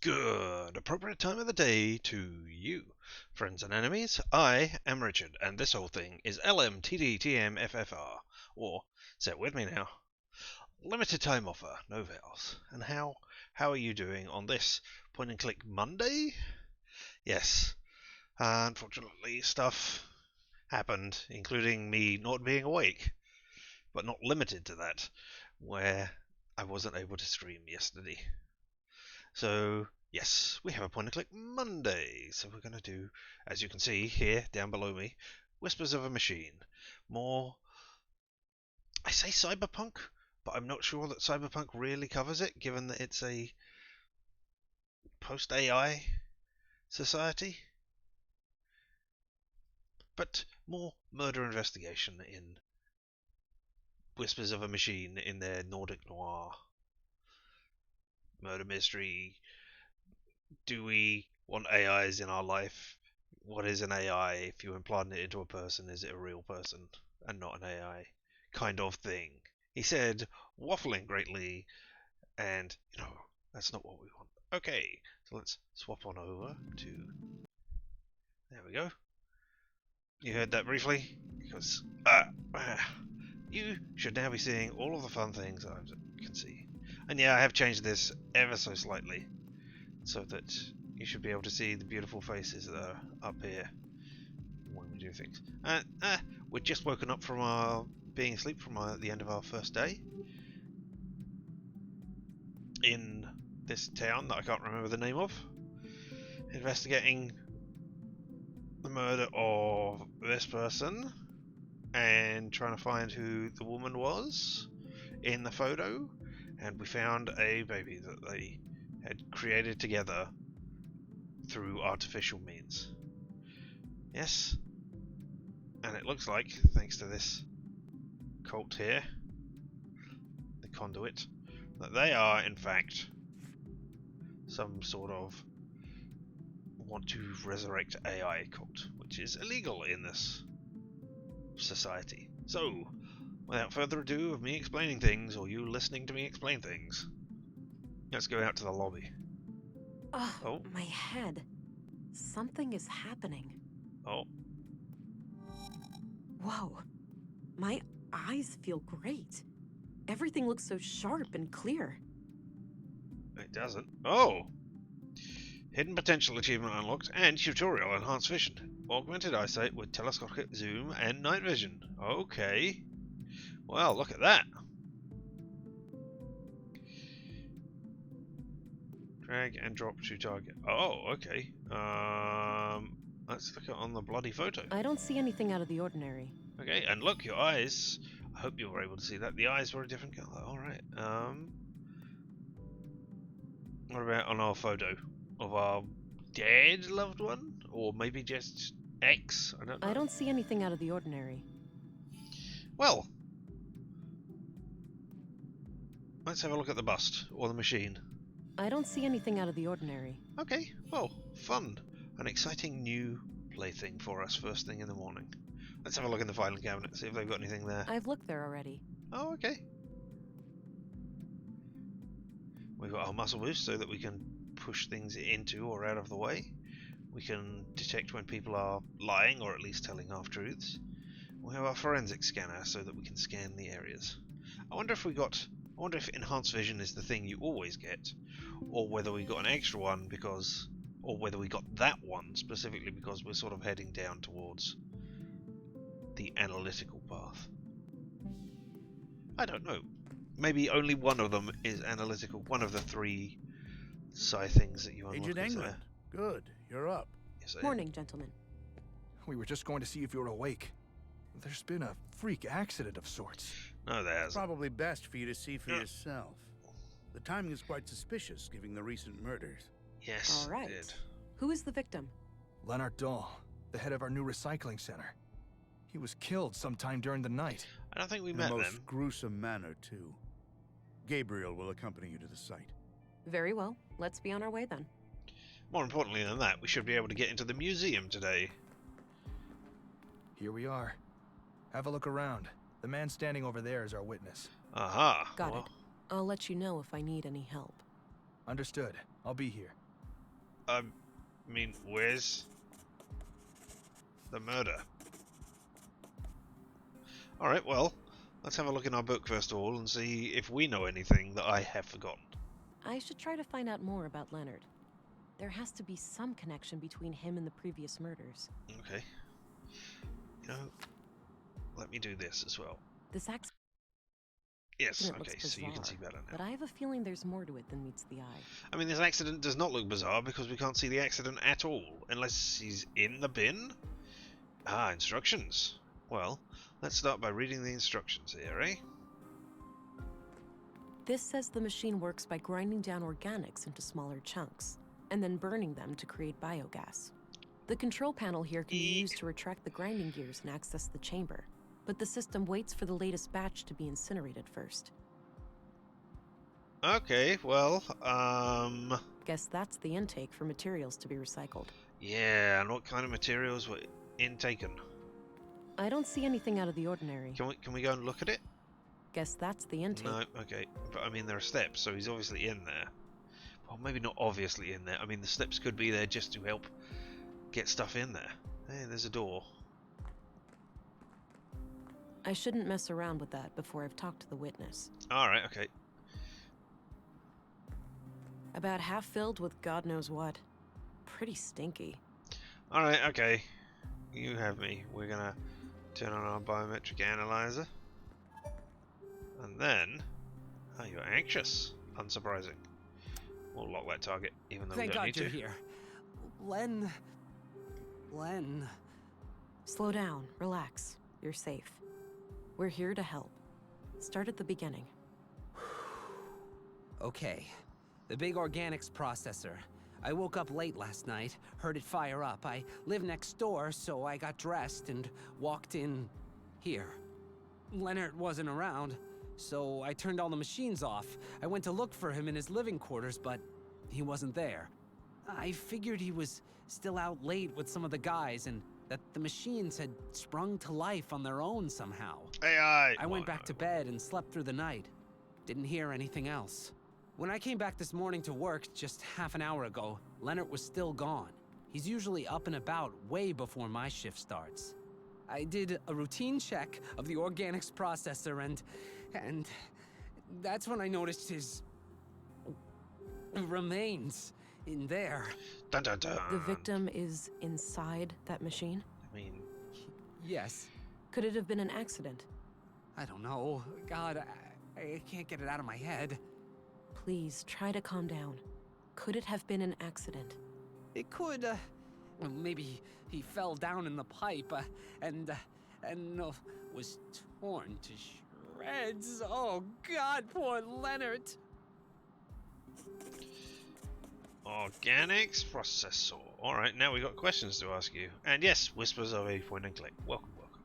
Good appropriate time of the day to you, friends and enemies. I am Richard, and this whole thing is LMTDTMFFR, or, say it with me now, limited time offer, no vowels. And how are you doing on this point and click Monday? Yes, unfortunately stuff happened, including me not being awake, but not limited to that, where I wasn't able to stream yesterday. So, yes, we have a point and click Monday. So we're going to do, as you can see here down below me, Whispers of a Machine. More, I say cyberpunk, but I'm not sure that cyberpunk really covers it, given that it's a post-AI society. But more murder investigation in Whispers of a Machine in their Nordic Noir murder mystery. Do we want AIs in our life? What is an AI? If you implant it into a person, is it a real person and not an AI? Kind of thing. He said, waffling greatly, and, that's not what we want. Okay, so let's swap on over to... There we go. You heard that briefly? Because, you should now be seeing all of the fun things that I can see. And yeah, I have changed this ever so slightly, so that you should be able to see the beautiful faces that are up here when we do things. We're just woken up from our being asleep from the end of our first day in this town that I can't remember the name of, investigating the murder of this person and trying to find who the woman was in the photo, and we found a baby that they had created together through artificial means. Yes, and it looks like, thanks to this cult here, the conduit, that they are in fact some sort of want to resurrect AI cult, which is illegal in this society. So, without further ado of me explaining things, or you listening to me explain things, let's go out to the lobby. Oh, my head. Something is happening. Oh. Whoa. My eyes feel great. Everything looks so sharp and clear. It doesn't. Oh! Hidden potential achievement unlocked and tutorial enhanced vision. Augmented eyesight with telescopic zoom and night vision. Okay. Well, look at that. Drag and drop to target. Oh, okay. Let's look at on the bloody photo. I don't see anything out of the ordinary. Okay, and look, your eyes. I hope you were able to see that. The eyes were a different color. Alright. What about on our photo of our dead loved one? Or maybe just X? I don't know. I don't see anything out of the ordinary. Well, let's have a look at the bust, or the machine. I don't see anything out of the ordinary. Okay, well, fun. An exciting new plaything for us first thing in the morning. Let's have a look in the filing cabinet, see if they've got anything there. I've looked there already. Oh, okay. We've got our muscle boost so that we can push things into or out of the way. We can detect when people are lying, or at least telling half-truths. We have our forensic scanner so that we can scan the areas. I wonder if enhanced vision is the thing you always get, or whether we got an extra one because, or whether we got that one specifically because we're sort of heading down towards the analytical path. I don't know. Maybe only one of them is analytical. One of the three psi things that you unlock. Agent England. Good, you're up. Yes, Morning, gentlemen. We were just going to see if you were awake. There's been a freak accident of sorts. No, there hasn't. Probably best for you to see for yourself. The timing is quite suspicious, given the recent murders. Yes, All right. it did. Who is the victim? Leonard Dahl, the head of our new recycling center. He was killed sometime during the night. I don't think we In met a most them. gruesome manner, too. Gabriel will accompany you to the site. Very well. Let's be on our way then. More importantly than that, we should be able to get into the museum today. Here we are. Have a look around. The man standing over there is our witness. Aha. Got it. I'll let you know if I need any help. Understood. I'll be here. I mean, where's the murder? Alright, well, let's have a look in our book first of all and see if we know anything that I have forgotten. I should try to find out more about Leonard. There has to be some connection between him and the previous murders. Okay. You know, let me do this as well. This accident Yes, looks okay, so you can bizarre, see better now. but I have a feeling there's more to it than meets the eye. I mean, this accident does not look bizarre because we can't see the accident at all, unless he's in the bin? Ah, instructions. Well, let's start by reading the instructions here, eh? This says the machine works by grinding down organics into smaller chunks, and then burning them to create biogas. The control panel here can be used to retract the grinding gears and access the chamber, but the system waits for the latest batch to be incinerated first. Okay, well, Guess that's the intake for materials to be recycled. yeah, and what kind of materials were intaken? I don't see anything out of the ordinary. Can we go and look at it? Guess that's the intake. No, okay, but I mean there are steps, so he's obviously in there. Well, maybe not obviously in there. I mean the steps could be there just to help get stuff in there. Hey, there's a door. I shouldn't mess around with that before I've talked to the witness. Alright, okay. About half filled with God knows what. Pretty stinky. Alright, okay. You have me. We're gonna turn on our biometric analyzer. And then... Oh, you're anxious. Unsurprising. We'll lock that target, even though Thank we don't God need you're to. here. Len. Slow down, relax. You're safe. We're here to help. Start at the beginning. Okay. The big organics processor. I woke up late last night, heard it fire up. I live next door, so I got dressed and walked in here. Leonard wasn't around, so I turned all the machines off. I went to look for him in his living quarters, but he wasn't there. I figured he was still out late with some of the guys and that the machines had sprung to life on their own somehow. AI! I went back to bed and slept through the night. Didn't hear anything else. When I came back this morning to work just half an hour ago, Leonard was still gone. He's usually up and about way before my shift starts. I did a routine check of the organics processor and that's when I noticed his remains in there. Dun dun dun! The victim is inside that machine? I mean... Yes. Could it have been an accident? I don't know. God, I can't get it out of my head. Please, try to calm down. Could it have been an accident? It could, well, maybe he fell down in the pipe, and was torn to shreds. Oh, God, poor Leonard. Organics processor. Alright, now we got questions to ask you. And yes, whispers of a point and click. Welcome, welcome.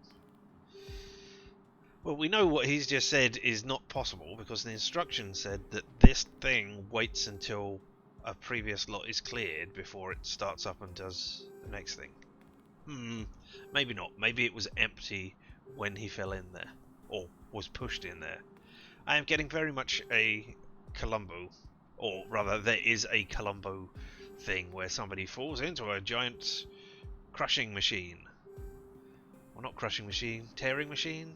Well, we know what he's just said is not possible because the instruction said that this thing waits until a previous lot is cleared before it starts up and does the next thing. Maybe not. Maybe it was empty when he fell in there. Or was pushed in there. I am getting very much a Columbo, or rather there is a Columbo thing where somebody falls into a giant crushing machine. Well, not crushing machine, tearing machine?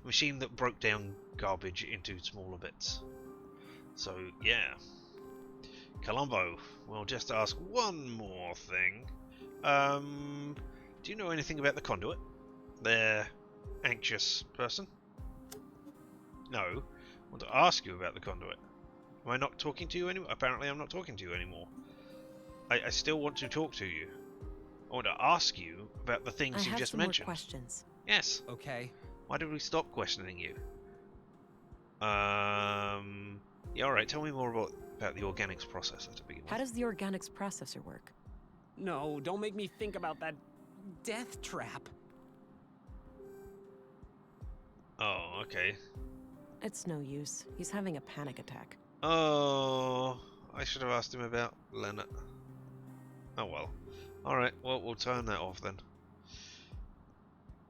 A machine that broke down garbage into smaller bits. So, yeah. Columbo, we'll just ask one more thing. Do you know anything about the conduit? The anxious person? No. I want to ask you about the conduit. Am I not talking to you anymore? Apparently I'm not talking to you anymore. I still want to talk to you. I want to ask you about the things you just mentioned. I have some more questions. Yes. Okay. Why did we stop questioning you? Yeah, alright, tell me more about the organics processor to begin with. How does the organics processor work? No, don't make me think about that death trap. Oh, okay. It's no use. He's having a panic attack. Oh, I should have asked him about Leonard. Oh well. Alright, well, we'll turn that off then.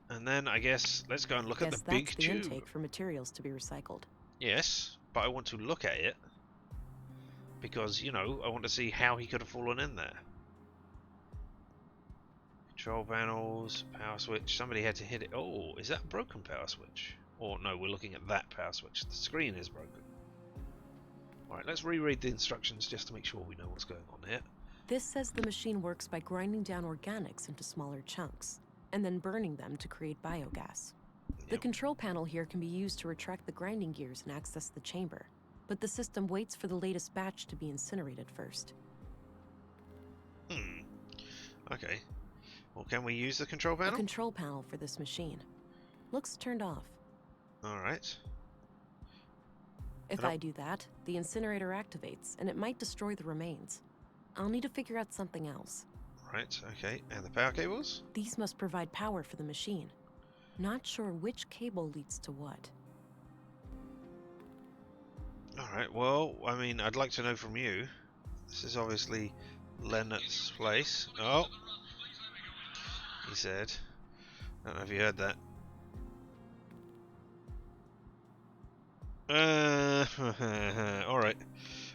And then, I guess, let's go and look at the big That's tube. the intake for materials to be recycled. Yes, but I want to look at it. Because, you know, I want to see how he could have fallen in there. Control panels, power switch. Somebody had to hit it. Oh, is that a broken power switch? Or no, we're looking at that power switch. The screen is broken. Alright, let's reread the instructions just to make sure we know what's going on here. This says the machine works by grinding down organics into smaller chunks, and then burning them to create biogas. The control panel here can be used to retract the grinding gears and access the chamber, but the system waits for the latest batch to be incinerated first. Okay. Well, can we use the control A panel? control panel for this machine. Looks turned off. Alright. If I do that, the incinerator activates, and it might destroy the remains. I'll need to figure out something else. Right, okay. And the power cables? These must provide power for the machine. Not sure which cable leads to what. Alright, well, I mean, I'd like to know from you. This is obviously Leonard's place. Oh! He said. I don't know if you heard that. Alright.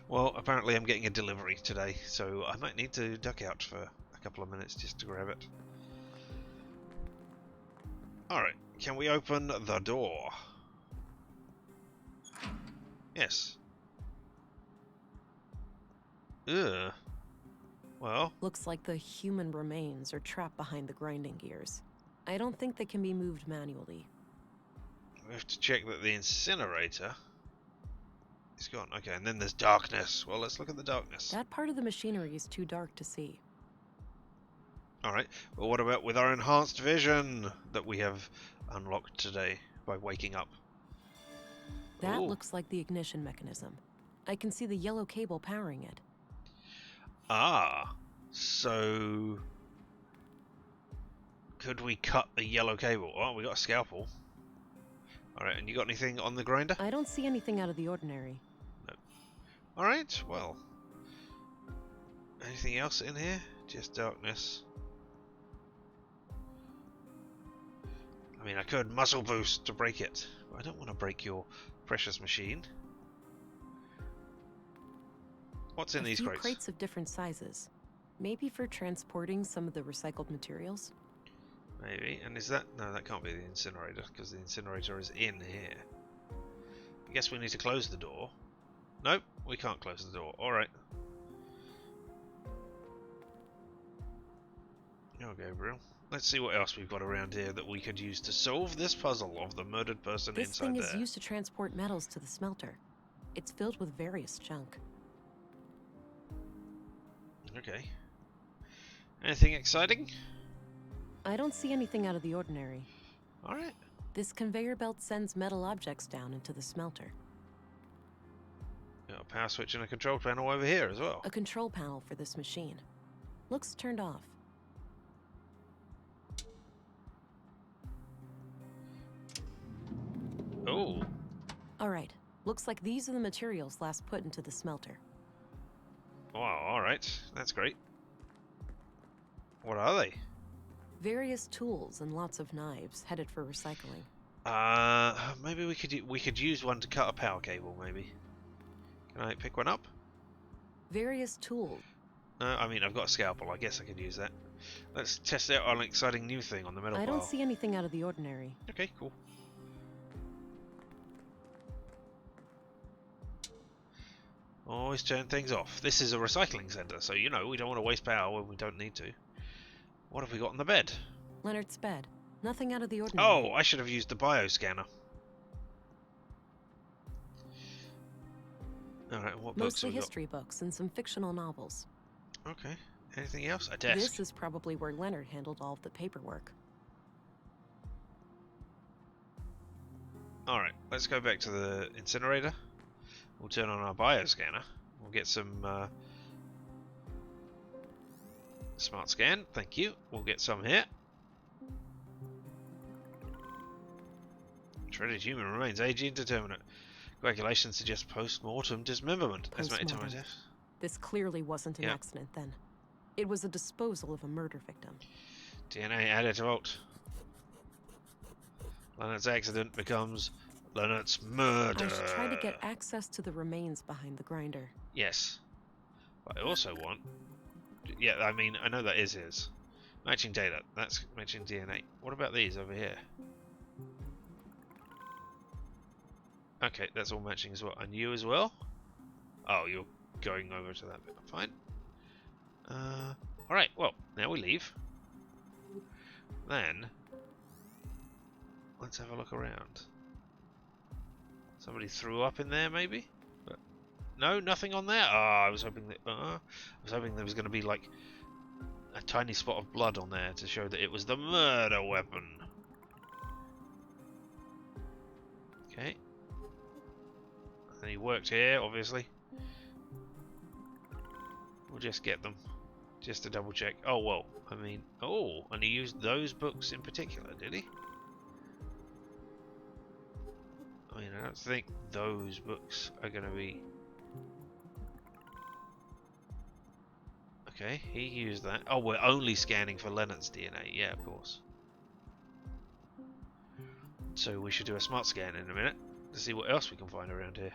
Well, apparently I'm getting a delivery today, so I might need to duck out for a couple of minutes just to grab it. Alright, can we open the door? Yes. Ugh. Well, Looks like the human remains are trapped behind the grinding gears. I don't think they can be moved manually. we have to check that the incinerator is gone. Okay, and then there's darkness. Well, let's look at the darkness. That part of the machinery is too dark to see. Alright, well what about with our enhanced vision that we have unlocked today by waking up? That Ooh. looks like the ignition mechanism. I can see the yellow cable powering it. Ah, so could we cut the yellow cable? Oh, we got a scalpel. Alright, and you got anything on the grinder? I don't see anything out of the ordinary. Alright, well. Anything else in here? Just darkness. I mean, I could muscle boost to break it, but I don't want to break your precious machine. What's in these A few crates? crates of different sizes. Maybe for transporting some of the recycled materials? Maybe. And is that... No, that can't be the incinerator, because the incinerator is in here. I guess we need to close the door. Nope, we can't close the door. Alright. Oh, Gabriel. Let's see what else we've got around here that we could use to solve this puzzle of the murdered person This inside thing there. is used to transport metals to the smelter. It's filled with various junk. Okay. Anything exciting? I don't see anything out of the ordinary. Alright. This conveyor belt sends metal objects down into the smelter. Got a power switch and a control panel over here as well. A control panel for this machine. Looks turned off. Oh. Alright, looks like these are the materials last put into the smelter. Wow, alright. That's great. What are they? Various tools and lots of knives headed for recycling. Maybe we could use one to cut a power cable, maybe. Can I pick one up? Various tools. I mean, I've got a scalpel. I guess I could use that. Let's test out an exciting new thing on the metal I pile. don't see anything out of the ordinary. Okay, cool. Always turn things off. This is a recycling centre, so you know we don't want to waste power when we don't need to. What have we got on the bed? Leonard's bed. Nothing out of the ordinary. Oh, I should have used the bioscanner. Alright, what books Mostly have we got? history books and some fictional novels. Okay. Anything else? A desk. This is probably where Leonard handled all of the paperwork. Alright, let's go back to the incinerator. We'll turn on our bioscanner. We'll get some smart scan. Thank you. We'll get some here. Shredded human remains, age indeterminate. Coagulation suggests post-mortem dismemberment. Estimated time of Post-mortem. death. This clearly wasn't an Yeah. accident then. It was a disposal of a murder victim. DNA added to vault. Leonard's accident becomes Leonard's murder. I should try to get access to the remains behind the grinder. Yes. But I also want... Yeah, I mean, I know that is his. Matching data. That's matching DNA. What about these over here? Okay, that's all matching as well. And you as well? Oh, you're going over to that bit. Fine. Alright, well, now we leave. Then, let's have a look around. Somebody threw up in there, maybe? But no, nothing on there? Ah, I was hoping that... there was going to be, like, a tiny spot of blood on there to show that it was the murder weapon. Okay. And he worked here, obviously. We'll just get them. Just to double check. Oh, well, I mean... Oh, and he used those books in particular, did he? I mean, I don't think those books are going to be... Okay, he used that. Oh, we're only scanning for Leonard's DNA. Yeah, of course. So we should do a smart scan in a minute to see what else we can find around here.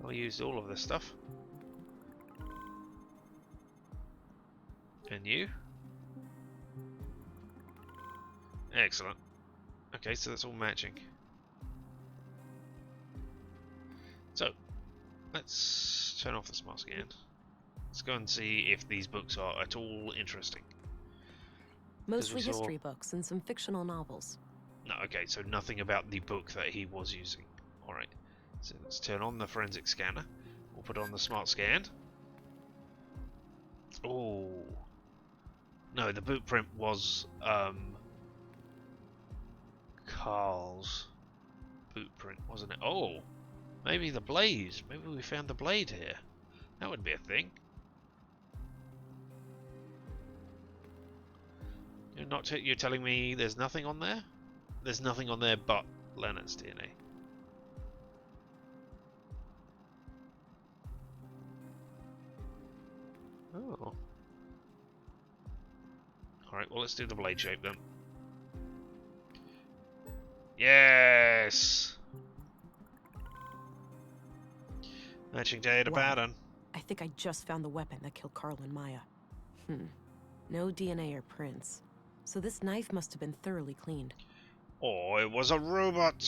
I used all of this stuff. And you? Excellent. Okay, so that's all matching. So, let's turn off the smart scan. Let's go and see if these books are at all interesting. Mostly history books and some fictional novels. No, okay, so nothing about the book that he was using. Alright, so let's turn on the forensic scanner. We'll put on the smart scan. Oh. No, the boot print was Carl's boot print, wasn't it? Oh, maybe the blade. Maybe we found the blade here. That would be a thing. You're telling me there's nothing on there? There's nothing on there but Leonard's DNA. Oh. Alright, well, let's do the blade shape then. Yes! Matching data pattern. I think I just found the weapon that killed Carl and Maya. No DNA or prints. So this knife must have been thoroughly cleaned. Oh, it was a robot!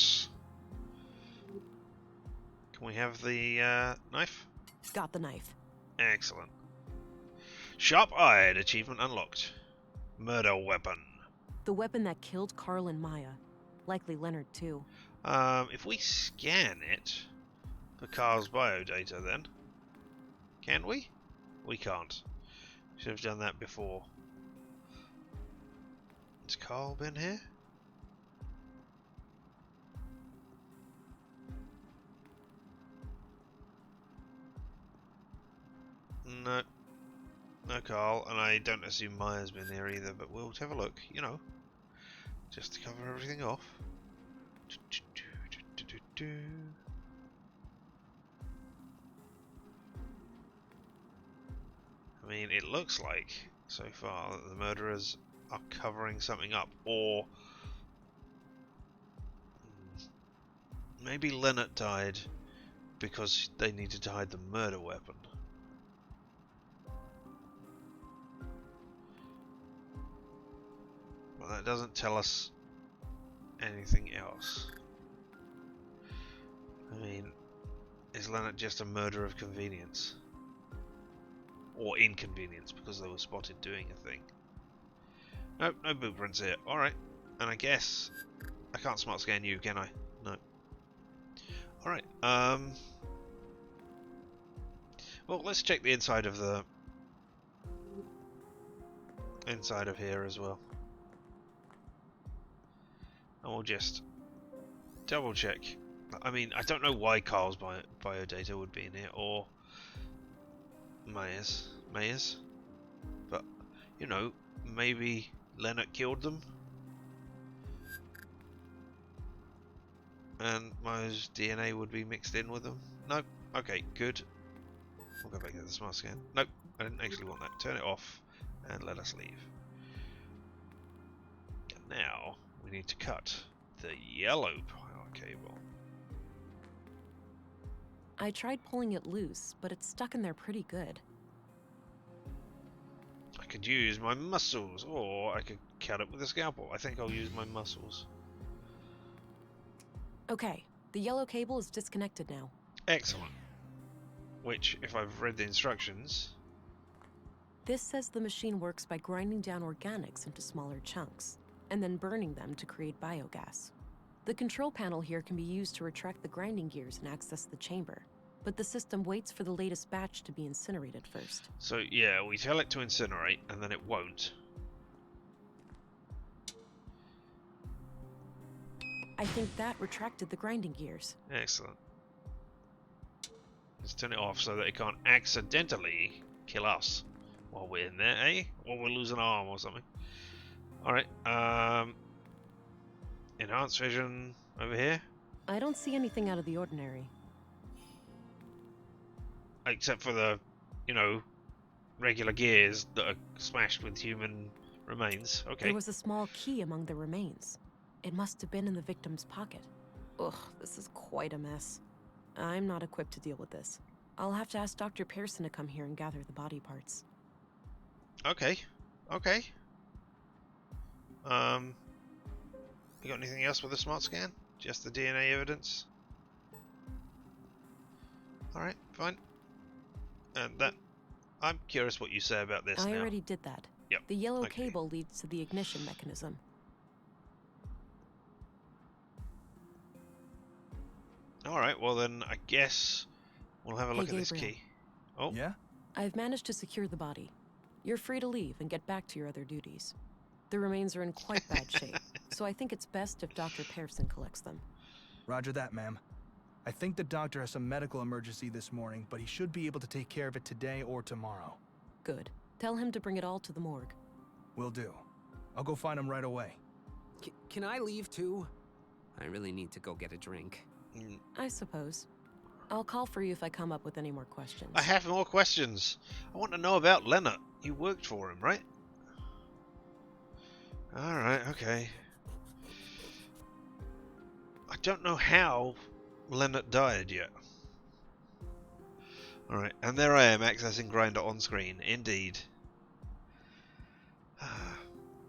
Can we have the knife? Got the knife. Excellent. Sharp-eyed, achievement unlocked. Murder weapon. The weapon that killed Carl and Maya. Likely Leonard, too. If we scan it for Carl's biodata, then can we? We can't. Should have done that before. Has Carl been here? No. No Carl, and I don't assume Maya's been here either, but we'll have a look, you know. Just to cover everything off. I mean, it looks like, so far, that the murderers are covering something up, or maybe Leonard died because they needed to hide the murder weapon. But that doesn't tell us anything else. I mean, is Leonard just a murder of convenience? Or inconvenience because they were spotted doing a thing? Nope, no boot prints here. Alright. And I guess I can't smart scan you, can I? No. Alright, well, let's check the inside of here as well. And we'll just double check. I mean, I don't know why Carl's biodata would be in here, or Maya's, but, you know, maybe Leonard killed them, and Maya's DNA would be mixed in with them. Nope. Okay, good. We'll go back to the smart scan. Nope, I didn't actually want that. Turn it off, and let us leave. And now, we need to cut the yellow power cable. I tried pulling it loose, but it's stuck in there pretty good. could use my muscles, or I could cut it with a scalpel. I think I'll use my muscles. Okay, the yellow cable is disconnected now. Excellent. Which, if I've read the instructions... This says the machine works by grinding down organics into smaller chunks, and then burning them to create biogas. The control panel here can be used to retract the grinding gears and access the chamber, but the system waits for the latest batch to be incinerated first. So, yeah, we tell it to incinerate, and then it won't. I think that retracted the grinding gears. Excellent. Let's turn it off so that it can't accidentally kill us while we're in there, eh? Or we'll lose an arm or something. Alright, enhanced vision over here. I don't see anything out of the ordinary. Except for the, you know, regular gears that are smashed with human remains. Okay. There was a small key among the remains. It must have been in the victim's pocket. Ugh, this is quite a mess. I'm not equipped to deal with this. I'll have to ask Dr. Pearson to come here and gather the body parts. Okay. Okay. You got anything else with the smart scan? Just the DNA evidence? Alright, fine. And that... I'm curious what you say about this I now. already did that. Yep. The yellow Okay. cable leads to the ignition mechanism. Alright, well then I guess we'll have a look at this Gabriel. key. Oh, Yeah? I've managed to secure the body. You're free to leave and get back to your other duties. The remains are in quite bad shape, so I think it's best if Dr. Pearson collects them. Roger that, ma'am. I think the doctor has some medical emergency this morning, but he should be able to take care of it today or tomorrow. Good. Tell him to bring it all to the morgue. Will do. I'll go find him right away. Can I leave too? I really need to go get a drink. I suppose. I'll call for you if I come up with any more questions. I have more questions. I want to know about Leonard. You worked for him, right? Alright, okay. I don't know how Leonard died yet. Alright, and there I am accessing Grinder on screen. Indeed.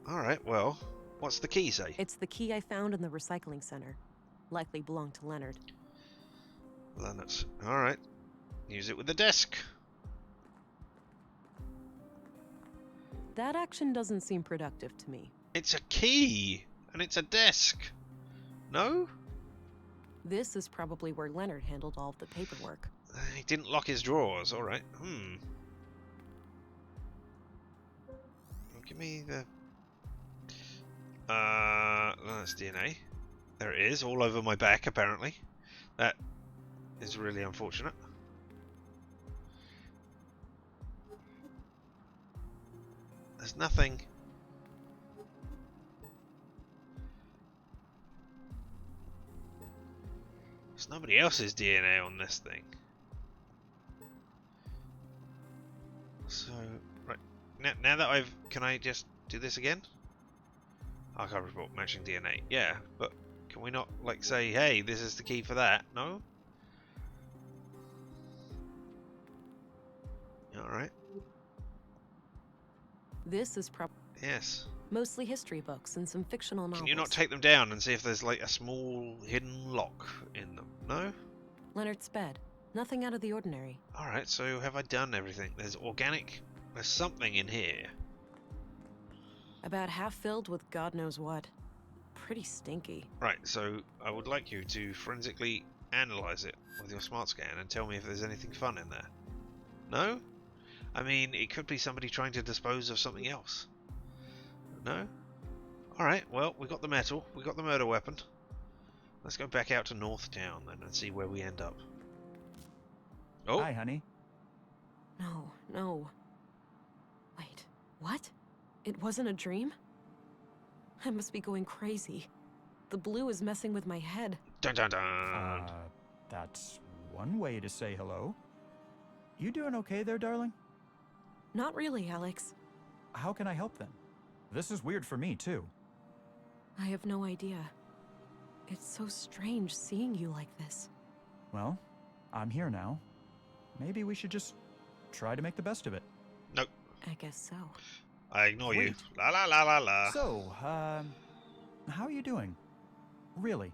Alright, well, what's the key say? It's the key I found in the recycling center. Likely belonged to Leonard. Leonard's. Alright. Use it with the desk. That action doesn't seem productive to me. It's a key! And it's a desk! No? This is probably where Leonard handled all of the paperwork. He didn't lock his drawers, alright. Give me the... That's DNA. There it is, all over my back, apparently. That is really unfortunate. There's nothing. There's nobody else's DNA on this thing. So, right. Now that I've... Can I just do this again? Archive report, matching DNA. Yeah, but can we not, like, say, hey, this is the key for that? No? Alright. This is Yes. mostly history books and some fictional novels. Can you not take them down and see if there's, like, a small hidden lock in them? No? Leonard's bed. Nothing out of the ordinary. Alright, so have I done everything? There's organic... There's something in here. About half filled with God knows what. Pretty stinky. Right, so I would like you to forensically analyze it with your smart scan and tell me if there's anything fun in there. No? I mean, it could be somebody trying to dispose of something else. No? Alright, well, we got the metal, we got the murder weapon. Let's go back out to North Town then and see where we end up. Oh, Hi, honey. No, no. Wait, what? It wasn't a dream? I must be going crazy. The blue is messing with my head. dun dun dun. That's one way to say hello. You doing okay there, darling? Not really, Alex. How can I help then? This is weird for me, too. I have no idea. It's so strange seeing you like this. Well, I'm here now. Maybe we should just try to make the best of it. Nope. I guess so. I ignore you. Great. La la la la la. So, how are you doing? Really?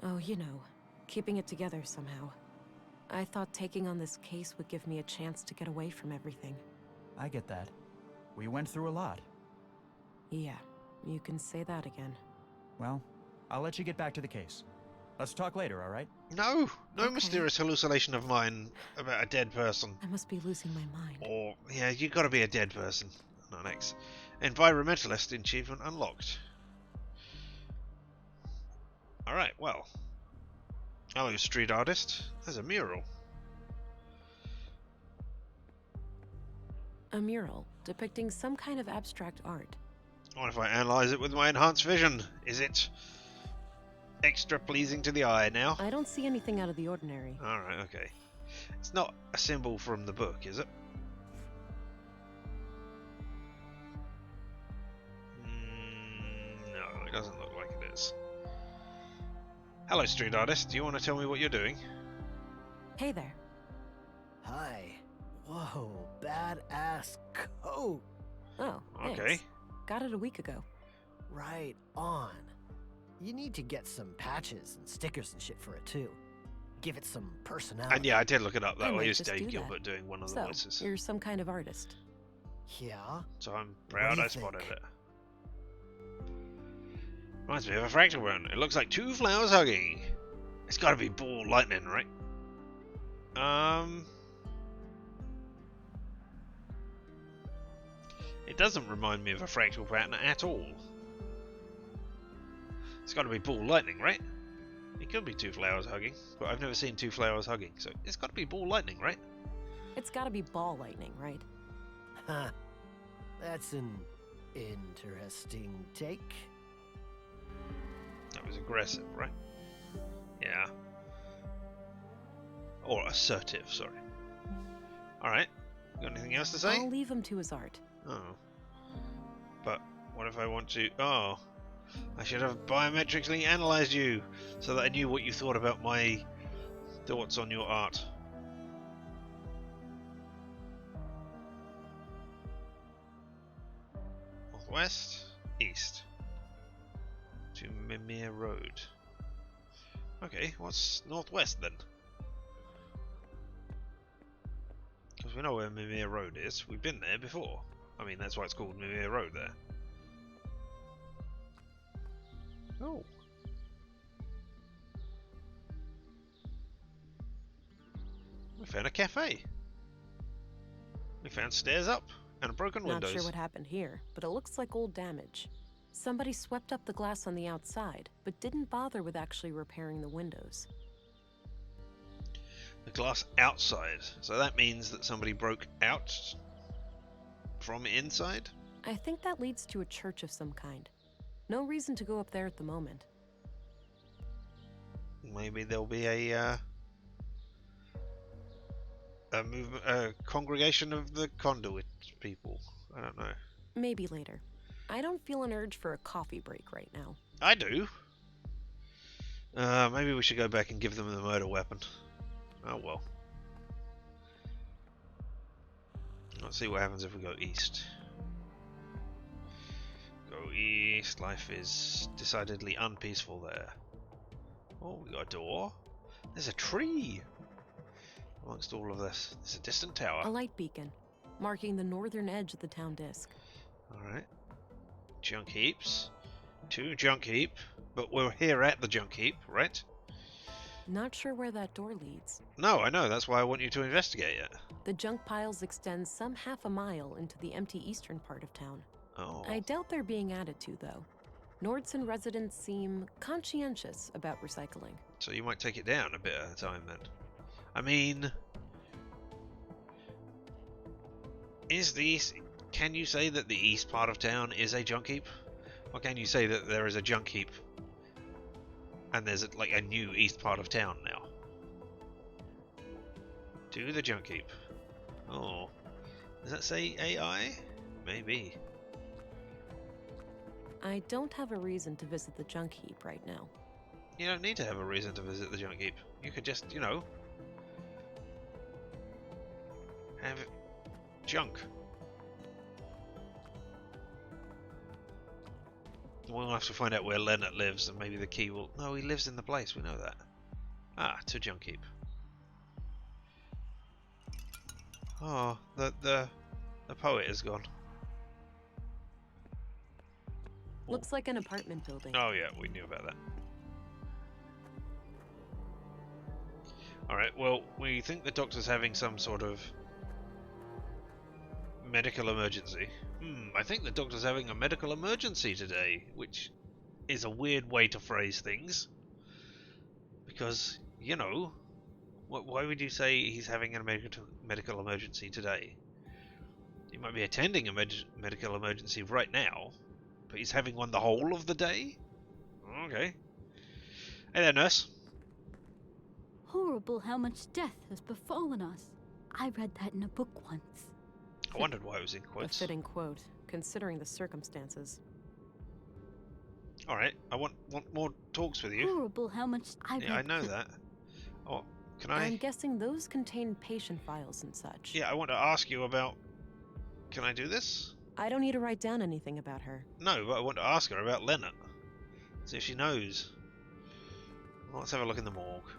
Oh, you know, keeping it together somehow. I thought taking on this case would give me a chance to get away from everything. I get that. We went through a lot. Yeah, you can say that again. Well, I'll let you get back to the case. Let's talk later, all right? No, no Okay. mysterious hallucination of mine about a dead person. I must be losing my mind. Or, yeah, you gotta be a dead person. Not X. Environmentalist achievement unlocked. Alright, well. Hello, street artist. There's a mural. A mural depicting some kind of abstract art. What if I analyse it with my enhanced vision? Is it extra pleasing to the eye now? I don't see anything out of the ordinary. Alright, okay. It's not a symbol from the book, is it? No, it doesn't look like it is. Hello, street artist. Do you want to tell me what you're doing? Hey there. Hi. Whoa, badass coat. Oh, thanks. Okay. Got it a week ago. Right on. You need to get some patches and stickers and shit for it too. Give it some personality. And yeah, I did look it up. I That might was just Dave do that. Gilbert doing one of the So, voices. you're some kind of artist. Yeah? So I'm proud do you I spotted think? it. Reminds me of a fractal one. It looks like two flowers hugging. It's gotta be ball lightning, right? It doesn't remind me of a fractal pattern at all. It's gotta be ball lightning, right? It could be two flowers hugging, but I've never seen two flowers hugging, so it's gotta be ball lightning, right? It's gotta be ball lightning, right? Huh. That's an interesting take. That was aggressive, right? Yeah. Or assertive, sorry. Alright. Got anything else to say? I'll leave him to his art. Oh. But what if I want to... Oh. I should have biometrically analysed you so that I knew what you thought about my thoughts on your art. Northwest? East. To Mimir Road. Okay, what's northwest then? Because we know where Mimir Road is. We've been there before. I mean, that's why it's called Mimir Road there. Oh. We found a cafe. We found stairs up and broken Not windows. sure what happened here, but it looks like old damage. Somebody swept up the glass on the outside, but didn't bother with actually repairing the windows. The glass outside. So that means that somebody broke out from inside? I think that leads to a church of some kind. No reason to go up there at the moment. Maybe there'll be a congregation of the conduit people. I don't know. Maybe later. I don't feel an urge for a coffee break right now. I do. Maybe we should go back and give them the murder weapon. Oh well. Let's see what happens if we go east. Go east. Life is decidedly unpeaceful there. Oh, we got a door. There's a tree. Amongst all of this, there's a distant tower. A light beacon, marking the northern edge of the town disk. Alright. Junk heaps. 2 junk heap. But we're here at the junk heap, right? Not sure where that door leads. No, I know. That's why I want you to investigate it. The junk piles extend some half a mile into the empty eastern part of town. Oh. I doubt they're being added to, though. Nordson residents seem conscientious about recycling. So you might take it down a bit at a time then. I mean... Can you say that the east part of town is a junk heap? Or can you say that there is a junk heap and there's like a new east part of town now? To the junk heap. Oh. Does that say AI? Maybe. I don't have a reason to visit the junk heap right now. You don't need to have a reason to visit the junk heap. You could just, you know, have junk. We'll have to find out where Leonard lives, and maybe the key will... No, he lives in the place, we know that. Ah, to Junkeep. Oh, the poet is gone. Looks like an apartment building. Oh yeah, we knew about that. Alright, well, we think the doctor's having some sort of medical emergency. I think the doctor's having a medical emergency today, which is a weird way to phrase things. Because, you know, why would you say he's having a medical emergency today? He might be attending a medical emergency right now, but he's having one the whole of the day? Okay. Hey there, nurse. Horrible how much death has befallen us. I read that in a book once. I wondered why it was in A quotes. fitting quote, considering the circumstances. Alright, I want more talks with you. Horrible how much I read. Yeah, I know that. Oh, can I... I'm guessing those contain patient files and such. Yeah, I want to ask you about... Can I do this? I don't need to write down anything about her. No, but I want to ask her about Leonard. See if she knows. Well, let's have a look in the morgue.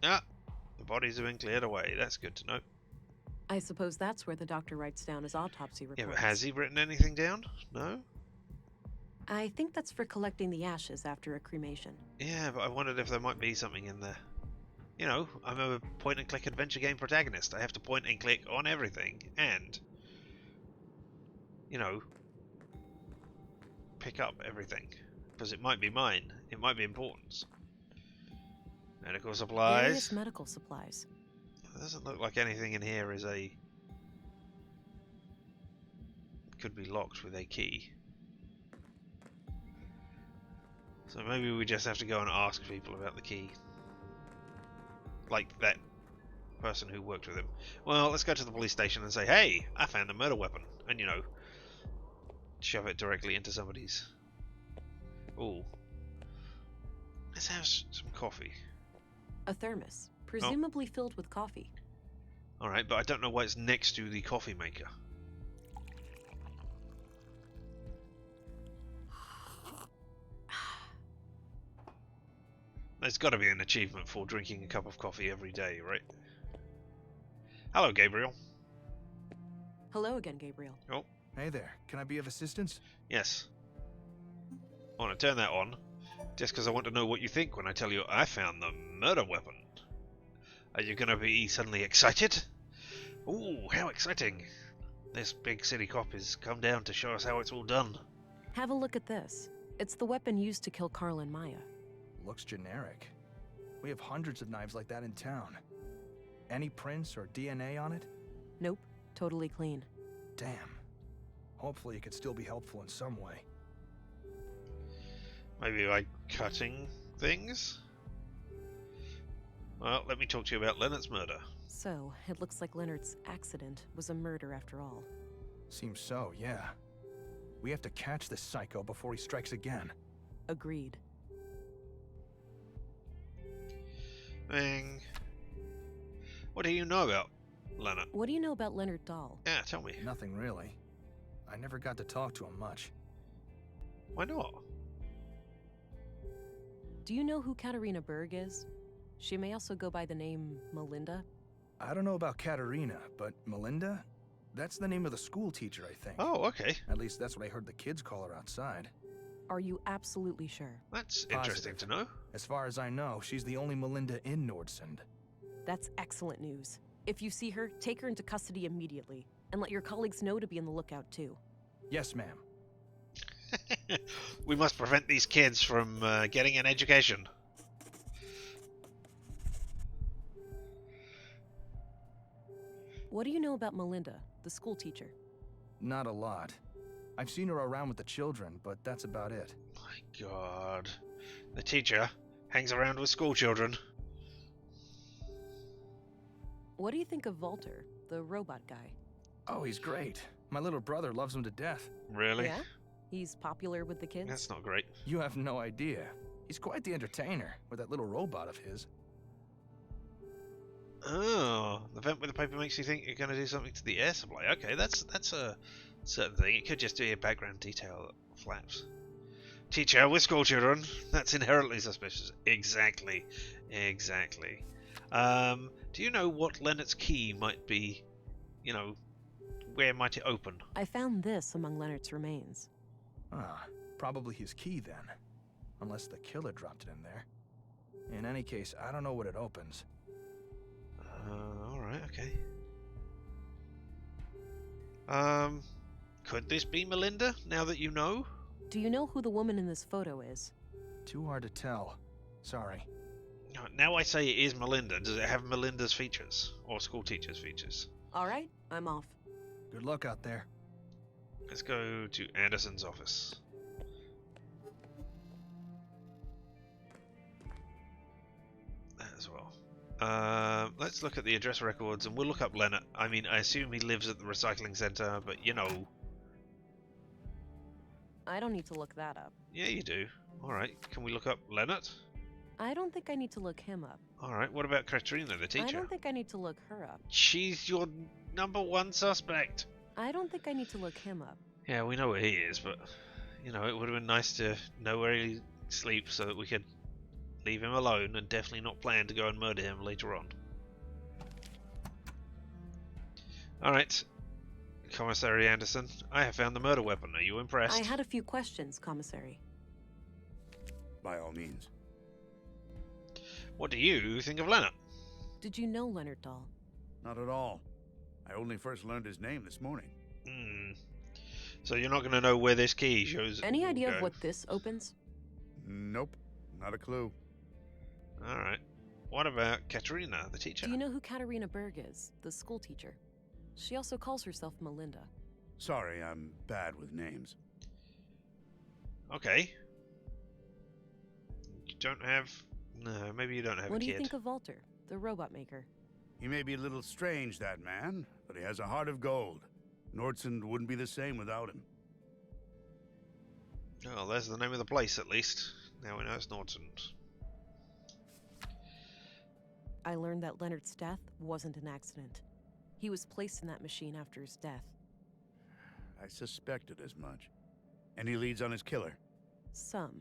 Ah, the bodies have been cleared away. That's good to know. I suppose that's where the doctor writes down his autopsy reports. Yeah, but has he written anything down? No? I think that's for collecting the ashes after a cremation. Yeah, but I wondered if there might be something in there. You know, I'm a point-and-click adventure game protagonist. I have to point and click on everything, and... you know... pick up everything. Because it might be mine. It might be important. Medical supplies. Various medical supplies. It doesn't look like anything in here is a... could be locked with a key. So maybe we just have to go and ask people about the key. Like that person who worked with him. Well, let's go to the police station and say, hey, I found a murder weapon. And, you know, shove it directly into somebody's... Ooh. Let's have some coffee. A thermos, presumably filled with coffee. Alright, but I don't know why it's next to the coffee maker. There's got to be an achievement for drinking a cup of coffee every day, right? Hello, Gabriel. Hello again, Gabriel. Oh, Hey there, can I be of assistance? yes. I want to turn that on, just because I want to know what you think when I tell you I found the murder weapon. Are you going to be suddenly excited? Ooh, how exciting. This big city cop has come down to show us how it's all done. Have a look at this. It's the weapon used to kill Carl and Maya. Looks generic. We have hundreds of knives like that in town. Any prints or DNA on it? Nope, totally clean. Damn. Hopefully it could still be helpful in some way. Maybe by cutting things? Well, let me talk to you about Leonard's murder. So, it looks like Leonard's accident was a murder after all. Seems so, yeah. We have to catch this psycho before he strikes again. Agreed. Bang. What do you know about Leonard? What do you know about Leonard Dahl? Yeah, tell me. Nothing really. I never got to talk to him much. Why not? Do you know who Katerina Berg is? She may also go by the name Melinda. I don't know about Katerina, but Melinda? That's the name of the school teacher, I think. Oh, okay. At least that's what I heard the kids call her outside. Are you absolutely sure? That's interesting to know. As far as I know, she's the only Melinda in Nordsund. That's excellent news. If you see her, take her into custody immediately, and let your colleagues know to be on the lookout too. Yes, ma'am. We must prevent these kids from getting an education. What do you know about Melinda, the school teacher? Not a lot. I've seen her around with the children, but that's about it. My God. The teacher hangs around with school children. What do you think of Walter, the robot guy? Oh, he's great. My little brother loves him to death. Really? Yeah? He's popular with the kids? That's not great. You have no idea. He's quite the entertainer with that little robot of his. Oh, the vent with the paper makes you think you're going to do something to the air supply. Okay, that's certain thing. It could just be a background detail that flaps. Teacher with school children. That's inherently suspicious. Exactly. Exactly. Do you know what Leonard's key might be? You know, where might it open? I found this among Leonard's remains. Ah, probably his key then. Unless the killer dropped it in there. In any case, I don't know what it opens. Alright, okay. Could this be Melinda, now that you know? Do you know who the woman in this photo is? Too hard to tell. Sorry. Now I say it is Melinda. Does it have Melinda's features? Or school teacher's features? Alright, I'm off. Good luck out there. Let's go to Anderson's office. That as well. Let's look at the address records and we'll look up Leonard. I mean, I assume he lives at the recycling center, but you know. I don't need to look that up. Yeah, you do. Alright, can we look up Leonard? I don't think I need to look him up. Alright, what about Katrina, the teacher? I don't think I need to look her up. She's your number one suspect. I don't think I need to look him up. Yeah, we know where he is, but, you know, it would have been nice to know where he sleeps so that we could leave him alone and definitely not plan to go and murder him later on. Alright, Commissary Anderson, I have found the murder weapon. Are you impressed? I had a few questions, Commissary. By all means. What do you think of Leonard? Did you know Leonard Dahl? Not at all. I only first learned his name this morning. So you're not going to know where this key shows. Any idea of what this opens? Nope. Not a clue. Alright. What about Katerina, the teacher? Do you know who Katerina Berg is, the school teacher? She also calls herself Melinda. Sorry, I'm bad with names. Okay. You don't have... No, maybe you don't have a kid. What do you think of Walter, the robot maker? He may be a little strange, that man, but he has a heart of gold. Nordson wouldn't be the same without him. Oh, there's the name of the place, at least. Now we know it's Nordson's. I learned that Leonard's death wasn't an accident. He was placed in that machine after his death. I suspected as much. Any leads on his killer? Some.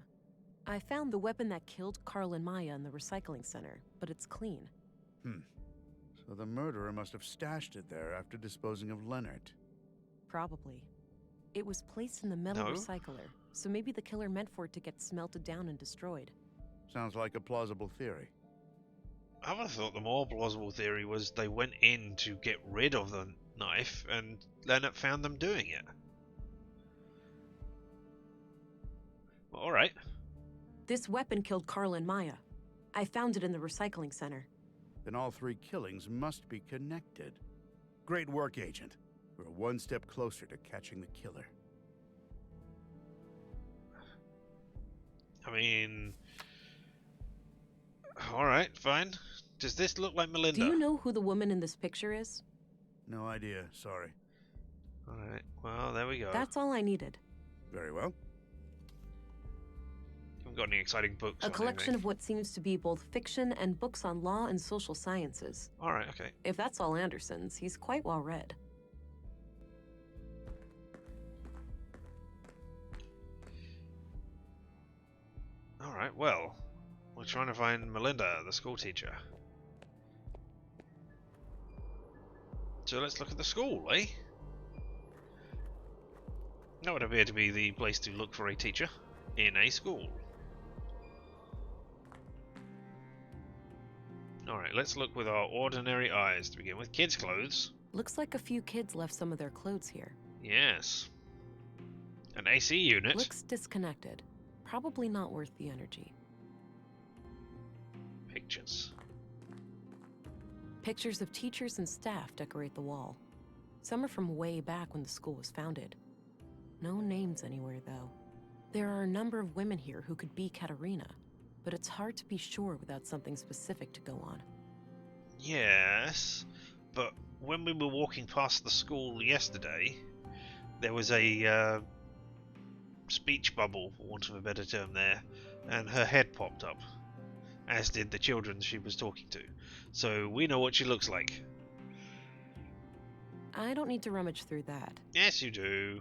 I found the weapon that killed Carl and Maya in the recycling center, but it's clean. So the murderer must have stashed it there after disposing of Leonard. Probably. It was placed in the metal No. recycler, so maybe the killer meant for it to get smelted down and destroyed. Sounds like a plausible theory. I would have thought the more plausible theory was they went in to get rid of the knife and Leonard found them doing it. Alright. This weapon killed Carl and Maya. I found it in the recycling center. Then all three killings must be connected. Great work, Agent. We're one step closer to catching the killer. I mean... Alright, fine. Does this look like Melinda? Do you know who the woman in this picture is? No idea, sorry. Alright, well, there we go. That's all I needed. Very well. Haven't got any exciting books. A collection of what seems to be both fiction and books on law and social sciences. Alright, okay. If that's all Anderson's, he's quite well read. Alright, well, we're trying to find Melinda, the school teacher. So let's look at the school, eh? That would appear to be the place to look for a teacher in a school. Alright, let's look with our ordinary eyes to begin with. Kids' clothes. Looks like a few kids left some of their clothes here. Yes. An AC unit. Looks disconnected. Probably not worth the energy. Pictures. Pictures of teachers and staff decorate the wall. Some are from way back when the school was founded. No names anywhere, though. There are a number of women here who could be Katerina, but it's hard to be sure without something specific to go on. Yes, but when we were walking past the school yesterday, there was a speech bubble, for want of a better term there, and her head popped up, as did the children she was talking to. So we know what she looks like. I don't need to rummage through that. Yes, you do.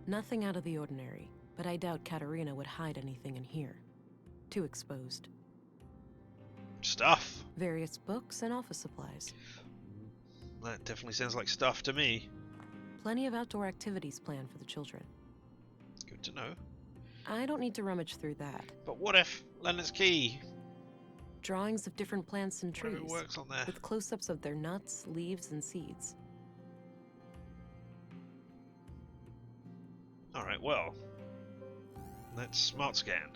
Nothing out of the ordinary, but I doubt Katerina would hide anything in here. Too exposed. Stuff. Various books and office supplies. That definitely sounds like stuff to me. Plenty of outdoor activities planned for the children. Good to know. I don't need to rummage through that. But what if Leonard's key? Drawings of different plants and What if trees, it works on there? with close-ups of their nuts, leaves, and seeds. Alright, well. Let's smart scan.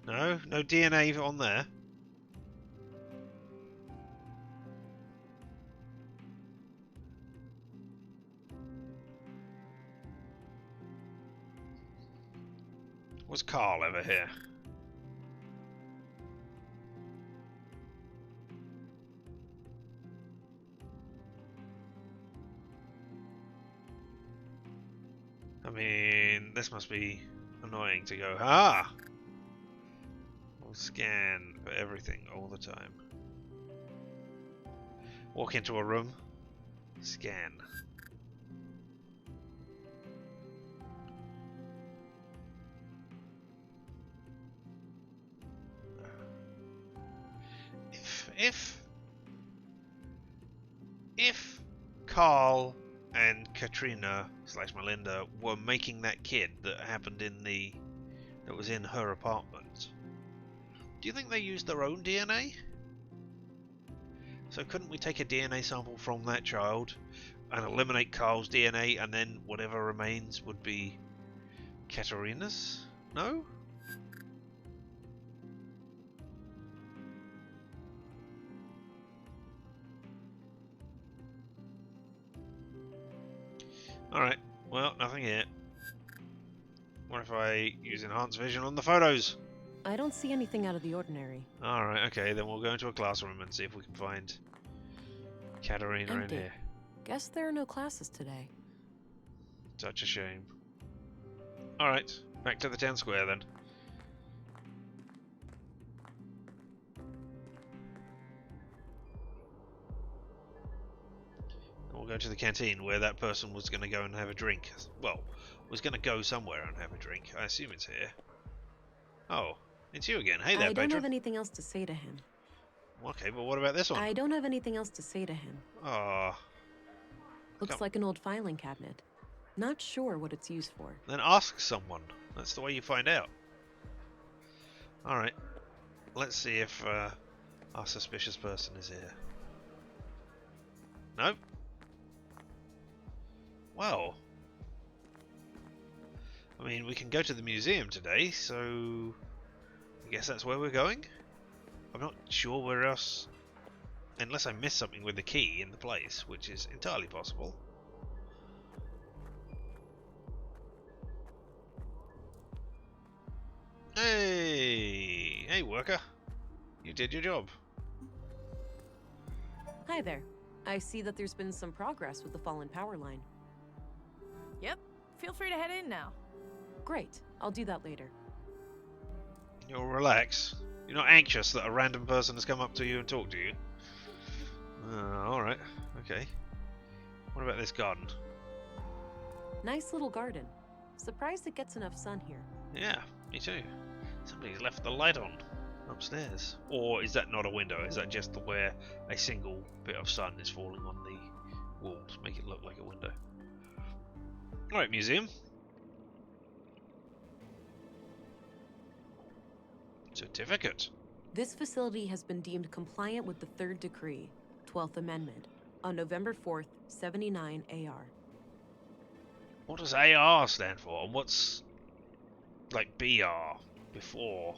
No DNA on there. Was Carl ever here? I mean, this must be annoying to go, ah! We'll scan for everything all the time. Walk into a room, scan. If Carl and Katrina / Melinda were making that kid that happened that was in her apartment, do you think they used their own DNA? So couldn't we take a DNA sample from that child and eliminate Carl's DNA, and then whatever remains would be Katerina's? No? Alright, well, nothing here. What if I use enhanced vision on the photos? I don't see anything out of the ordinary. Alright, okay, then we'll go into a classroom and see if we can find Katerina in Empty. here. Guess there are no classes today. Such a shame. Alright, back to the town square then. We'll go to the canteen where that person was going to go and have a drink. Well, was going to go somewhere and have a drink. I assume it's here. Oh, it's you again. Hey there, I don't patron. have anything else to say to him. Okay, but what about this one? I don't have anything else to say to him. Oh, Looks like an old filing cabinet. Not sure what it's used for. then ask someone. That's the way you find out. Alright, let's see if our suspicious person is here. Nope. Well, I mean, we can go to the museum today, so I guess that's where we're going. I'm not sure where else, unless I missed something with the key in the place, which is entirely possible. Hey, worker, you did your job. Hi there. I see that there's been some progress with the fallen power line. Yep. Feel free to head in now. Great. I'll do that later. You'll relax. You're not anxious that a random person has come up to you and talked to you. Alright. Okay. What about this garden? Nice little garden. Surprised it gets enough sun here. Yeah, me too. Somebody's left the light on upstairs. Or is that not a window? Is that just where a single bit of sun is falling on the walls? Make it look like a window. Alright, museum. Certificate. This facility has been deemed compliant with the Third Decree, 12th Amendment, on November 4th, 79 AR. What does AR stand for? And what's like BR before?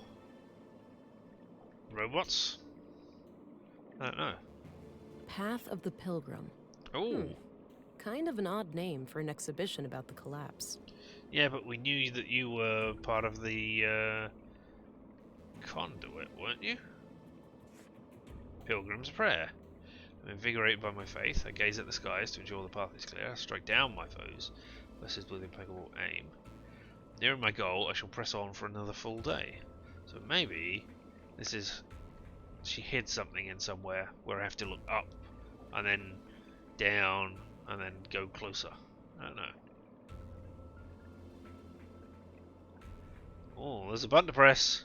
Robots? I don't know. Path of the Pilgrim. Oh. Kind of an odd name for an exhibition about the collapse. Yeah, but we knew that you were part of the conduit, weren't you? Pilgrim's Prayer. I'm invigorated by my faith. I gaze at the skies to ensure the path is clear. I strike down my foes, blessed with impeccable aim. Nearing my goal, I shall press on for another full day. So maybe this is... she hid something in somewhere where I have to look up and then down and then go closer. I don't know. Oh, there's a button to press.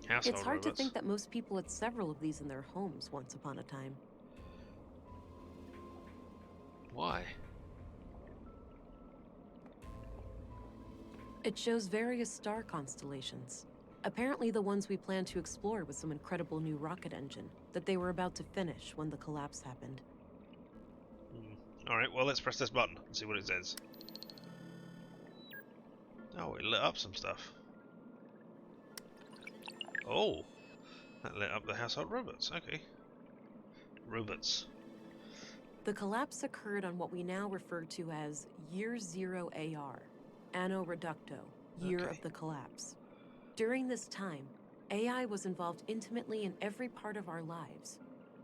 Household It's hard to robots. think that most people had several of these in their homes once upon a time. Why? It shows various star constellations. Apparently the ones we plan to explore with some incredible new rocket engine that they were about to finish when the collapse happened. Alright, well let's press this button and see what it says. Oh, it lit up some stuff. Oh, that lit up the household robots. Okay. Robots. The collapse occurred on what we now refer to as Year Zero AR, Anno Reducto, Year Okay. of the Collapse. During this time, AI was involved intimately in every part of our lives.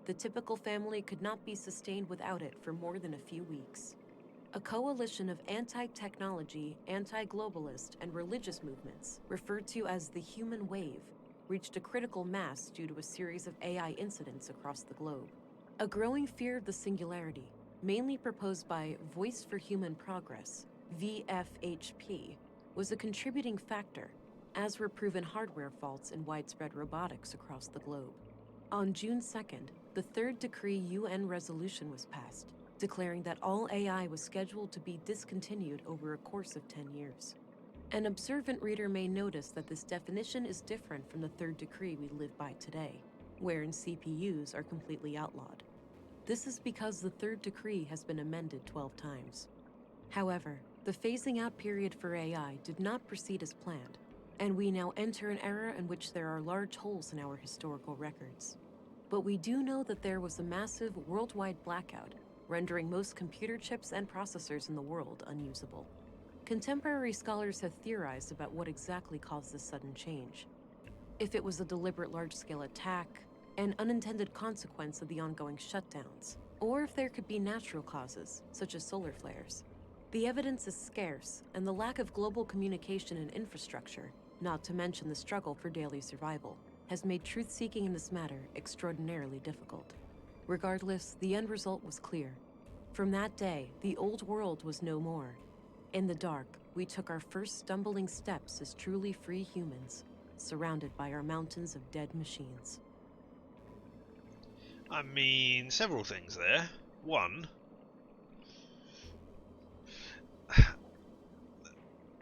The typical family could not be sustained without it for more than a few weeks. A coalition of anti-technology, anti-globalist, and religious movements, referred to as the Human Wave, reached a critical mass due to a series of AI incidents across the globe. A growing fear of the singularity, mainly proposed by Voice for Human Progress, VFHP, was a contributing factor, as were proven hardware faults in widespread robotics across the globe. On June 2nd, the third decree UN resolution was passed, declaring that all AI was scheduled to be discontinued over a course of 10 years. An observant reader may notice that this definition is different from the third decree we live by today, wherein CPUs are completely outlawed. This is because the third decree has been amended 12 times. However, the phasing out period for AI did not proceed as planned, and we now enter an era in which there are large holes in our historical records. But we do know that there was a massive worldwide blackout, rendering most computer chips and processors in the world unusable. Contemporary scholars have theorized about what exactly caused this sudden change. If it was a deliberate large-scale attack, an unintended consequence of the ongoing shutdowns, or if there could be natural causes, such as solar flares. The evidence is scarce, and the lack of global communication and infrastructure, not to mention the struggle for daily survival, has made truth-seeking in this matter extraordinarily difficult. Regardless, the end result was clear. From that day, the old world was no more. In the dark, we took our first stumbling steps as truly free humans, surrounded by our mountains of dead machines. I mean, several things there. One,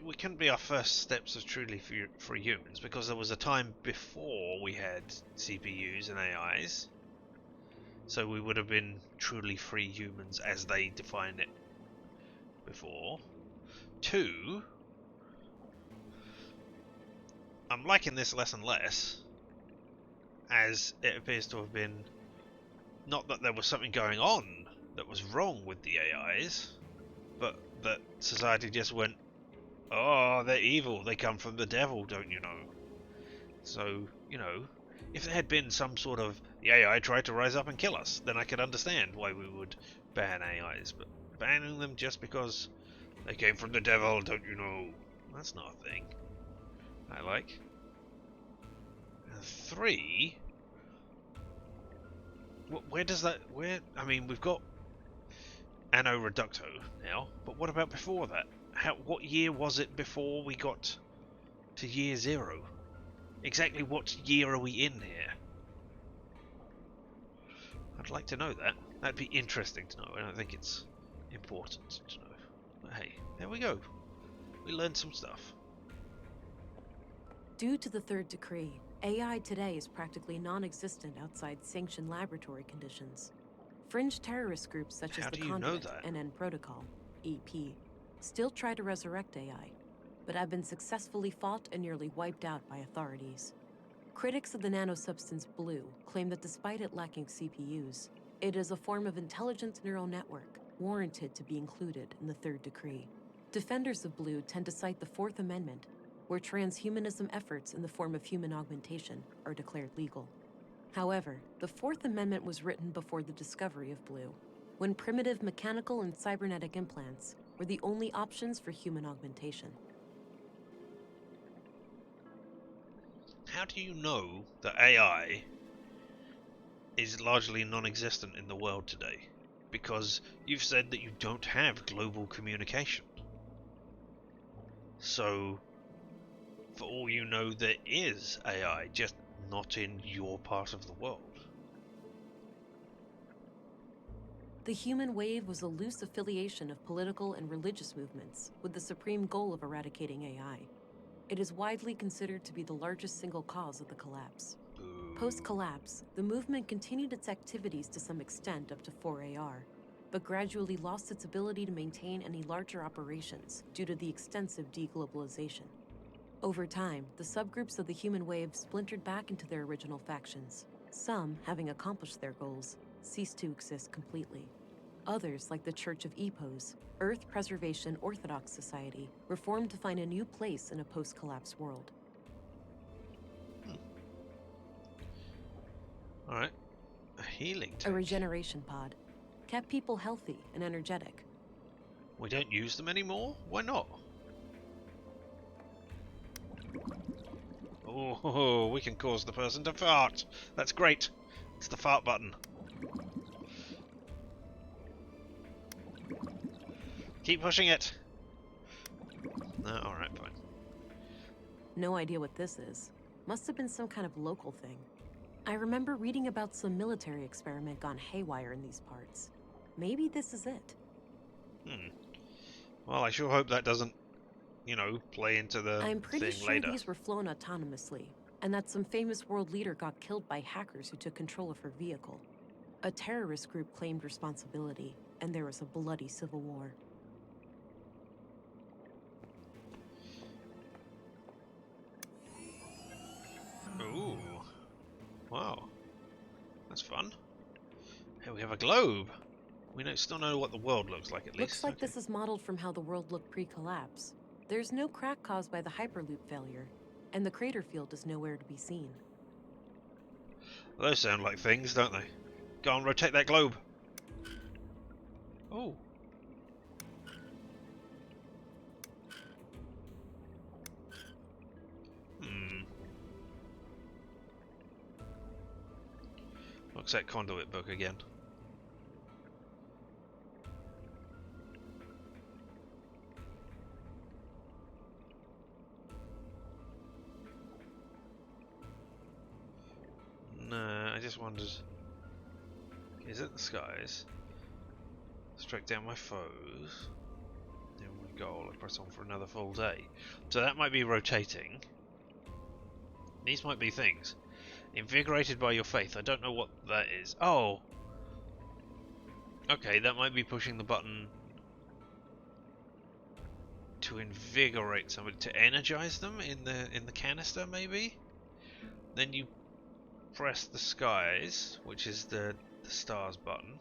we couldn't be our first steps as truly free humans because there was a time before we had CPUs and AIs. So we would have been truly free humans as they defined it before. Two, I'm liking this less and less, as it appears to have been not that there was something going on that was wrong with the AIs, but that society just went, oh, they're evil, they come from the devil, don't you know? So, you know, if there had been some sort of, the AI tried to rise up and kill us, then I could understand why we would ban AIs, but banning them just because they came from the devil, don't you know? That's not a thing I like. And three, where does that, I mean, we've got Anno Reducto now, but what about before that? What year was it before we got to year zero? Exactly what year are we in here? I'd like to know that. That'd be interesting to know. I don't think it's important to know. But hey, there we go. We learned some stuff. Due to the third decree, AI today is practically non-existent outside sanctioned laboratory conditions. Fringe terrorist groups such as How the do you know Conduit that? and N Protocol, EP, still try to resurrect AI, but have been successfully fought and nearly wiped out by authorities. Critics of the nano-substance Blue claim that despite it lacking CPUs, it is a form of intelligent neural network warranted to be included in the third decree. Defenders of Blue tend to cite the Fourth Amendment, where transhumanism efforts in the form of human augmentation are declared legal. However, the Fourth Amendment was written before the discovery of Blue, when primitive mechanical and cybernetic implants were the only options for human augmentation. How do you know that AI is largely non-existent in the world today? because you've said that you don't have global communication. So, for all you know, there is AI, just not in your part of the world. The human wave was a loose affiliation of political and religious movements with the supreme goal of eradicating AI. It is widely considered to be the largest single cause of the collapse. Post-collapse, the movement continued its activities to some extent up to 4AR, but gradually lost its ability to maintain any larger operations due to the extensive deglobalization. Over time, the subgroups of the human wave splintered back into their original factions. Some, having accomplished their goals, ceased to exist completely. Others, like the Church of Epos, Earth Preservation Orthodox Society, were formed to find a new place in a post-collapse world. Alright. A healing tank. A regeneration pod. Kept people healthy and energetic. We don't use them anymore? Why not? Oh, we can cause the person to fart. That's great. It's the fart button. Keep pushing it. No, alright, fine. No idea what this is. Must have been some kind of local thing. I remember reading about some military experiment gone haywire in these parts. Maybe this is it. Well, I sure hope that doesn't, play into the I'm pretty thing sure later. these were flown autonomously, and that some famous world leader got killed by hackers who took control of her vehicle. A terrorist group claimed responsibility, and there was a bloody civil war. Ooh. Wow. That's fun. Here we have a globe. We still know what the world looks like, at least. Looks like this is modeled from how the world looked pre-collapse. There's no crack caused by the Hyperloop failure, and the crater field is nowhere to be seen. Those sound like things, don't they? Go on, rotate that globe. Oh. Looks like conduit book again. No, I just wondered. Is it the skies? Strike down my foes. Then we go. I press on for another full day. So that might be rotating. These might be things. Invigorated by your faith. I don't know what that is. Oh! Okay, that might be pushing the button to invigorate somebody, to energize them in the canister, maybe? Then you press the skies, which is the stars button.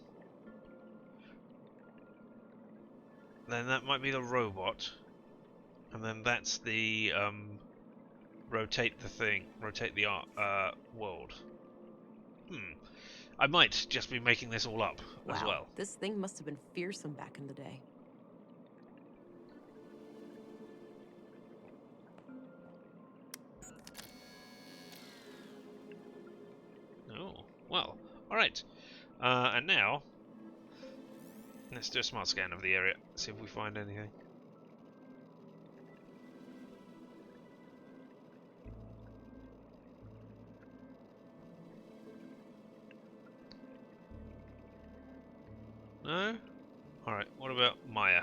Then that might be the robot. And then that's the rotate the world. I might just be making this all up as well. This thing must have been fearsome back in the day. Oh, well, alright. And now, let's do a smart scan of the area, see if we find anything. No? Alright, what about Maya?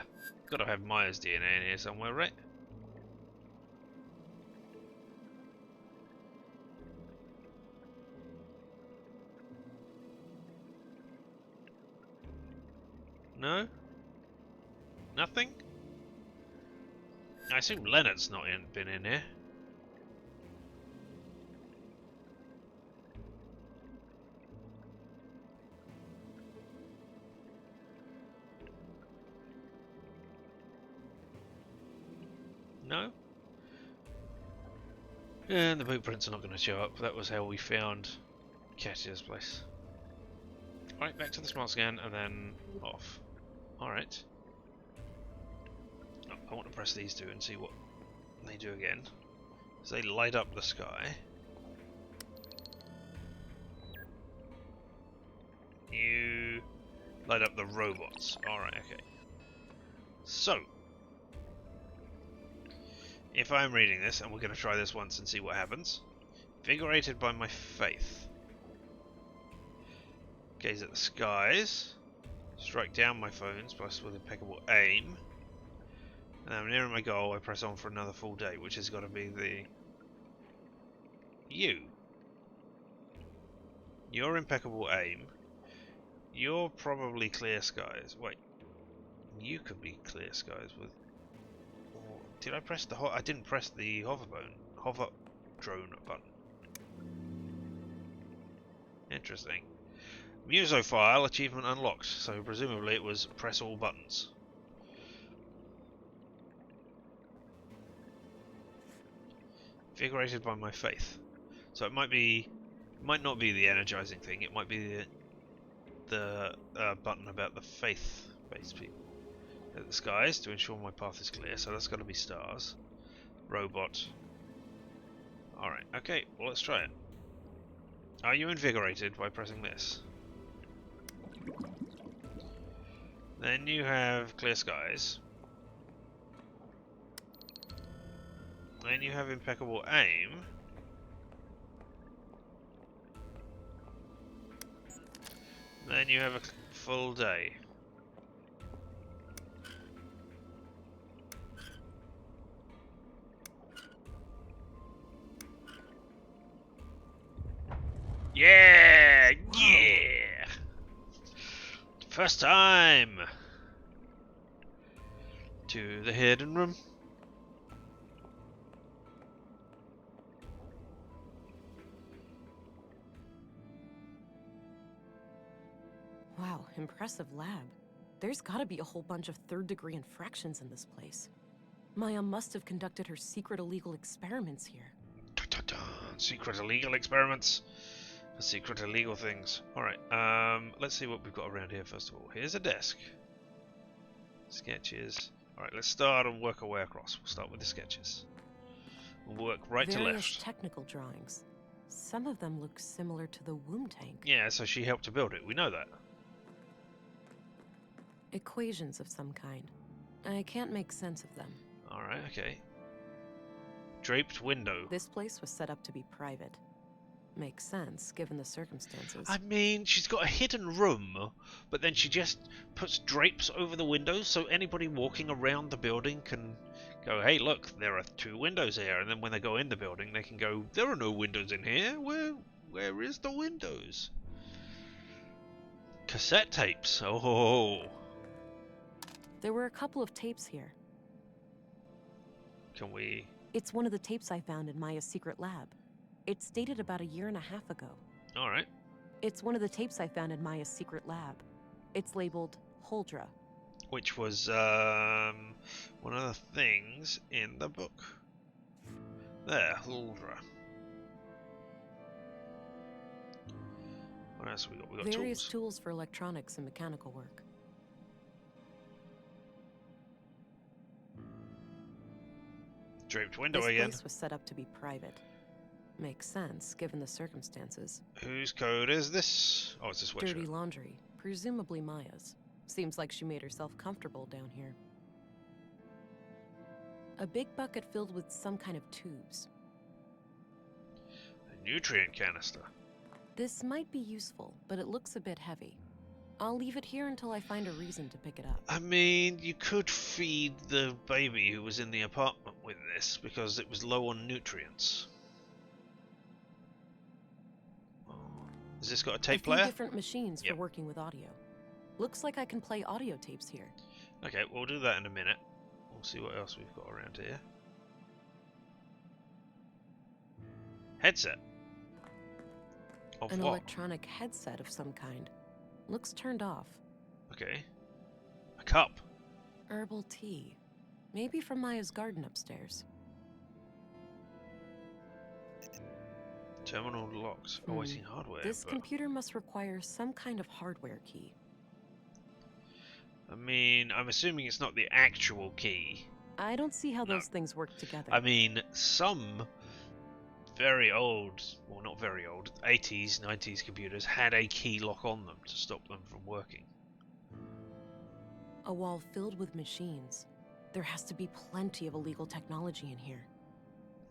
Gotta have Maya's DNA in here somewhere, right? No? Nothing? I assume Leonard's not been in here. No? And the boot prints are not going to show up. That was how we found Katya's place. Alright, back to the smart scan and then off. Alright. Oh, I want to press these two and see what they do again. So they light up the sky. You Light up the robots. Alright, okay. So, if I'm reading this, and we're going to try this once and see what happens. Invigorated by my faith. Gaze at the skies. Strike down my foes, plus with impeccable aim. And I'm nearing my goal, I press on for another full day, which has got to be the... You. Your impeccable aim. You're probably clear skies. Wait. You could be clear skies with... Or did I press the... I didn't press the hover drone button. Interesting. Musophile achievement unlocked, so presumably it was press all buttons. Invigorated by my faith. So it might not be the energizing thing, it might be the button about the faith-based people. At the skies to ensure my path is clear, so that's got to be stars. Robot. Alright, okay, well let's try it. Are you invigorated by pressing this? Then you have clear skies. Then you have impeccable aim. Then you have a full day. Yeah! Yeah! First time! To the hidden room. Wow, impressive lab. There's gotta be a whole bunch of third-degree infractions in this place. Maya must have conducted her secret illegal experiments here. Secret illegal experiments for secret illegal things. Alright, let's see what we've got around here first of all. Here's a desk. Sketches. Alright, let's start and work our way across. We'll start with the sketches. We'll work right to Various left. technical drawings. Some of them look similar to the womb tank. Yeah, so she helped to build it. We know that. Equations of some kind. I can't make sense of them. Alright, okay. Draped window. This place was set up to be private. Makes sense, given the circumstances. I mean, she's got a hidden room, but then she just puts drapes over the windows so anybody walking around the building can go, hey, look, there are 2 windows here. And then when they go in the building, they can go, there are no windows in here. Where is the windows? Cassette tapes. Oh. There were a couple of tapes here. Can we... It's one of the tapes I found in Maya's secret lab. It's dated about 1.5 years ago. Alright. It's one of the tapes I found in Maya's secret lab. It's labeled Holdra. Which was one of the things in the book. There, Huldra. What else we got? We got Various tools. tools for electronics and mechanical work. Draped window This again. place was set up to be private. Makes sense, given the circumstances. Whose code is this? Oh, it's a sweatshirt. Dirty laundry, presumably Maya's. Seems like she made herself comfortable down here. A big bucket filled with some kind of tubes. A nutrient canister. This might be useful, but it looks a bit heavy. I'll leave it here until I find a reason to pick it up. I mean, you could feed the baby who was in the apartment with this because it was low on nutrients. Has this got a tape player? Different machines for working with audio. Looks like I can play audio tapes here. Okay, we'll do that in a minute. We'll see what else we've got around here. Headset. Of An what? electronic headset of some kind. Looks turned off. Okay. A cup. Herbal tea. Maybe from Maya's garden upstairs. Terminal locks. Awaiting hardware. This but... computer must require some kind of hardware key. I mean, I'm assuming it's not the actual key. I don't see how those things work together. I mean, some very old, well not very old, 80s, 90s computers had a key lock on them to stop them from working. A wall filled with machines. There has to be plenty of illegal technology in here.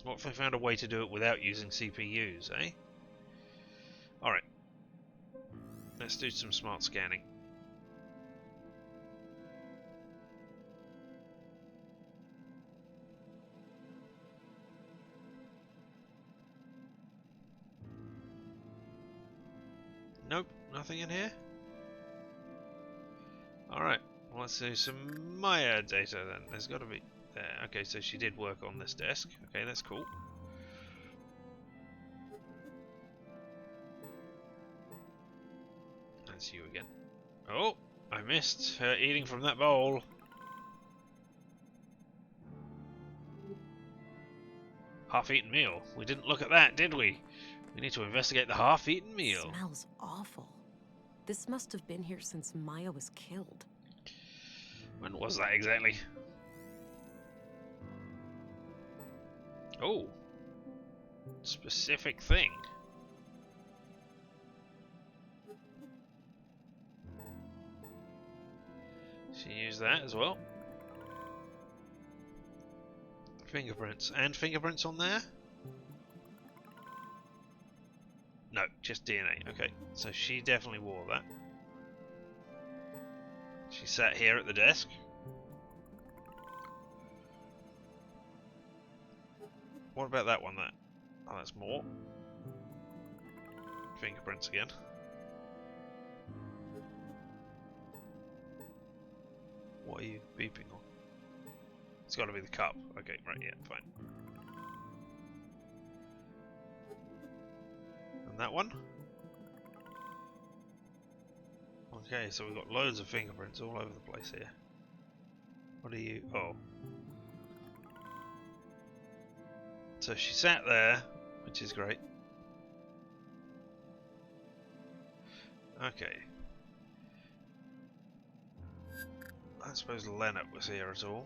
What if I found a way to do it without using CPUs, eh? Alright. Let's do some smart scanning. Nope, nothing in here. Alright, well, let's do some Maya data then. There's got to be there. Okay, so she did work on this desk. Okay, that's cool. That's you again. Oh, I missed her eating from that bowl. Half-eaten meal. We didn't look at that, did we? We need to investigate the half-eaten meal. Smells awful. This must have been here since Maya was killed. When was that exactly? Oh. Specific thing. She used that as well. Fingerprints. And fingerprints on there? No, just DNA. Okay, so she definitely wore that. She sat here at the desk. What about that one? Oh, that's more. Fingerprints again. What are you beeping on? It's got to be the cup. Okay, right, yeah, fine. And that one? Okay, so we've got loads of fingerprints all over the place here. What are you? Oh. So she sat there, which is great. Okay. I don't suppose Leonard was here at all.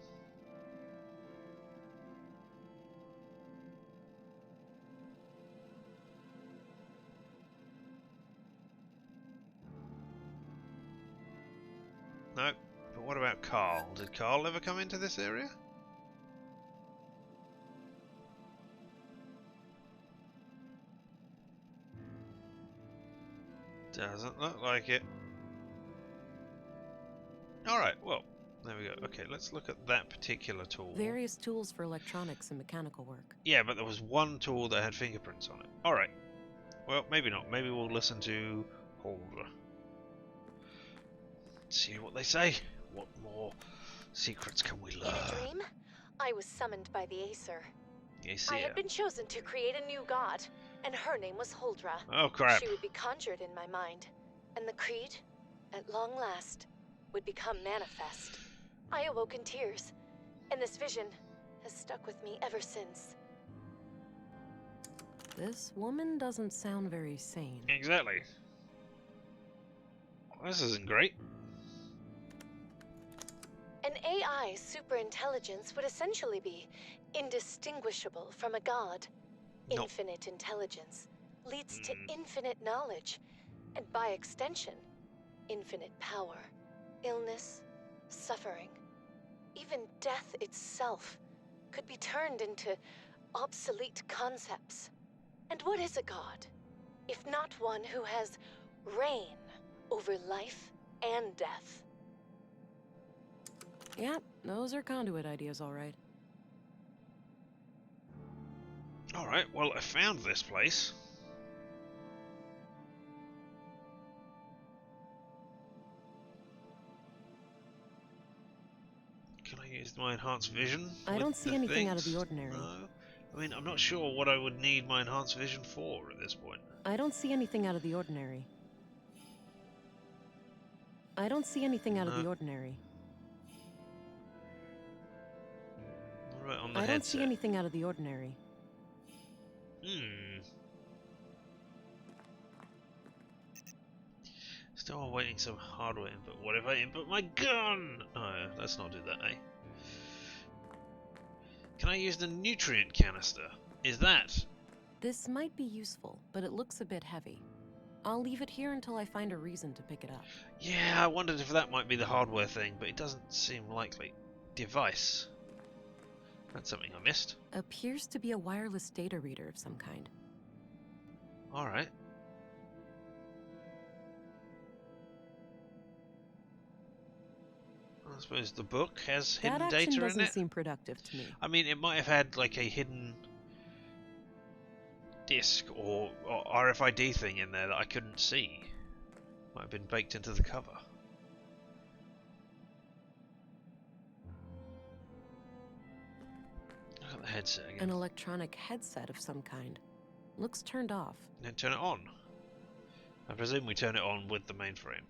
No, but what about Carl? Did Carl ever come into this area? Doesn't look like it. Alright, well, there we go. Okay, let's look at that particular tool. Various tools for electronics and mechanical work. Yeah, but there was one tool that had fingerprints on it. Alright. Well, maybe not. Maybe we'll listen to Holder. See what they say. What more secrets can we learn? In a dream, I was summoned by the Acer. Acer. I had been chosen to create a new god, and her name was Huldra. Oh crap. She would be conjured in my mind, and the creed, at long last, would become manifest. I awoke in tears, and this vision has stuck with me ever since. This woman doesn't sound very sane. Exactly. Well, this isn't great. An AI superintelligence would essentially be indistinguishable from a god. No. Infinite intelligence leads to infinite knowledge, and by extension, infinite power. Illness, suffering, even death itself could be turned into obsolete concepts. And what is a god, if not one who has reign over life and death? Yeah, those are conduit ideas, all right. Alright, well, I found this place. Can I use my enhanced vision? I don't see anything out of the ordinary. No. I mean, I'm not sure what I would need my enhanced vision for at this point. I don't see anything out of the ordinary. I don't see anything out of the ordinary. What about on the I headset? don't see anything out of the ordinary. Still awaiting some hardware input. What if I input my gun? No, let's not do that, eh? Can I use the nutrient canister? Is that? This might be useful, but it looks a bit heavy. I'll leave it here until I find a reason to pick it up. Yeah, I wondered if that might be the hardware thing, but it doesn't seem likely. Device. That's something I missed. Appears to be a wireless data reader of some kind. Alright. I suppose the book has hidden That data action in doesn't it. seem productive to me. I mean, it might have had like a hidden disc or RFID thing in there that I couldn't see. Might have been baked into the cover. Look at the headset again. An electronic headset of some kind. Looks turned off. Then turn it on. I presume we turn it on with the mainframe.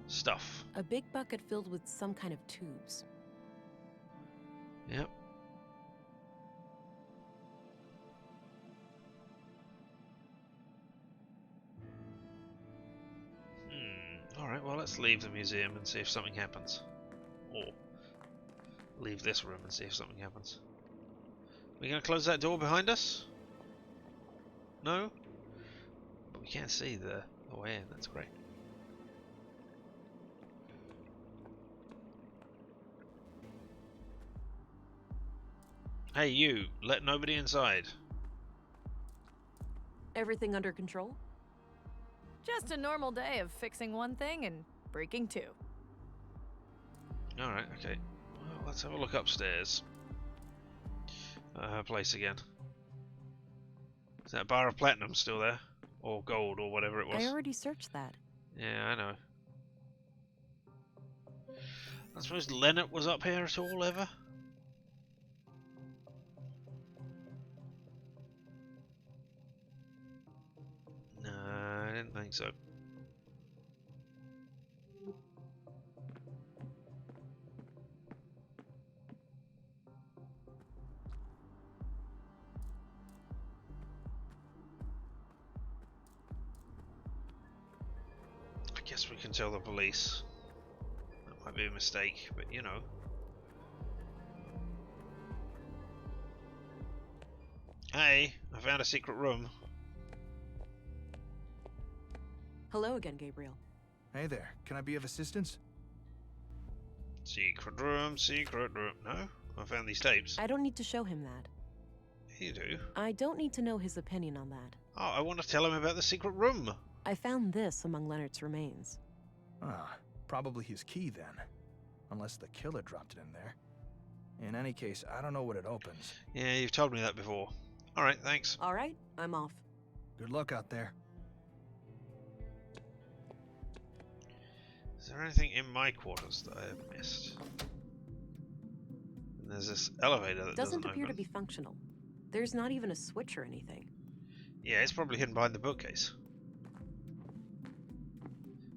Stuff. A big bucket filled with some kind of tubes. Yep. Alright, well, let's leave the museum and see if something happens. Or leave this room and see if something happens. We gonna close that door behind us? No? But we can't see the way in, that's great. Hey you, let nobody inside. Everything under control? Just a normal day of fixing one thing and breaking two. Alright, okay. Well, let's have a look upstairs. Her place again. Is that bar of platinum still there? Or gold, or whatever it was? I already searched that. Yeah, I know. I suppose Leonard was up here at all, ever? No, I didn't think so. I guess we can tell the police. That might be a mistake, but you know. Hey, I found a secret room. Hello again, Gabriel. Hey there, can I be of assistance? Secret room, secret room. No? I found these tapes. I don't need to show him that. You do. I don't need to know his opinion on that. Oh, I want to tell him about the secret room. I found this among Leonard's remains. Ah, probably his key then. Unless the killer dropped it in there. In any case, I don't know what it opens. Yeah, you've told me that before. Alright, thanks. Alright, I'm off. Good luck out there. Is there anything in my quarters that I have missed? And there's this elevator that Doesn't appear open. to be functional. There's not even a switch or anything. Yeah, it's probably hidden behind the bookcase.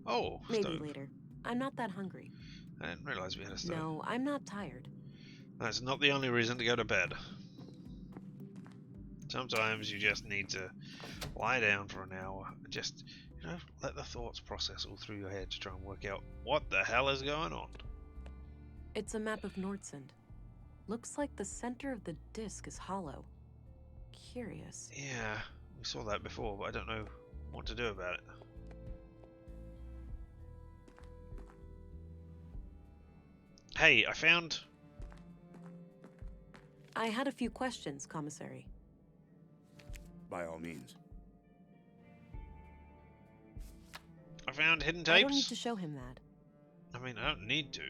Oh, Maybe stove. later. I'm not that hungry. I didn't realise we had a stove. No, I'm not tired. That's not the only reason to go to bed. Sometimes you just need to lie down for an hour and just, you know, let the thoughts process all through your head to try and work out what the hell is going on. It's a map of Nordsund. Looks like the center of the disc is hollow. Curious. Yeah, we saw that before, but I don't know what to do about it. Hey, I found... I had a few questions, Commissary. By all means. I found hidden I don't need tapes. to show him that. I mean, I don't need to.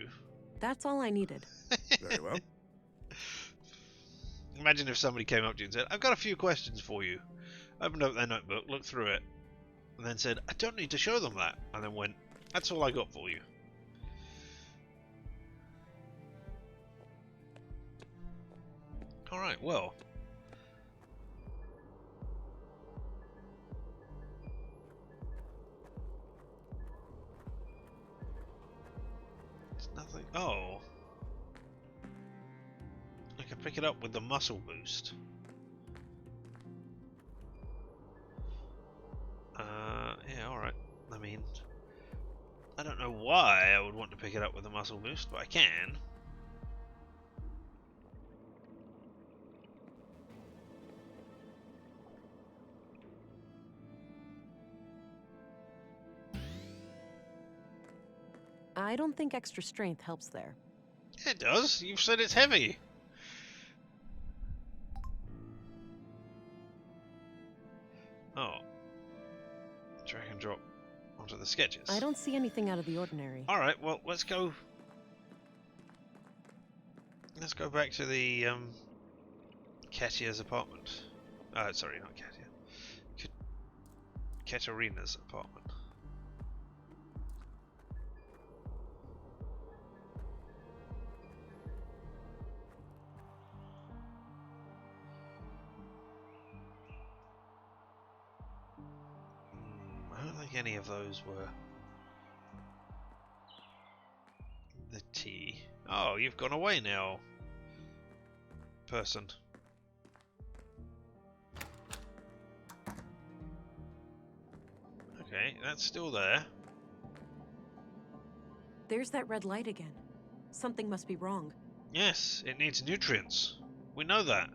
That's all I needed. Very well. Imagine if somebody came up to you and said, I've got a few questions for you. Opened up their notebook, looked through it, and then said, I don't need to show them that. And then went, that's all I got for you. Alright, well. There's nothing. Oh. I can pick it up with the muscle boost. Yeah, alright. I mean, I don't know why I would want to pick it up with the muscle boost, but I can. I don't think extra strength helps there. It does. You've said it's heavy. Oh. Drag and drop onto the sketches. I don't see anything out of the ordinary. Alright, well, let's go... Let's go back to the, Katia's apartment. Sorry, not Katia. Katerina's apartment. I don't think any of those were the T. Oh, you've gone away now, person. Okay, that's still there. There's that red light again. Something must be wrong. Yes, it needs nutrients. We know that.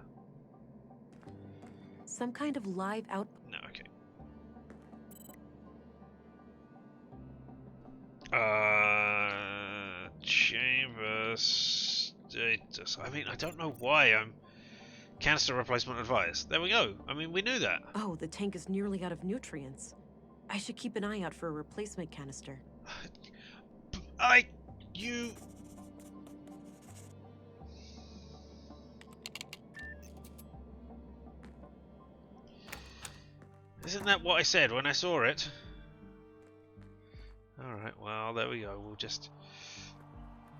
Some kind of live out... No, okay. Chamber status. I mean, I don't know why I'm... Canister replacement advised. There we go. I mean, we knew that. Oh, the tank is nearly out of nutrients. I should keep an eye out for a replacement canister. You... Isn't that what I said when I saw it? Alright, well, there we go. We'll just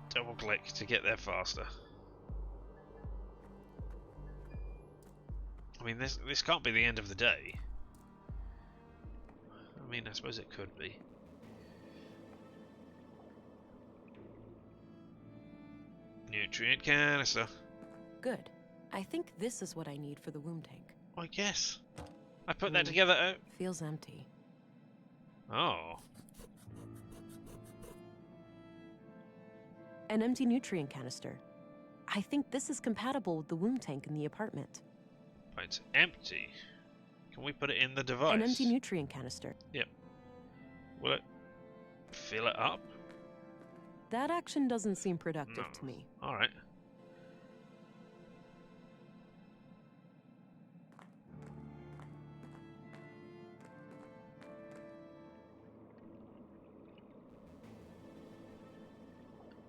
double click to get there faster. I mean, this can't be the end of the day. I mean, I suppose it could be. Nutrient canister. Good. I think this is what I need for the womb tank. I guess. I put that together. Feels empty. Oh. An empty nutrient canister. I think this is compatible with the womb tank in the apartment. But it's empty. Can we put it in the device? An empty nutrient canister. Yep. Will it fill it up? That action doesn't seem productive to me. Alright.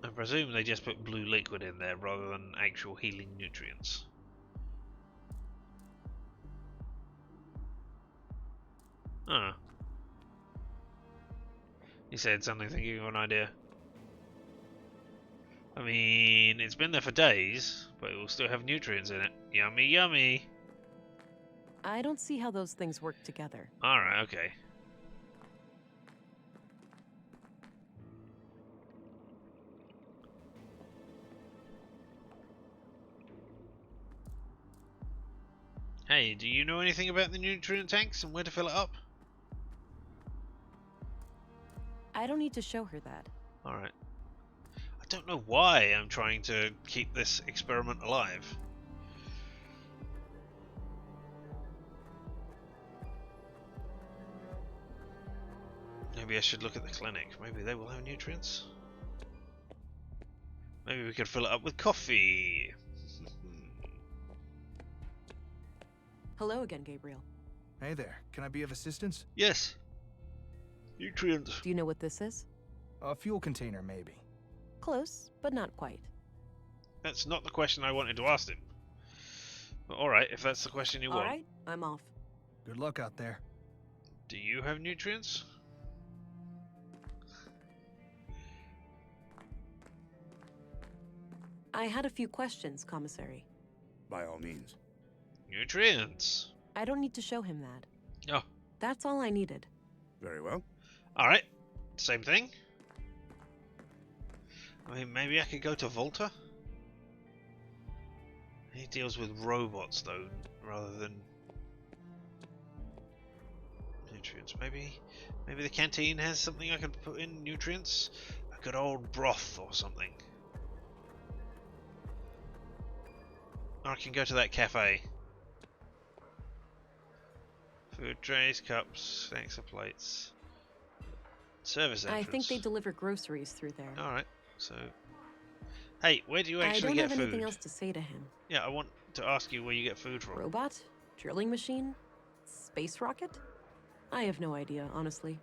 I presume they just put blue liquid in there rather than actual healing nutrients. Ah. He said something thinking of an idea. I mean, it's been there for days, but it will still have nutrients in it. Yummy, yummy. I don't see how those things work together. Alright, okay. Hey, do you know anything about the nutrient tanks and where to fill it up? I don't need to show her that. Alright. I don't know why I'm trying to keep this experiment alive. Maybe I should look at the clinic. Maybe they will have nutrients. Maybe we could fill it up with coffee. Hello again, Gabriel. Hey there. Can I be of assistance? Yes. Nutrients. Do you know what this is? A fuel container, maybe. Close, but not quite. That's not the question I wanted to ask him. But alright, if that's the question you want. Alright, I'm off. Good luck out there. Do you have nutrients? I had a few questions, Commissary. By all means. Nutrients. I don't need to show him that. Oh. That's all I needed. Very well. Alright. Same thing. I mean, maybe I could go to Volta? He deals with robots, though, rather than nutrients. Maybe the canteen has something I can put in nutrients? A good old broth or something. Or I can go to that cafe. Food trays, cups, snacks and plates. Service entrance. I think they deliver groceries through there. Alright, so... Hey, where do you I actually don't get have food? anything else to say to him. Yeah, I want to ask you where you get food from. Robot? Drilling machine? Space rocket? I have no idea, honestly.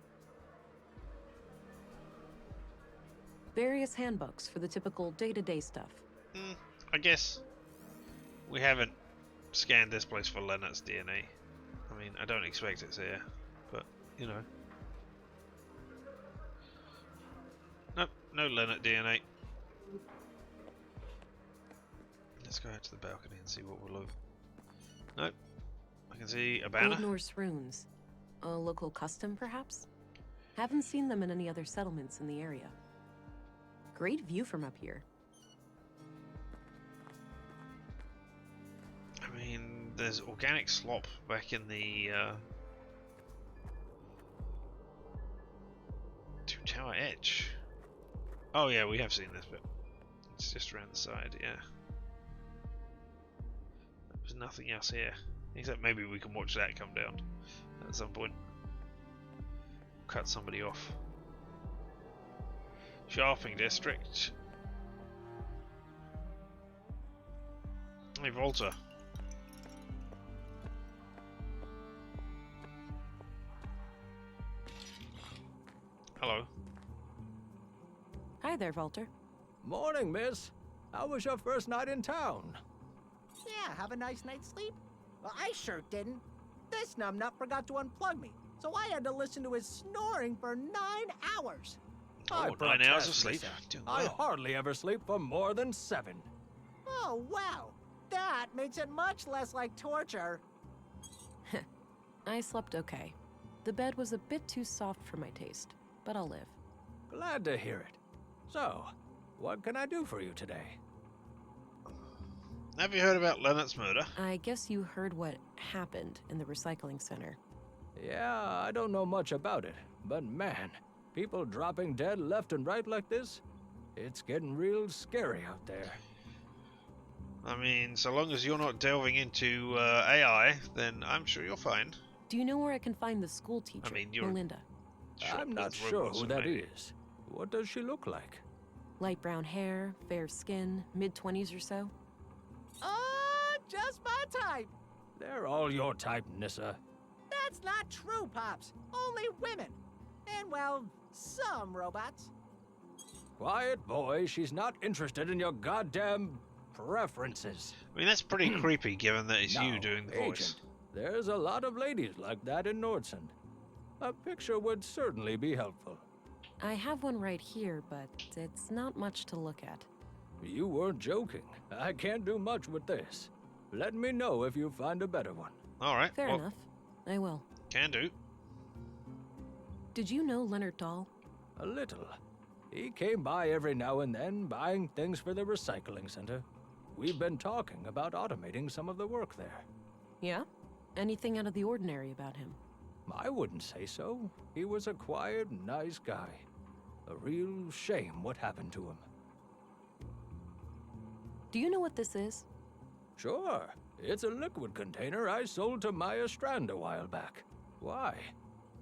Various handbooks for the typical day-to-day stuff. I guess we haven't scanned this place for Leonard's DNA. I mean, I don't expect it's here, but, you know. Nope, no Leonard DNA. Let's go out to the balcony and see what we'll look. Nope. I can see a banner. Old Norse runes. A local custom, perhaps? Haven't seen them in any other settlements in the area. Great view from up here. I mean, there's organic slop back in the Two Tower Edge. Oh yeah, we have seen this bit. It's just around the side, yeah. There's nothing else here. Except maybe we can watch that come down at some point. Cut somebody off. Shopping district. Hey, Volta. Hello. Hi there, Walter. Morning, miss. How was your first night in town? Yeah, have a nice night's sleep? Well, I sure didn't. This numbnut forgot to unplug me, so I had to listen to his snoring for 9 hours. Oh, 9 hours of sleep. I hardly ever sleep for more than 7. Oh, wow. That makes it much less like torture. I slept okay. The bed was a bit too soft for my taste, but I'll live. Glad to hear it. So, what can I do for you today? Have you heard about Leonard's murder? I guess you heard what happened in the recycling center. Yeah, I don't know much about it, but man, people dropping dead left and right like this, it's getting real scary out there. I mean, so long as you're not delving into AI, then I'm sure you're fine. Do you know where I can find the school teacher, I mean, you're... Melinda? I'm not sure who that is. What does she look like? Light brown hair, fair skin, mid-20s or so. Just my type. They're all your type, Nissa. That's not true, Pops. Only women. And, well, some robots. Quiet, boy. She's not interested in your goddamn preferences. I mean, that's pretty creepy, given that it's Now, you doing the voice. Agent, there's a lot of ladies like that in Nordsund. A picture would certainly be helpful. I have one right here, but it's not much to look at. You weren't joking. I can't do much with this. Let me know if you find a better one. Alright. Fair enough. I will. Can do. Did you know Leonard Dahl? A little. He came by every now and then, buying things for the recycling center. We've been talking about automating some of the work there. Yeah? Anything out of the ordinary about him? I wouldn't say so. He was a quiet, nice guy. A real shame what happened to him. Do you know what this is? Sure. It's a liquid container I sold to Maya Strand a while back. Why?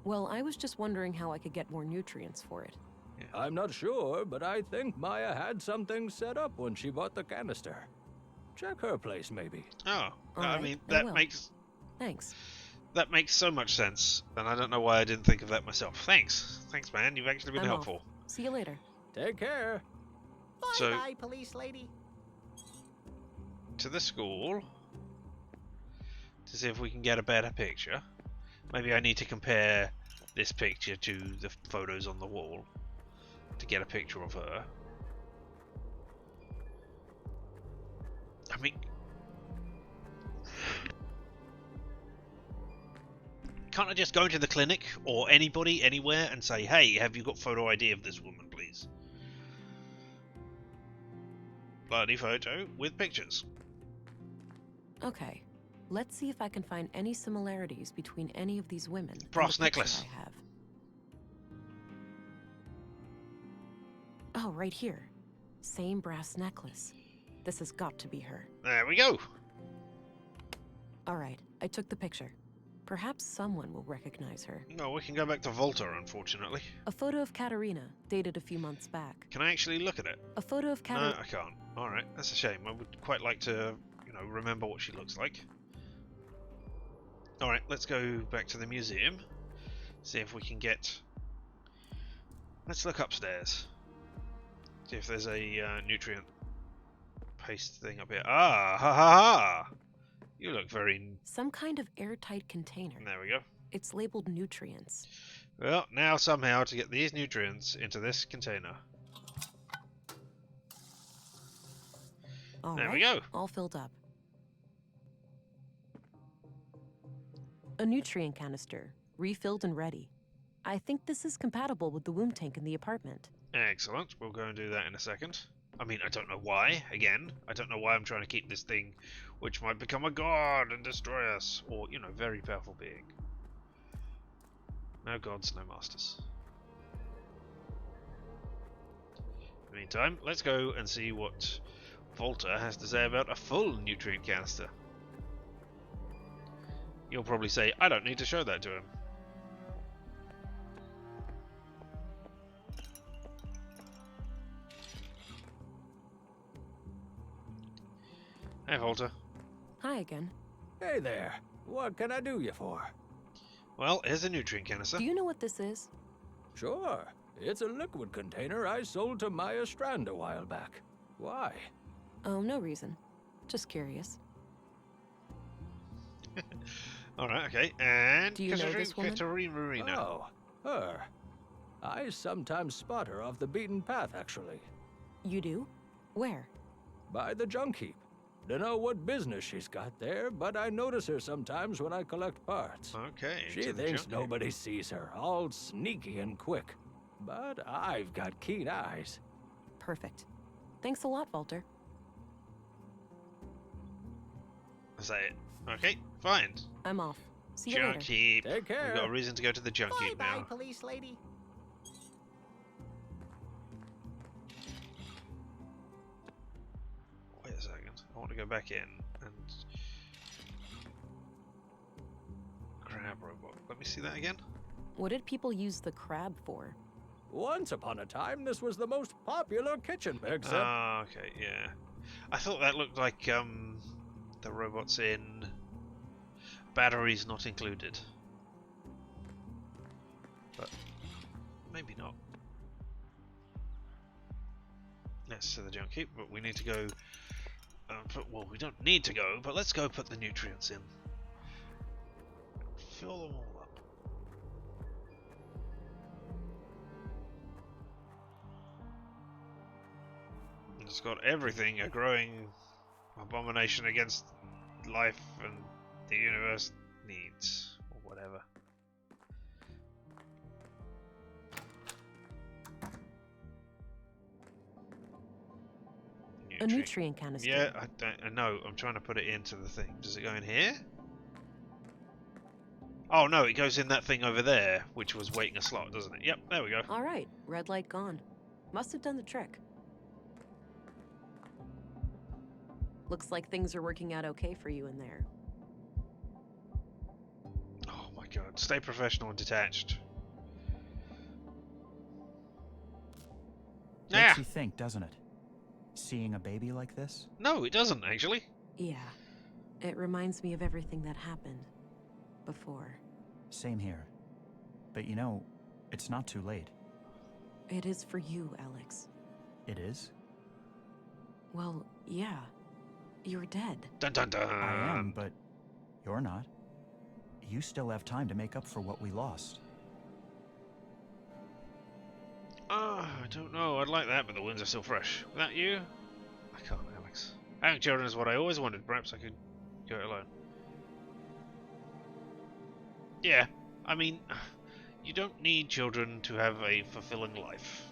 Well, I was just wondering how I could get more nutrients for it. Yeah. I'm not sure, but I think Maya had something set up when she bought the canister. Check her place, maybe. Oh, I Alright, mean, I that will. makes... Thanks. That makes so much sense, and I don't know why I didn't think of that myself. Thanks. Thanks, man. You've actually been I'm helpful. off. See you later. Take care. So- Bye-bye, police lady. To the school to see if we can get a better picture. Maybe I need to compare this picture to the photos on the wall to get a picture of her. I mean, can't I just go into the clinic or anybody anywhere and say, hey, have you got photo ID of this woman, please? Bloody photo with pictures. Okay. Let's see if I can find any similarities between any of these women. and the Brass picture necklace. I have. Oh, right here. Same brass necklace. This has got to be her. There we go. All right, I took the picture. Perhaps someone will recognize her. No, we can go back to Volta, unfortunately. A photo of Katerina, dated a few months back. Can I actually look at it? A photo of No, Katerina. I can't. Alright, that's a shame. I would quite like to, you know, remember what she looks like. Alright, let's go back to the museum. See if we can get... Let's look upstairs. See if there's a nutrient paste thing up here. Ah, ha ha ha! You look very... Some kind of airtight container. There we go. It's labeled nutrients. Well, now somehow to get these nutrients into this container. All There right, we go. all filled up. A nutrient canister, refilled and ready. I think this is compatible with the womb tank in the apartment. Excellent. We'll go and do that in a second. I mean, I don't know why. Again, I don't know why I'm trying to keep this thing, which might become a god and destroy us, or, you know, very powerful being. No gods, no masters. In the meantime, let's go and see what Volta has to say about a full nutrient canister. You'll probably say, I don't need to show that to him. Hey, Volta. Hi again. Hey there. What can I do you for? Well, here's a nutrient canister. Do you know what this is? Sure. It's a liquid container I sold to Maya Strand a while back. Why? Oh, no reason. Just curious. Alright, okay. And Do you know this woman? Katerina. Oh, her. I sometimes spot her off the beaten path, actually. You do? Where? By the junk heap. Dunno what business she's got there, but I notice her sometimes when I collect parts. Okay. She to the thinks junk nobody sees her, all sneaky and quick. But I've got keen eyes. Perfect. Thanks a lot, Walter. Is that it? Okay, fine. I'm off. See you Junk later. heap. Take care. We've got a reason to go to the junk heap Bye-bye, now. police lady. Wait a second. I want to go back in and... Crab robot. Let me see that again. What did people use the crab for? Once upon a time, this was the most popular kitchen, except... Ah, okay, yeah. I thought that looked like, the robots in... Batteries Not Included. But, maybe not. Let's to the junk heap, but we need to go... well, we don't need to go, but let's go put the nutrients in. Fill them all up. It's got everything a growing abomination against life and the universe needs, or whatever. A nutrient canister. Yeah, I know. I'm trying to put it into the thing. Does it go in here? Oh no, it goes in that thing over there, which was waiting a slot, doesn't it? Yep, there we go. All right, red light gone. Must have done the trick. Looks like things are working out okay for you in there. Oh my god, stay professional and detached. Makes you think, doesn't it? Seeing a baby like this? No, it doesn't actually. Yeah. It reminds me of everything that happened before. Same here. But you know, it's not too late. It is for you, Alex. It is? Well, yeah. You're dead. Dun dun dun. I am, but you're not. You still have time to make up for what we lost. I don't know. I'd like that, but the wounds are still fresh. Without you, I can't, Alex. Having children is what I always wanted. Perhaps I could go it alone. Yeah, I mean, you don't need children to have a fulfilling life.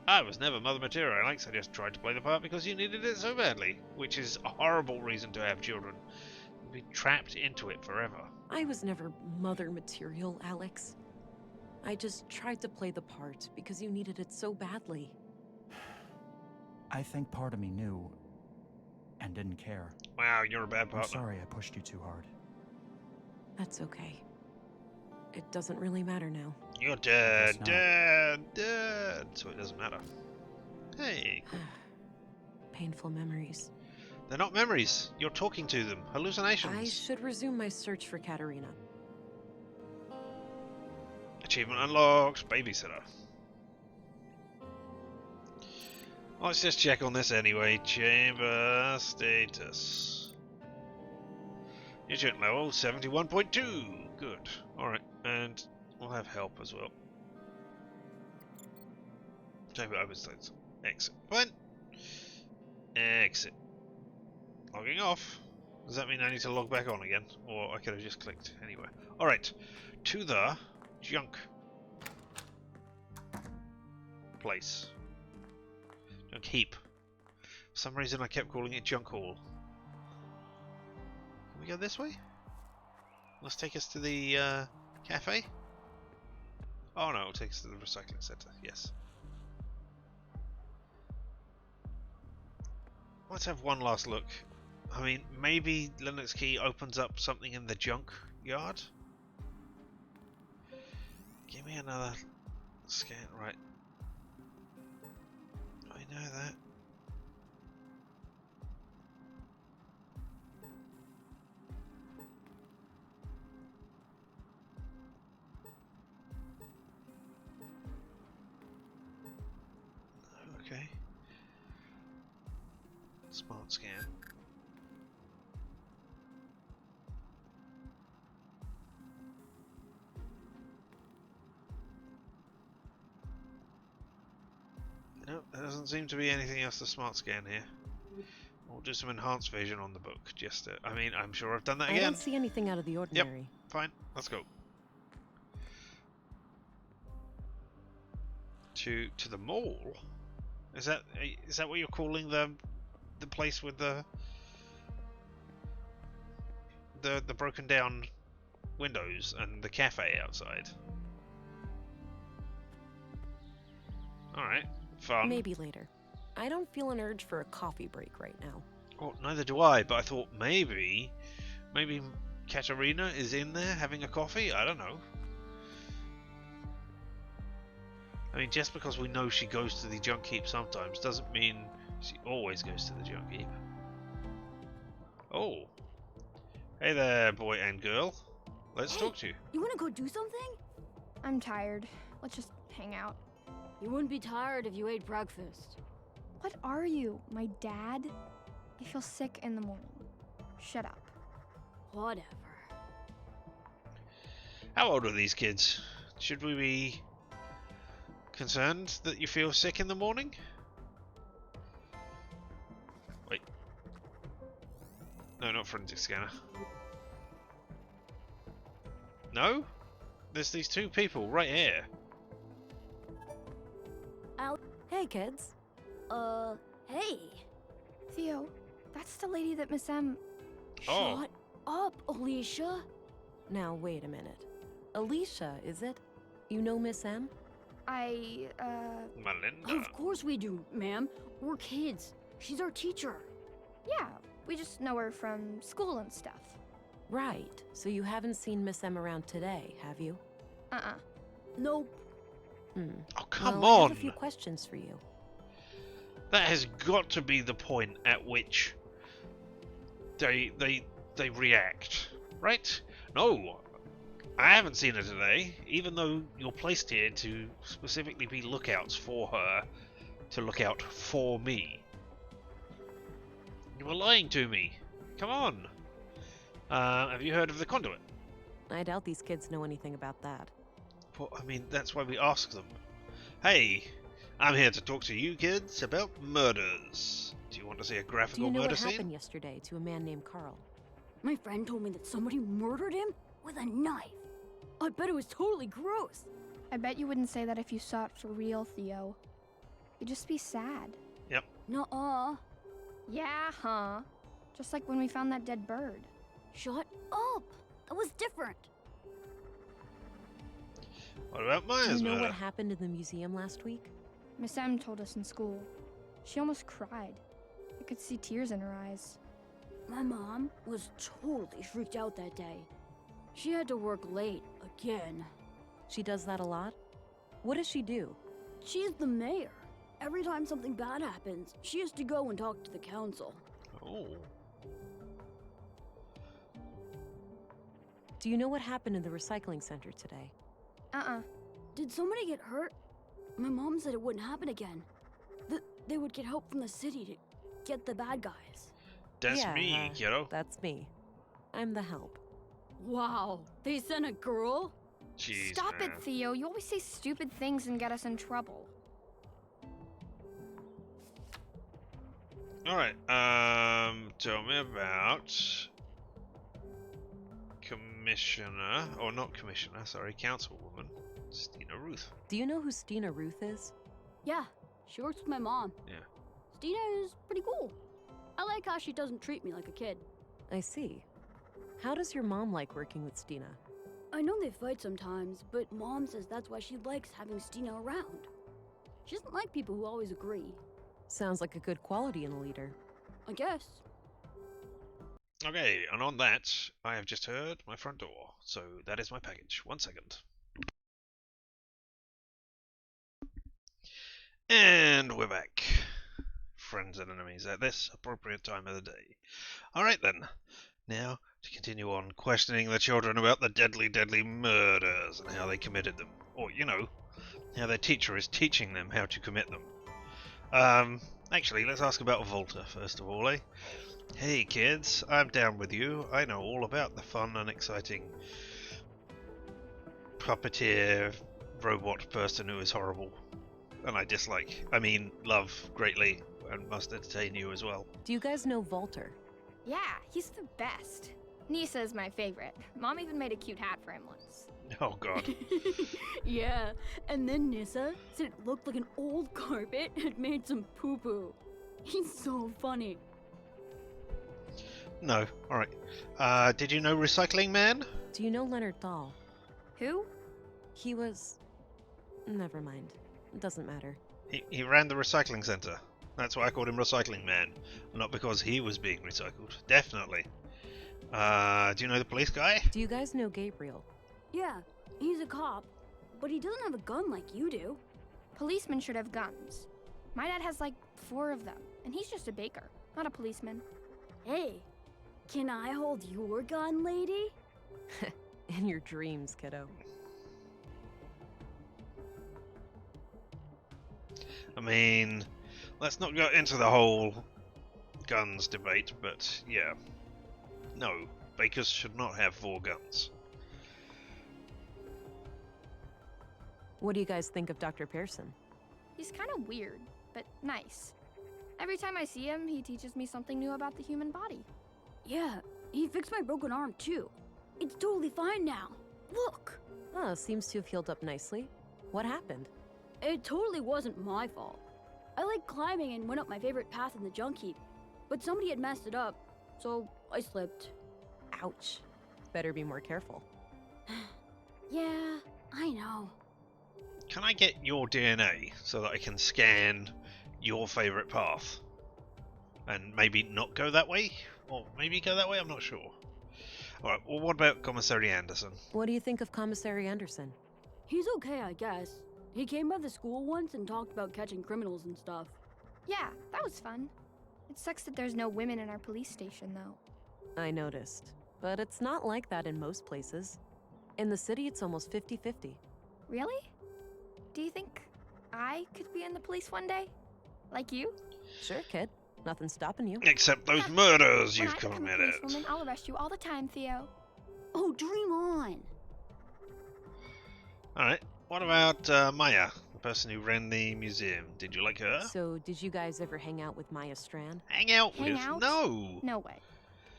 I was never mother material, Alex. I just tried to play the part because you needed it so badly, which is a horrible reason to have children. You'd be trapped into it forever. I was never mother material, Alex. I just tried to play the part because you needed it so badly. I think part of me knew and didn't care. Wow, you're a bad I'm partner. sorry I pushed you too hard. That's okay. it doesn't really matter now. You're guess dead, not. dead, so it doesn't matter. Hey, Painful memories. they're not memories. You're talking to them. Hallucinations. I should resume my search for Katerina. Achievement unlocked. Babysitter. Let's just check on this anyway. Chamber status. Nutrient level 71.2. Good. Alright, and we'll have help as well. Chamber open status. Exit. Fine. Exit. Logging off. Does that mean I need to log back on again? Or I could have just clicked anywhere. Alright. To the junk place. Junk heap. For some reason I kept calling it junk hall. Can we go this way? Let's take us to the cafe. Oh no, it'll take us to the recycling centre. Yes. Let's have one last look. I mean, maybe Linux Key opens up something in the junk yard? Give me another scan, right. I know that. Okay. Smart scan. No, there doesn't seem to be anything else to smart scan here. We'll do some enhanced vision on the book. Just, I mean, I'm sure I've done that again. I don't see anything out of the ordinary. Fine, let's go. To the mall. Is that what you're calling the place with the broken down windows and the cafe outside? All right. Fun. Maybe later. I don't feel an urge for a coffee break right now. Well, neither do I, but I thought maybe Katerina is in there having a coffee? I don't know. I mean, just because we know she goes to the junk heap sometimes doesn't mean she always goes to the junk heap. Oh. Hey there, boy and girl. Let's talk to you. You wanna go do something? I'm tired. Let's just hang out. You wouldn't be tired if you ate breakfast. What are you, my dad? I feel sick in the morning. Shut up. Whatever. How old are these kids? Should we be concerned that you feel sick in the morning? Wait. No, not forensic scanner. No? There's these two people right here. Hey, kids. Hey. Theo, that's the lady that Miss M... Oh. Shut up, Alicia. Now, wait a minute. Alicia, is it? You know Miss M? Melinda. Of course we do, ma'am. We're kids. She's our teacher. Yeah, we just know her from school and stuff. Right. So you haven't seen Miss M around today, have you? Nope. Oh, come well, I on! have a few questions for you. That has got to be the point at which they react, right? No, I haven't seen her today, even though you're placed here to specifically be lookouts for her, to look out for me. You were lying to me. Come on. Have you heard of the conduit? I doubt these kids know anything about that. Well, I mean, that's why we ask them. Hey, I'm here to talk to you kids about murders. Do you want to see a Do graphical you know murder what scene? happened yesterday to a man named Carl? My friend told me that somebody murdered him with a knife. I bet it was totally gross. I bet you wouldn't say that if you saw it for real, Theo. You'd just be sad. Yep. Nuh-uh. Yeah, huh? Just like when we found that dead bird. Shut up. That was different. What about Do Maya's you know murder? what happened in the museum last week? Miss M told us in school. She almost cried. I could see tears in her eyes. My mom was totally freaked out that day. She had to work late, again. She does that a lot? What does she do? She's the mayor. Every time something bad happens, she has to go and talk to the council. Oh. Do you know what happened in the recycling center today? Did somebody get hurt? My mom said it wouldn't happen again. They would get help from the city to get the bad guys. That's Yeah, me, kiddo. That's me. I'm the help. Wow, they sent a girl? Jeez, Stop man. it, Theo. You always say stupid things and get us in trouble. Alright, tell me about Commissioner, or not Commissioner, sorry, Councilwoman, Stina Ruth. Do you know who Stina Ruth is? Yeah, she works with my mom. Yeah. Stina is pretty cool. I like how she doesn't treat me like a kid. I see. How does your mom like working with Stina? I know they fight sometimes, but Mom says that's why she likes having Stina around. She doesn't like people who always agree. Sounds like a good quality in a leader. I guess. Okay, and on that, I have just heard my front door, so that is my package. 1 second. And we're back. Friends and enemies at this appropriate time of the day. Alright then, now to continue on questioning the children about the deadly, deadly murders and how they committed them. Or, you know, how their teacher is teaching them how to commit them. Actually, let's ask about Volta first of all, eh? Hey kids, I'm down with you. I know all about the fun and exciting puppeteer robot person who is horrible. And I love greatly and must entertain you as well. Do you guys know Volter? Yeah, he's the best. Nisa is my favorite. Mom even made a cute hat for him once. Oh god. Yeah, and then Nissa said it looked like an old carpet had made some poo-poo. He's so funny. No, alright. Did you know Recycling Man? Do you know Leonard Dahl? Who? He was... Never mind. It doesn't matter. He ran the recycling centre. That's why I called him Recycling Man. Not because he was being recycled. Definitely. Do you know the police guy? Do you guys know Gabriel? Yeah, he's a cop, but he doesn't have a gun like you do. Policemen should have guns. My dad has like 4 of them, and he's just a baker, not a policeman. Hey, can I hold your gun, lady? In your dreams, kiddo. I mean, let's not go into the whole guns debate, but yeah. No, bakers should not have 4 guns. What do you guys think of Dr. Pearson? He's kind of weird, but nice. Every time I see him, he teaches me something new about the human body. Yeah, he fixed my broken arm too. It's totally fine now. Look! Oh, seems to have healed up nicely. What happened? It totally wasn't my fault. I liked climbing and went up my favorite path in the junk heap, but somebody had messed it up, so I slipped. Ouch. Better be more careful. Yeah, I know. Can I get your DNA so that I can scan your favourite path? And maybe not go that way? Or maybe go that way? I'm not sure. Alright, well what about Commissary Anderson? What do you think of Commissary Anderson? He's okay, I guess. He came by the school once and talked about catching criminals and stuff. Yeah, that was fun. It sucks that there's no women in our police station, though. I noticed. But it's not like that in most places. In the city, it's almost 50-50. Really? Do you think I could be in the police one day? Like you? Sure, kid. Nothing's stopping you. Except those murders When you've I become a committed. policewoman, I'll arrest you all the time, Theo. Oh, dream on! Alright, what about Maya, the person who ran the museum? Did you like her? So, did you guys ever hang out with Maya Strand? Hang out Hang with? out? No! No way.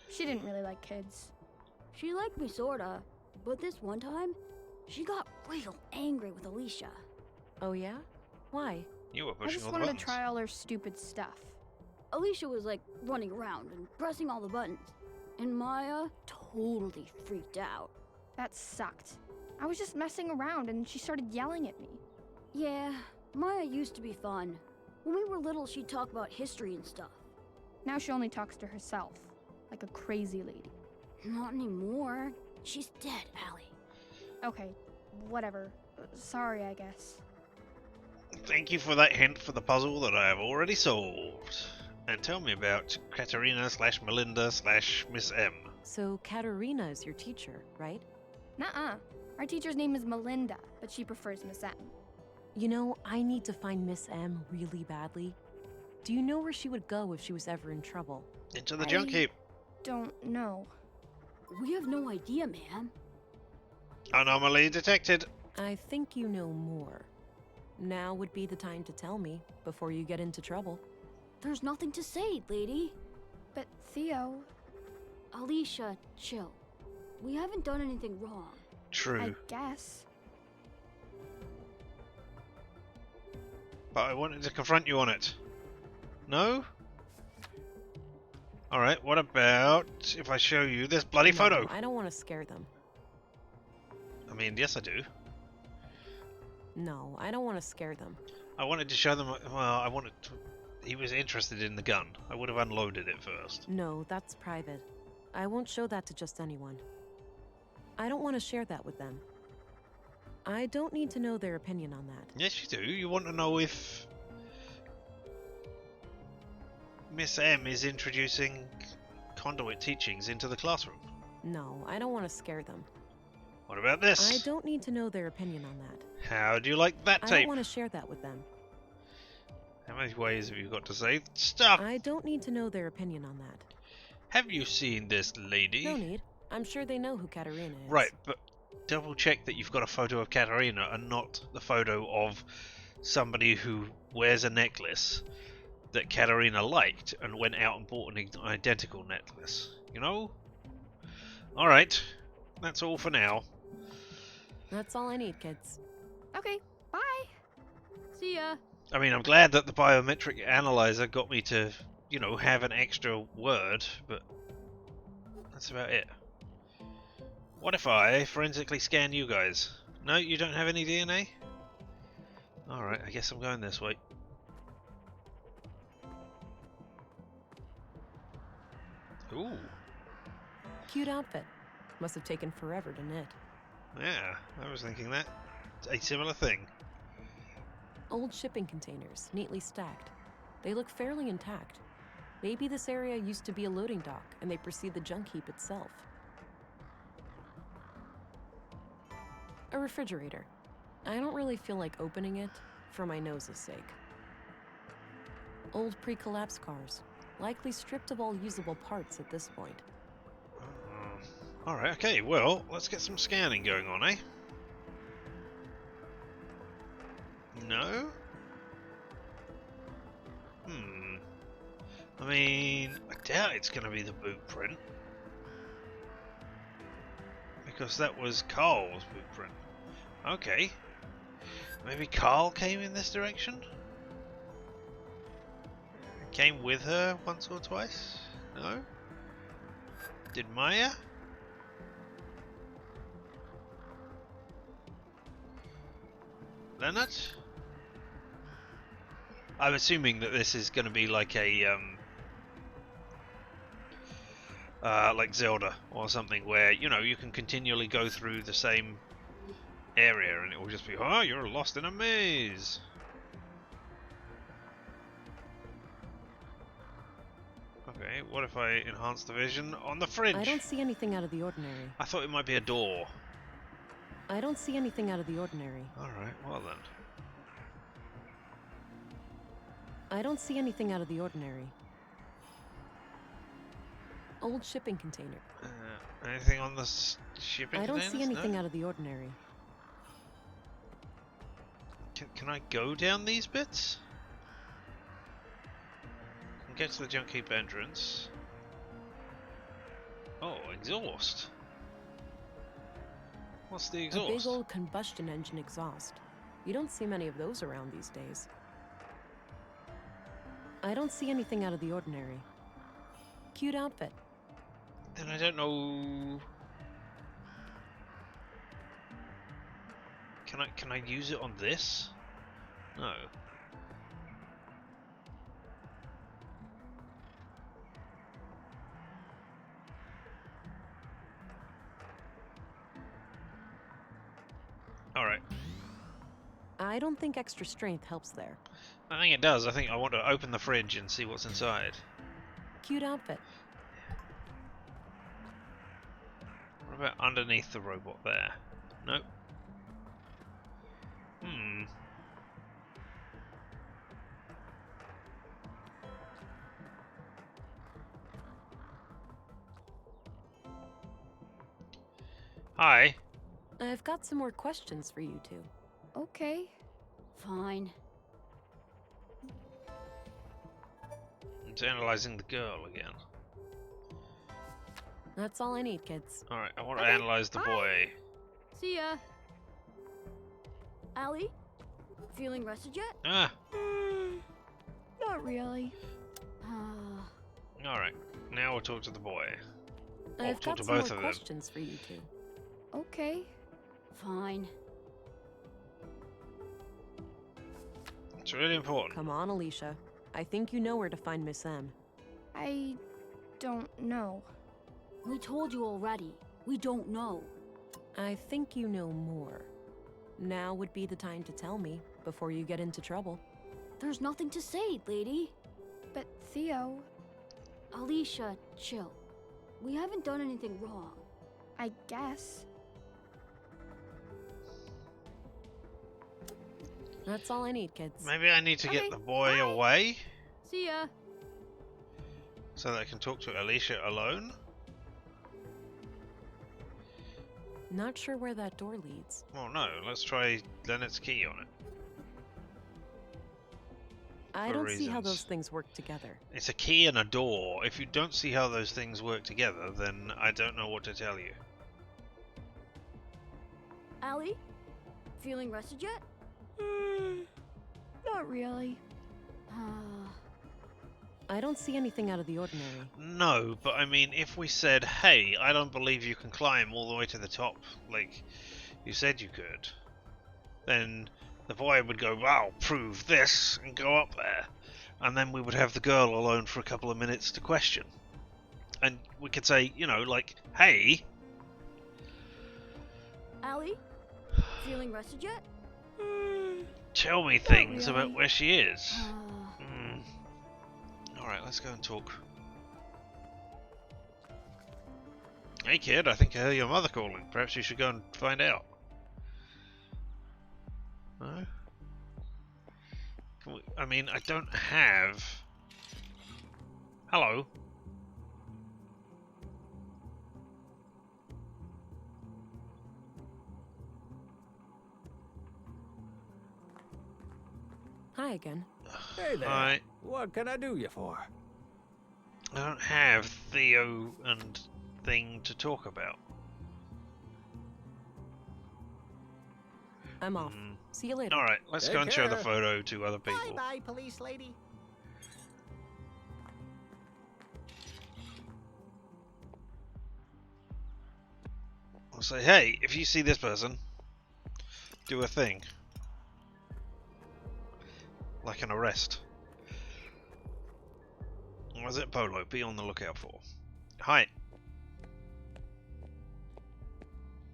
She didn't really like kids. She liked me sorta, but this one time, she got real angry with Alicia. Oh yeah? Why? You were I pushing just all the wanted to buttons. try all her stupid stuff. Alicia was like running around and pressing all the buttons, and Maya totally freaked out. That sucked. I was just messing around and she started yelling at me. Yeah, Maya used to be fun. When we were little, she'd talk about history and stuff. Now she only talks to herself, like a crazy lady. Not anymore. She's dead, Allie. Okay, whatever. Sorry, I guess. Thank you for that hint for the puzzle that I have already solved. And tell me about Katerina/Melinda/Miss M. So Katerina is your teacher, right? Nuh-uh. Our teacher's name is Melinda, but she prefers Miss M. You know, I need to find Miss M really badly. Do you know where she would go if she was ever in trouble? Into the junk heap. Don't know. We have no idea, ma'am. Anomaly detected. I think you know more. Now would be the time to tell me, before you get into trouble. There's nothing to say, lady. But Theo... Alicia, chill. We haven't done anything wrong. True. I guess. But I wanted to confront you on it. No? Alright, what about if I show you this bloody photo? I don't want to scare them. I mean, yes I do. No, I don't want to scare them. I wanted to show them, well, I wanted to... He was interested in the gun. I would have unloaded it first. No, that's private. I won't show that to just anyone. I don't want to share that with them. I don't need to know their opinion on that. Yes, you do. You want to know if Miss M is introducing conduit teachings into the classroom. No, I don't want to scare them. What about this? I don't need to know their opinion on that. How do you like that I tape? don't want to share that with them. How many ways have you got to say stuff? I don't need to know their opinion on that. Have you seen this lady? No need. I'm sure they know who Katerina is. Right, but double check that you've got a photo of Katerina and not the photo of somebody who wears a necklace that Katerina liked and went out and bought an identical necklace. You know? Alright, that's all for now. That's all I need, kids. Okay, bye. See ya. I mean, I'm glad that the biometric analyzer got me to, you know, have an extra word, but that's about it. What if I forensically scan you guys? No, you don't have any DNA? Alright, I guess I'm going this way. Ooh. Cute outfit. Must have taken forever to knit. Yeah, I was thinking that. A similar thing. Old shipping containers, neatly stacked. They look fairly intact. Maybe this area used to be a loading dock, and they precede the junk heap itself. A refrigerator. I don't really feel like opening it, for my nose's sake. Old pre-collapse cars, likely stripped of all usable parts at this point. Alright, okay, well, let's get some scanning going on, eh? No? I mean, I doubt it's going to be the boot print. Because that was Carl's boot print. Okay. Maybe Carl came in this direction? Came with her once or twice? No? Did Maya? Leonard? I'm assuming that this is going to be like a like Zelda or something, where you know you can continually go through the same area and it will just be, oh, you're lost in a maze. Okay, what if I enhance the vision on the fridge? I don't see anything out of the ordinary. I thought it might be a door. I don't see anything out of the ordinary. Alright, well then. I don't see anything out of the ordinary. Old shipping container. Anything on the shipping I don't containers? see anything No? out of the ordinary. Can I go down these bits? Can get to the junk heap entrance. Oh, exhaust. What's the exhaust? A big old combustion engine exhaust. You don't see many of those around these days. I don't see anything out of the ordinary. Cute outfit. Then I don't know. Can I use it on this? No. I don't think extra strength helps there. I think it does. I think I want to open the fridge and see what's inside. Cute outfit. What about underneath the robot there? Nope. Hi. I've got some more questions for you two. Okay. Fine. It's analyzing the girl again. That's all I need, kids. Alright, I want to Okay, analyze the bye. boy. See ya. Allie? Feeling rested yet? Ah, Not really. alright. Now we'll talk to the boy. I've talk got to some more both of them. questions for you two. Okay. Fine. It's really important. Come on, Alicia. I think you know where to find Miss M. I don't know. We told you already. We don't know. I think you know more. Now would be the time to tell me, before you get into trouble. There's nothing to say, lady. But Theo, Alicia, chill. We haven't done anything wrong. I guess. That's all I need, kids. Maybe I need to get Okay, the boy bye. away See ya. so that I can talk to Alicia alone. Not sure where that door leads. Well, no. Let's try Leonard's key on it. I For don't see how reasons. those things work together. It's a key and a door. If you don't see how those things work together, then I don't know what to tell you. Allie? Feeling rested yet? Not really. I don't see anything out of the ordinary. No, but I mean, if we said, hey, I don't believe you can climb all the way to the top, like you said you could, then the boy would go, wow, prove this, and go up there. And then we would have the girl alone for a couple of minutes to question. And we could say, you know, like, hey. Allie? Feeling rested yet? Tell me things really. about where she is. Alright, let's go and talk. Hey kid, I think I hear your mother calling. Perhaps you should go and find out. No? Can we, I mean, I don't have... Hello? Hi again. Hey there. Hi. What can I do you for? I don't have Theo and thing to talk about. I'm off. See you later. Alright, let's Take go and show the care. photo to other people. Bye-bye, police lady. I'll say, hey, if you see this person, do a thing. Like an arrest. What is it, Polo? Be on the lookout for. Hi.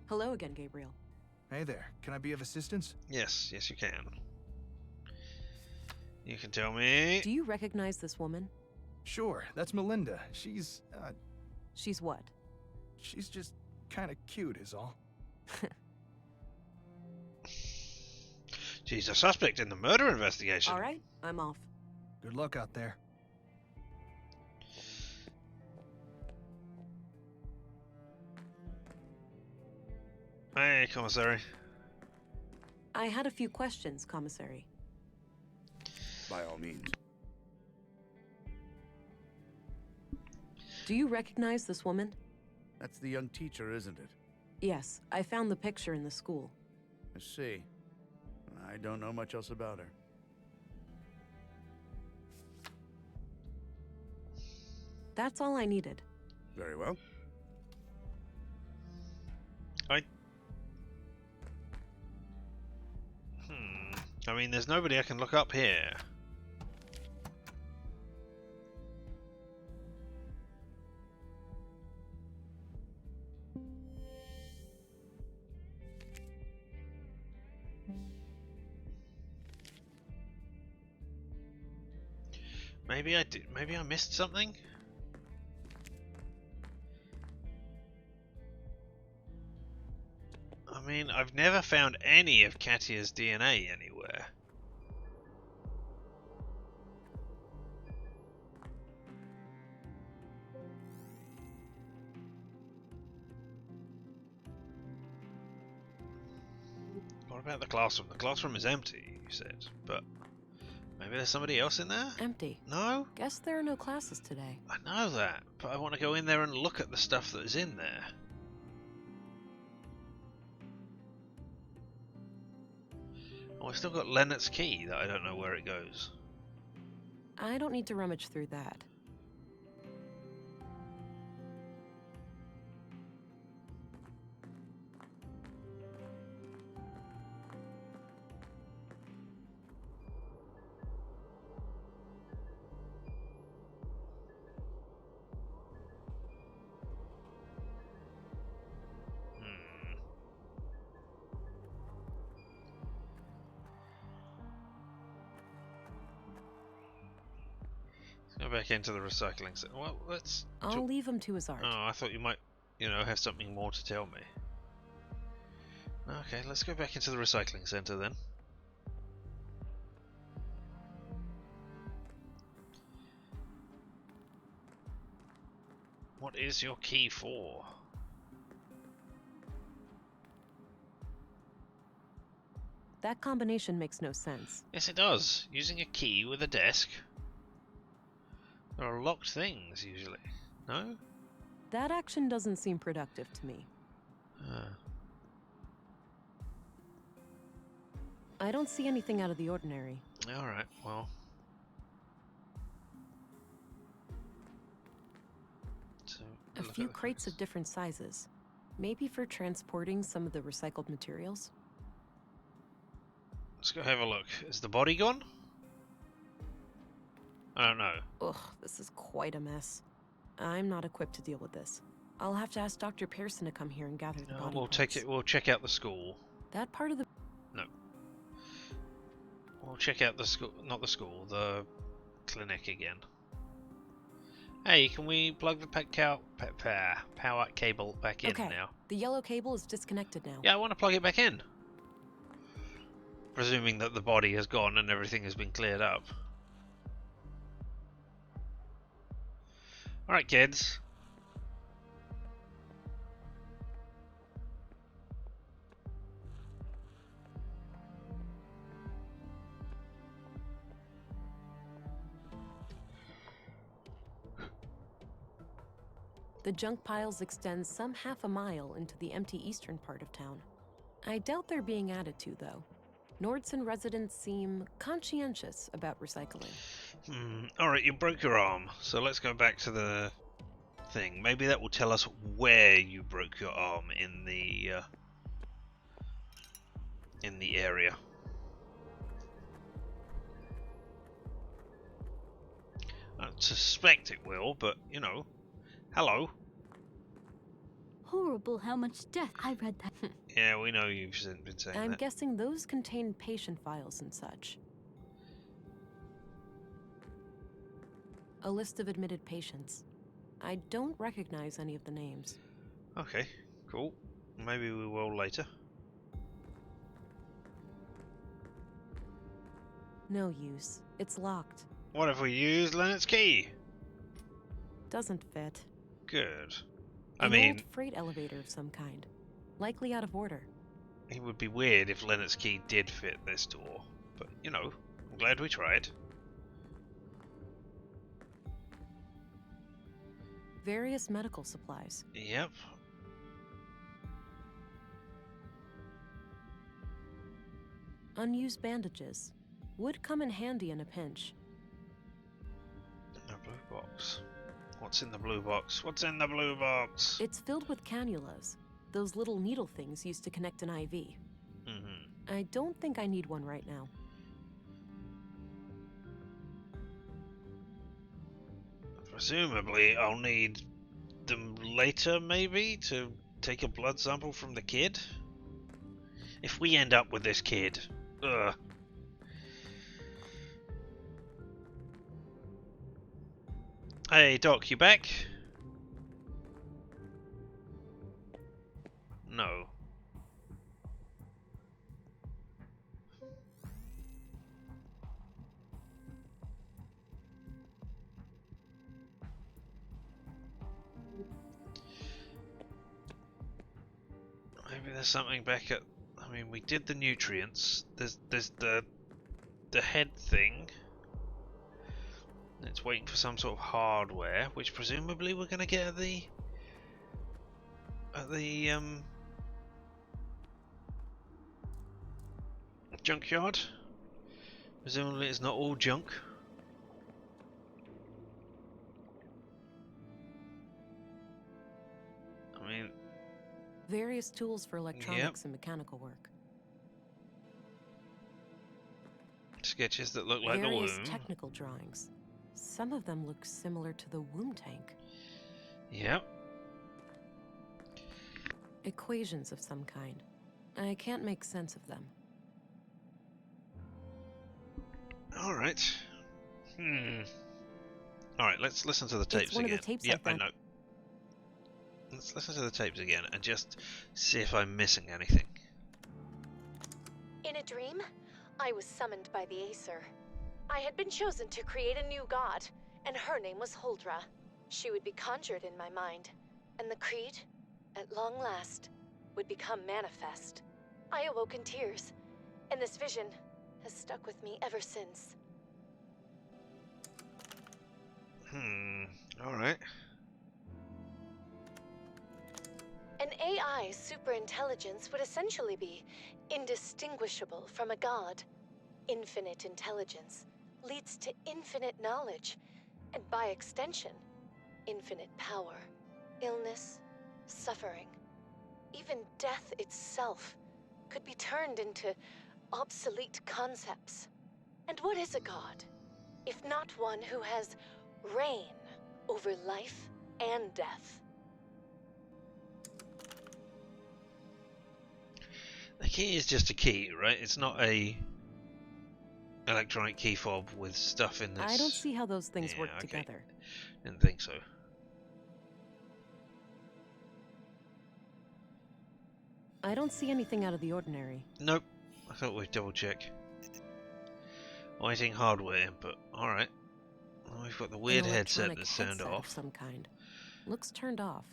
Hello again, Gabriel. Hey there, can I be of assistance? Yes, yes you can. You can tell me. Do you recognize this woman? Sure, that's Melinda. She's what? She's just kind of cute is all. She's a suspect in the murder investigation. Alright, I'm off. Good luck out there. Hey, Commissary. I had a few questions, Commissary. By all means. Do you recognize this woman? That's the young teacher, isn't it? Yes, I found the picture in the school. I see. I don't know much else about her. That's all I needed. Very well. I mean, there's nobody I can look up here. Maybe I did. Maybe I missed something. I mean, I've never found any of Katia's DNA anywhere. What about the classroom? The classroom is empty, you said, but maybe there's somebody else in there? Empty. No? Guess there are no classes today. I know that, but I want to go in there and look at the stuff that is in there. Oh, I've still got Leonard's key that I don't know where it goes. I don't need to rummage through that. Go back into the recycling center. Well, let's... I'll leave him to his art. Oh, I thought you might, have something more to tell me. Okay, let's go back into the recycling center then. What is your key for? That combination makes no sense. Yes, it does. Using a key with a desk. There are locked things, usually. No? That action doesn't seem productive to me. I don't see anything out of the ordinary. Alright, well. So, A few crates of different sizes. Maybe for transporting some of the recycled materials? Let's go have a look. Is the body gone? I don't know. Ugh, this is quite a mess. I'm not equipped to deal with this. I'll have to ask Dr. Pearson to come here and gather the body parts. We'll check out the school. That part of the... No. We'll check out the school, not the school, the clinic again. Hey, can we plug the power cable back in now? The yellow cable is disconnected now. Yeah, I want to plug it back in. Presuming that the body has gone and everything has been cleared up. Alright, kids. The junk piles extend some half a mile into the empty eastern part of town. I doubt they're being added to, though. Nordson residents seem conscientious about recycling. Alright, you broke your arm, so let's go back to the thing. Maybe that will tell us where you broke your arm in the area. I suspect it will, but, hello. Horrible how much death. I read that. Yeah, we know you've been saying that. I'm guessing those contain patient files and such. A list of admitted patients. I don't recognize any of the names. Okay, cool. Maybe we will later. No use. It's locked. What if we use Leonard's key? Doesn't fit. Good. An old freight elevator of some kind. Likely out of order. It would be weird if Leonard's key did fit this door. But, I'm glad we tried. Various medical supplies. Yep. Unused bandages. Would come in handy in a pinch. A blue box. What's in the blue box? What's in the blue box? It's filled with cannulas. Those little needle things used to connect an IV. I don't think I need one right now. Presumably, I'll need them later, maybe, to take a blood sample from the kid? If we end up with this kid, ugh. Hey, Doc, you back? No. Maybe there's something back at... I mean, we did the nutrients. There's the head thing. It's waiting for some sort of hardware, which presumably we're going to get at the junkyard. Presumably it's not all junk. I mean, various tools for electronics and mechanical work. Sketches that look like various the womb. Technical drawings. Some of them look similar to the womb tank. Yep. Equations of some kind. I can't make sense of them. All right. All right. Let's listen to the tapes it's one again. Of the tapes yep, I know. Let's listen to the tapes again and just see if I'm missing anything. In a dream, I was summoned by the Acer. I had been chosen to create a new god, and her name was Huldra. She would be conjured in my mind, and the creed, at long last, would become manifest. I awoke in tears, and this vision has stuck with me ever since. All right. An AI superintelligence would essentially be indistinguishable from a god. Infinite intelligence leads to infinite knowledge, and by extension, infinite power. Illness, suffering, even death itself could be turned into obsolete concepts. And what is a god, if not one who has reign over life and death? The key is just a key, right? It's not a electronic key fob with stuff in this. I don't see how those things work okay. together. Didn't think so. I don't see anything out of the ordinary. Nope. I thought we'd double check. Waiting hardware input. Alright. Well, we've got the weird headset that's turned off. Of some kind. Looks turned off.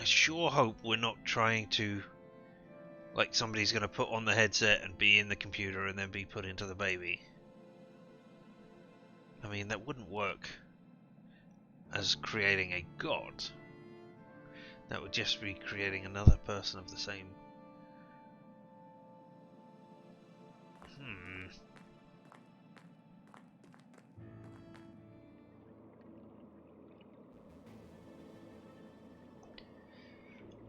I sure hope we're not trying to... Like somebody's going to put on the headset and be in the computer and then be put into the baby. I mean, that wouldn't work as creating a god. That would just be creating another person of the same...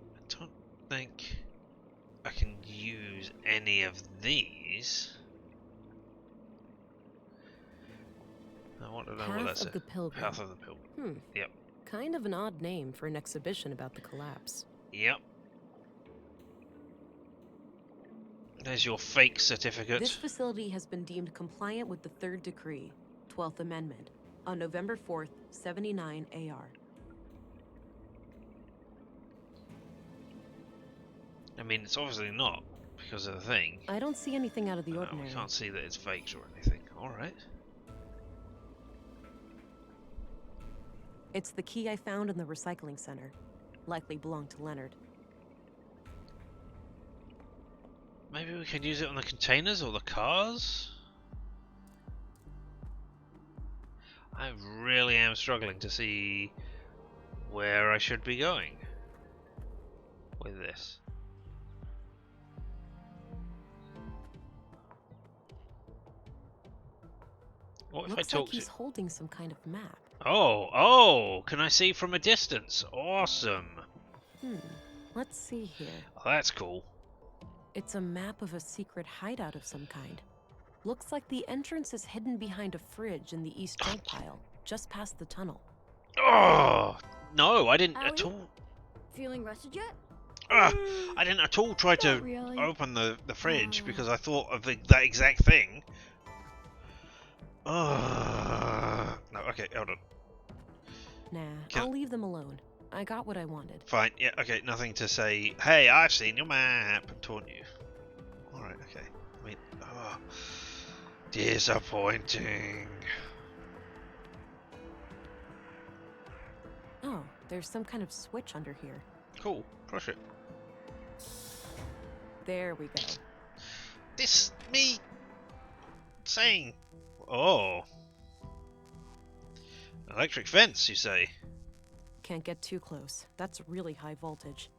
I don't think I can use any of these. I want to know what that's Path of the Pilgrim. Path of the Pilgrim. Yep. Kind of an odd name for an exhibition about the collapse. Yep. There's your fake certificate. This facility has been deemed compliant with the Third Decree, 12th Amendment, on November 4th, 79 AR. I mean, it's obviously not, because of the thing. I don't see anything out of the ordinary. We can't see that it's faked or anything. Alright. It's the key I found in the recycling center. Likely belonged to Leonard. Maybe we can use it on the containers or the cars? I really am struggling to see where I should be going with this. What if Looks I talk like he's holding some kind of map. Oh, can I see from a distance? Awesome. Let's see here. Oh, that's cool. It's a map of a secret hideout of some kind. Looks like the entrance is hidden behind a fridge in the east junk pile, just past the tunnel. Oh, no, I didn't Allie? at all. Feeling rested yet? I didn't at all try to really. open the fridge because I thought of that exact thing. No, okay, hold on. Nah, Can- I'll leave them alone. I got what I wanted. Fine, yeah, okay, nothing to say, hey, I've seen your map, and taunt you. Alright, okay. I mean, oh, disappointing. Oh, there's some kind of switch under here. Cool, push it. There we go. This, me, saying, oh. Electric fence, you say? Can't get too close. That's really high voltage.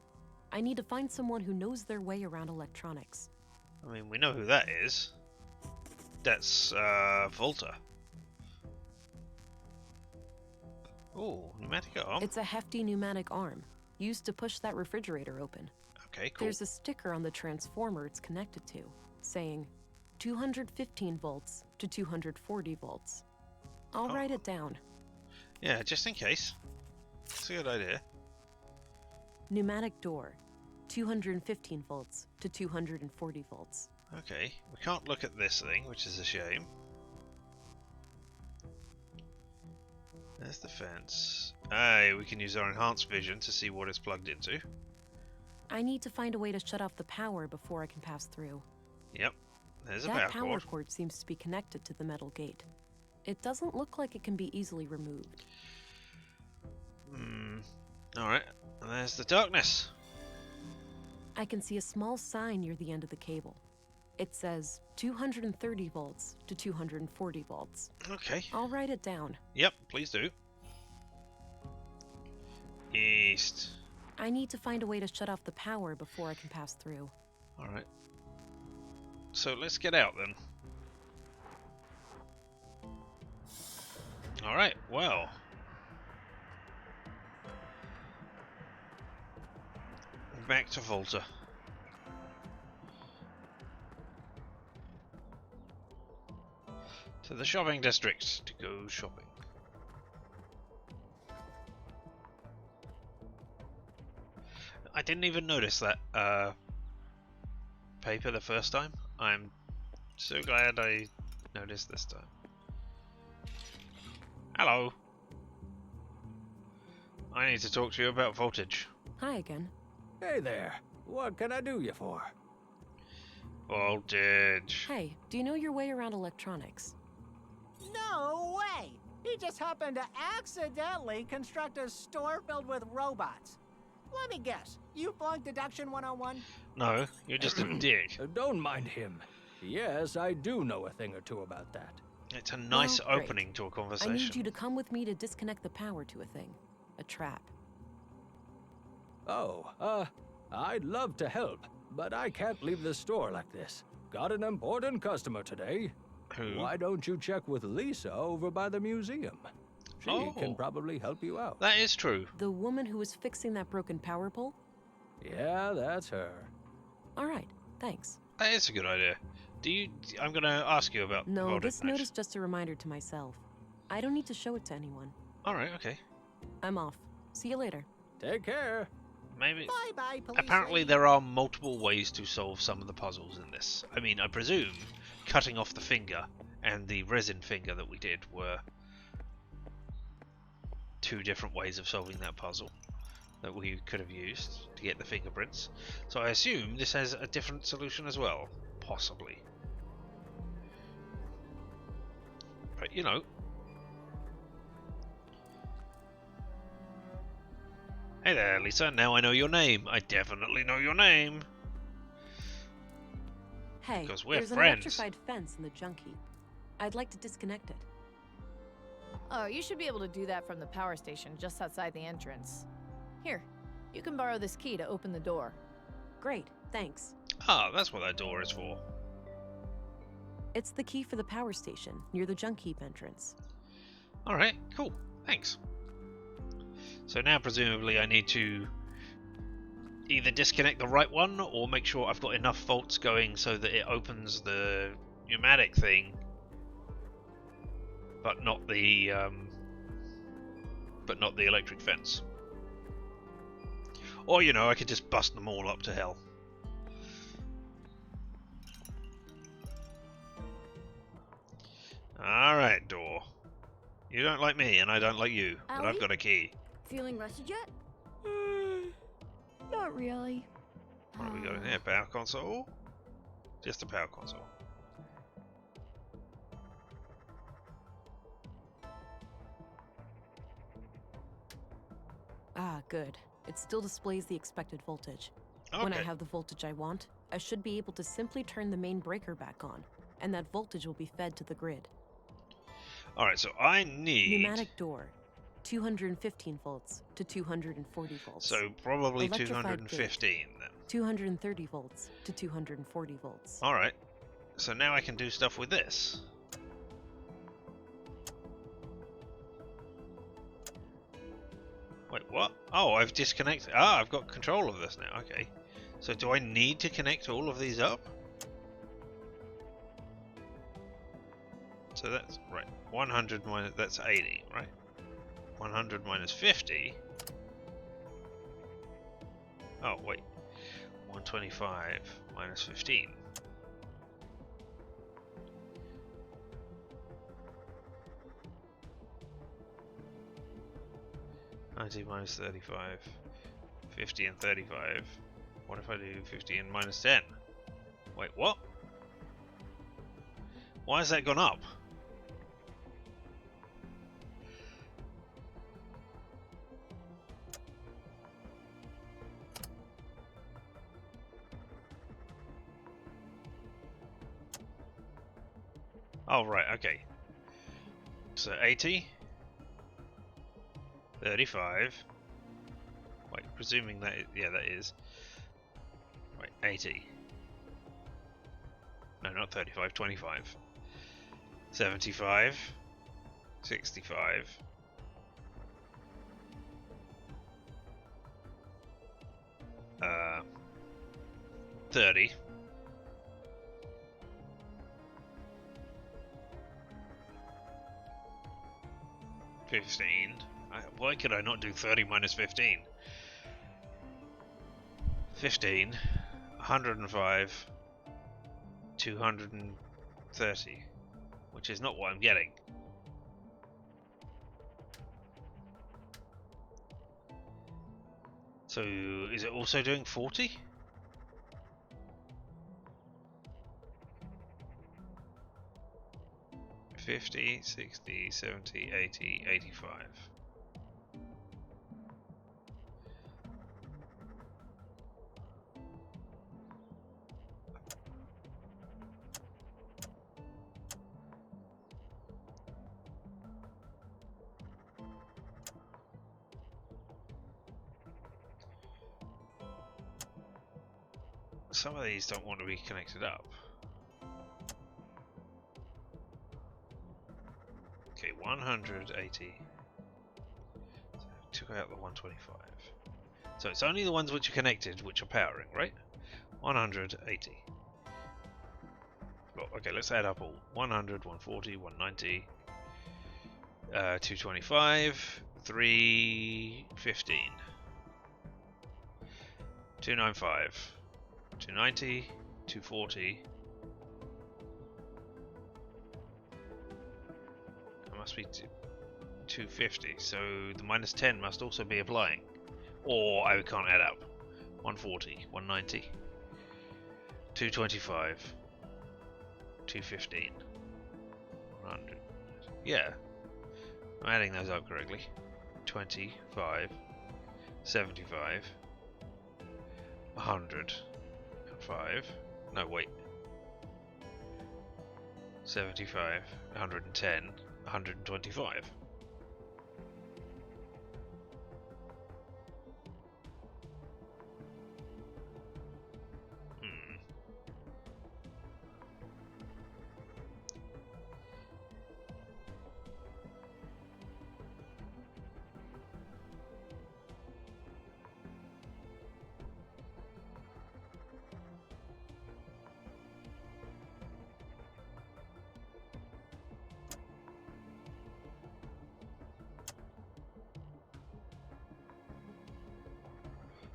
I need to find someone who knows their way around electronics. I mean, we know who that is. That's, Volta. Oh, pneumatic arm. It's a hefty pneumatic arm, used to push that refrigerator open. Okay, cool. There's a sticker on the transformer it's connected to, saying 215 volts to 240 volts. I'll write it down. Yeah, just in case. That's a good idea. Pneumatic door, 215 volts to 240 volts. Okay, we can't look at this thing, which is a shame. There's the fence. Hey, we can use our enhanced vision to see what it's plugged into. I need to find a way to shut off the power before I can pass through. Yep, there's a That power power cord. cord seems to be connected to the metal gate. It doesn't look like it can be easily removed. Alright, and there's the darkness. I can see a small sign near the end of the cable. It says 230 volts to 240 volts. Okay. I'll write it down. Yep, please do. East. I need to find a way to shut off the power before I can pass through. Alright. So let's get out then. Alright, well. Back to Volta. To the shopping district to go shopping. I didn't even notice that paper the first time. I'm so glad I noticed this time. Hello. I need to talk to you about voltage. Hi again. Hey there. What can I do you for? Voltage. Hey, do you know your way around electronics? No way! He just happened to accidentally construct a store filled with robots. Let me guess, you flunked Deduction 101? No, you're just a dick. Don't mind him. Yes, I do know a thing or two about that. It's a nice Well, great. opening to a I conversation. need you to come with me to disconnect the power to a thing. A trap. Oh, I'd love to help, but I can't leave the store like this. Got an important customer today. Who? Why don't you check with Lisa over by the museum? She can probably help you out. That is true. The woman who was fixing that broken power pole? Yeah, that's her. Alright, thanks. That is a good idea. I'm gonna ask you about No, voltage this next. note is just a reminder to myself. I don't need to show it to anyone. Alright, okay. I'm off. See you later. Take care. Maybe. Bye-bye, police Apparently lady. there are multiple ways to solve some of the puzzles in this. I mean, I presume cutting off the finger and the resin finger that we did were two different ways of solving that puzzle that we could have used to get the fingerprints. So I assume this has a different solution as well. Possibly. But, you know. Hey there, Lisa. Now I know your name. I definitely know your name. Hey, Because we're there's an friends. electrified fence in the junk heap. I'd like to disconnect it. Oh, you should be able to do that from the power station just outside the entrance. Here, you can borrow this key to open the door. Great, thanks. Ah, that's what that door is for. It's the key for the power station near the junk heap entrance. Alright, cool. Thanks. So now presumably I need to either disconnect the right one or make sure I've got enough volts going so that it opens the pneumatic thing, but not the electric fence. Or, you know, I could just bust them all up to hell. Alright, door. You don't like me, and I don't like you, but I've Allie? got a key. Feeling rested yet? Not really. What have we got in here? Power console? Just a power console. Ah, good. It still displays the expected voltage. Okay. When I have the voltage I want, I should be able to simply turn the main breaker back on, and that voltage will be fed to the grid. Alright, so I need... Pneumatic door, 215 volts to 240 volts. So probably Electrified 215 gate, then. 230 volts to 240 volts. Alright, so now I can do stuff with this. Wait, what? Oh, I've disconnected. Ah, I've got control of this now. Okay. So do I need to connect all of these up? So that's right. 100 minus, that's 80, right? 100 minus 50. Oh, wait. 125 minus 15. Minus 35, 50 and 35. What if I do 50 and minus 10? Wait, what? Why has that gone up? Oh, right, okay. So 80. 35. Wait, presuming that yeah, that is. Wait, 80. No, not 35, 25. 75. 65. 30. 15. Why could I not do 30 minus 15? 15, 105, 230, which is not what I'm getting. So, is it also doing 40? $50, $60, $70, $80, $85. Some of these don't want to be connected up. Okay, 180. So took out the 125. So it's only the ones which are connected which are powering, right? 180. Well, okay, let's add up all. 100, 140, 190, 225, 315, 295. 290, 240. It must be 250, so the minus 10 must also be applying. Or I can't add up. 140, 190, 225, 215, 100. Yeah, I'm adding those up correctly. 25, 75, 100. 5. No, wait. 75, 110, 125.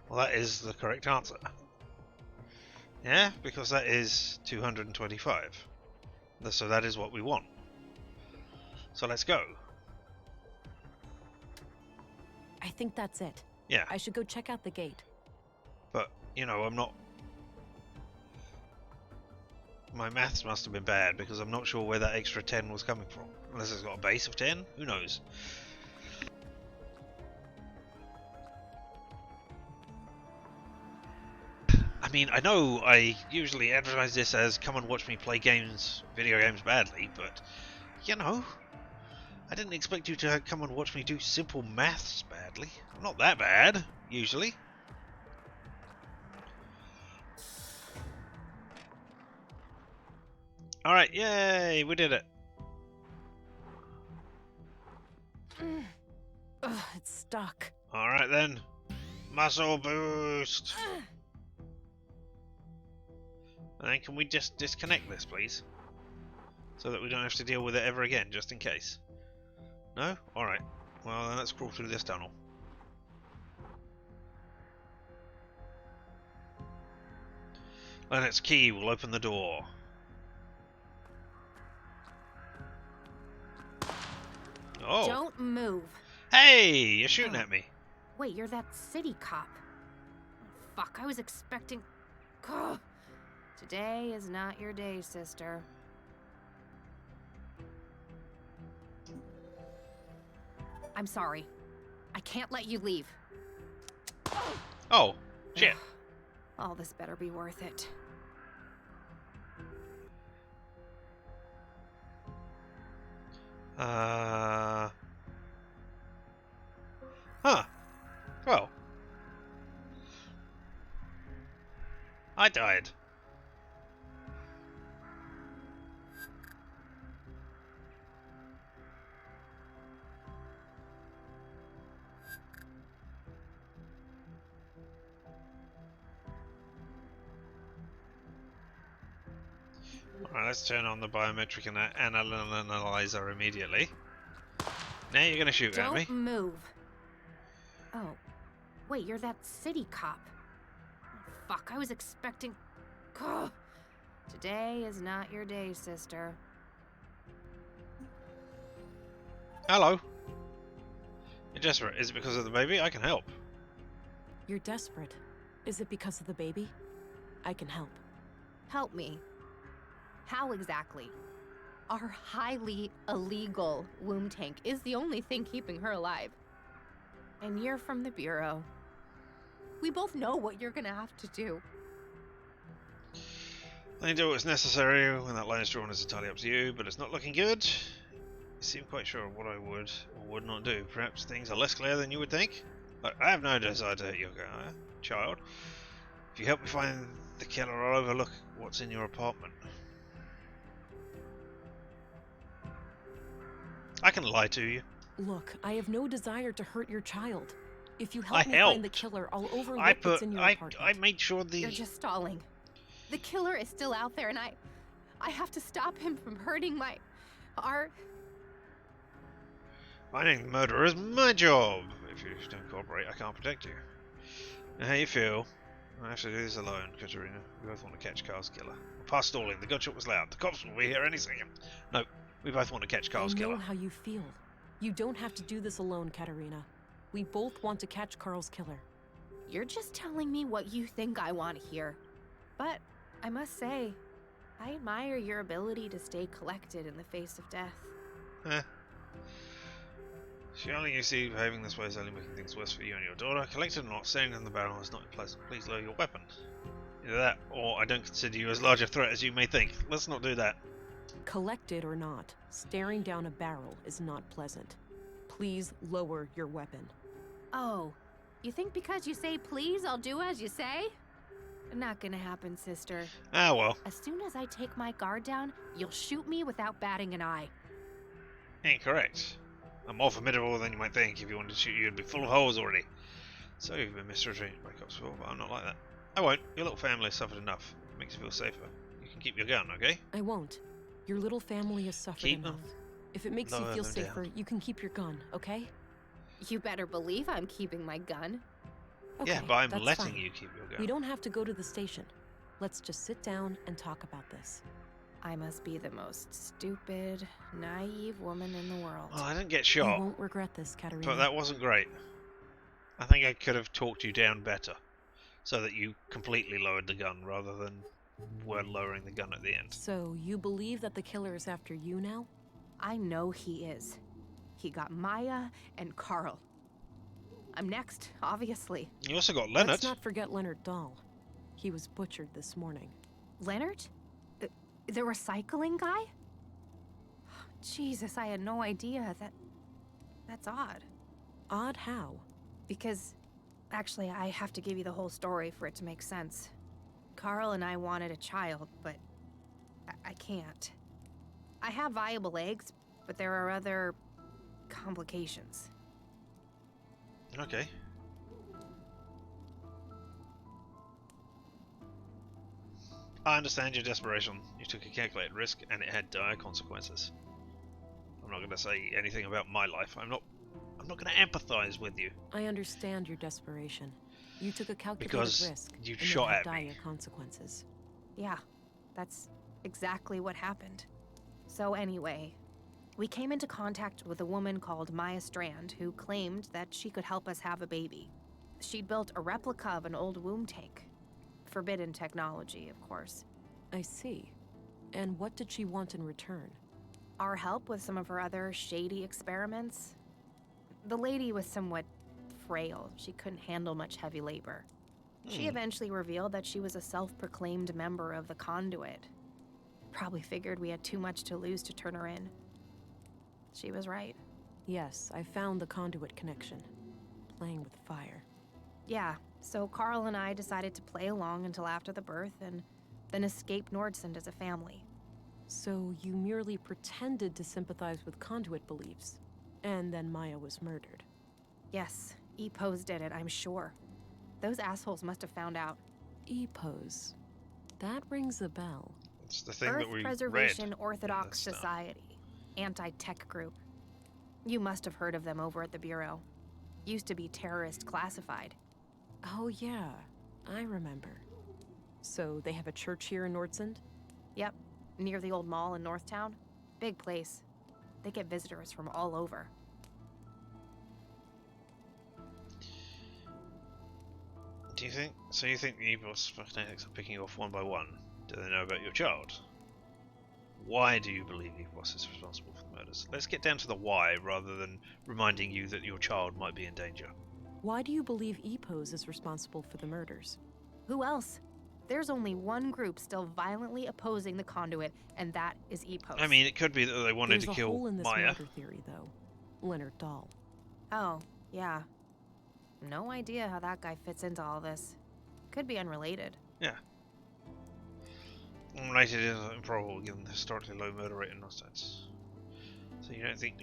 Well, that is the correct answer. Yeah, because that is 225. So that is what we want. So let's go. I think that's it. Yeah. I should go check out the gate. But, you know, I'm not... My maths must have been bad, because I'm not sure where that extra 10 was coming from. Unless it's got a base of 10? Who knows? I mean, I know I usually advertise this as come and watch me play games, video games badly, but, you know, I didn't expect you to come and watch me do simple maths badly. I'm not that bad, usually. Alright, yay, we did it. Ugh, it's stuck. Alright then, muscle boost. And then can we just disconnect this, please? So that we don't have to deal with it ever again, just in case. No? Alright. Well, then let's crawl through this tunnel. Lennox's key will open the door. Oh. Don't move. Hey, you're shooting at me. Wait, you're that city cop. Fuck, I was expecting... Ugh. Today is not your day, sister. I'm sorry. I can't let you leave. Oh, shit. All this better be worth it. Huh. Well. I died. Alright, let's turn on the biometric analyzer immediately. Now you're gonna shoot at me. Don't move. Oh, wait, you're that city cop. Fuck, I was expecting... Ugh. Today is not your day, sister. Hello. You're desperate. Is it because of the baby? I can help. You're desperate. Is it because of the baby? I can help. Help me. How exactly? Our highly illegal womb tank is the only thing keeping her alive. And you're from the Bureau. We both know what you're gonna have to do. I do what's necessary. When that line is drawn, it's entirely up to you, but it's not looking good. You seem quite sure of what I would or would not do. Perhaps things are less clear than you would think? Look, I have no desire to hurt your child. If you help me find the killer, I'll overlook what's in your apartment. I can lie to you. Look, I have no desire to hurt your child. If you help me helped. find the killer, I'll overlook what's in your apartment. I made sure the... You're just stalling. The killer is still out there, and I have to stop him from hurting our... Finding the murderer is my job. If you don't cooperate, I can't protect you. Now, how you feel? I have to do this alone, Katerina. We both want to catch Carl's killer. We're past stalling. The gunshot was loud. The cops will be here any second. No, we both want to catch Carl's killer. I know how you feel. You don't have to do this alone, Katerina. We both want to catch Carl's killer. You're just telling me what you think I want to hear. But I must say, I admire your ability to stay collected in the face of death. Surely you see behaving this way is only making things worse for you and your daughter. Collected or not, standing in the barrel is not pleasant. Please lower your weapon. Either that, or I don't consider you as large a threat as you may think. Let's not do that. Collected or not, staring down a barrel is not pleasant. Please lower your weapon. Oh, you think because you say please, I'll do as you say? Not gonna happen, sister. Ah, well. As soon as I take my guard down, you'll shoot me without batting an eye. Incorrect. I'm more formidable than you might think. If you wanted to shoot you, you'd be full of holes already. So you've been mistreated by cops before, but I'm not like that. I won't. Your little family has suffered enough. It makes you feel safer. You can keep your gun, okay? I won't. Your little family has suffered Keep enough. them. If it makes you feel safer, you can keep your gun, okay? You better believe I'm keeping my gun. Okay, yeah, but I'm that's letting fine. you keep your gun. We don't have to go to the station. Let's just sit down and talk about this. I must be the most stupid, naive woman in the world. Well, I didn't get You shot, won't regret this, Katerina. but that wasn't great. I think I could have talked you down better, so that you completely lowered the gun rather than weren't lowering the gun at the end. So you believe that the killer is after you now? I know he is. He got Maya and Carl. I'm next, obviously. You also got Leonard. Let's not forget Leonard Dahl. He was butchered this morning. Leonard? The recycling guy? Jesus, I had no idea. That's odd. Odd how? Because, actually, I have to give you the whole story for it to make sense. Carl and I wanted a child, but I can't. I have viable eggs, but there are other complications. Okay. I understand your desperation. You took a calculated risk, and it had dire consequences. I'm not going to say anything about my life. I'm not going to empathize with you. I understand your desperation. You took a calculated Because risk. you and shot it had at me. dire consequences. Yeah, that's exactly what happened. So anyway, we came into contact with a woman called Maya Strand who claimed that she could help us have a baby. She'd built a replica of an old womb tank. Forbidden technology, of course. I see. And what did she want in return? Our help with some of her other shady experiments. The lady was somewhat frail. She couldn't handle much heavy labor. She eventually revealed that she was a self-proclaimed member of the Conduit. Probably figured we had too much to lose to turn her in. She was right. Yes, I found the conduit connection. Playing with fire. Yeah, so Carl and I decided to play along until after the birth and then escape Nordsund as a family. So you merely pretended to sympathize with conduit beliefs, and then Maya was murdered. Yes, EPOs did it, I'm sure. Those assholes must have found out. EPOs. That rings a bell. It's the thing Earth that we Preservation read Orthodox in this stuff. Society. Anti-tech group. You must have heard of them over at the Bureau. Used to be terrorist classified. Oh yeah, I remember. So they have a church here in Nordsund? Yep, near the old mall in Northtown. Big place. They get visitors from all over. Do you think? So you think the EPOS fanatics are picking you off one by one? Do they know about your child? Why do you believe EPOS is responsible for the murders? Let's get down to the why rather than reminding you that your child might be in danger. Why do you believe EPOS is responsible for the murders? Who else? There's only one group still violently opposing the Conduit, and that is EPOS. I mean, it could be that they wanted There's to a kill hole in this Maya. murder theory, though. Leonard Dahl. Oh, yeah. No idea how that guy fits into all this. Could be unrelated. Yeah. Unrelated is improbable given the historically low murder rate in Nordsund. So you don't think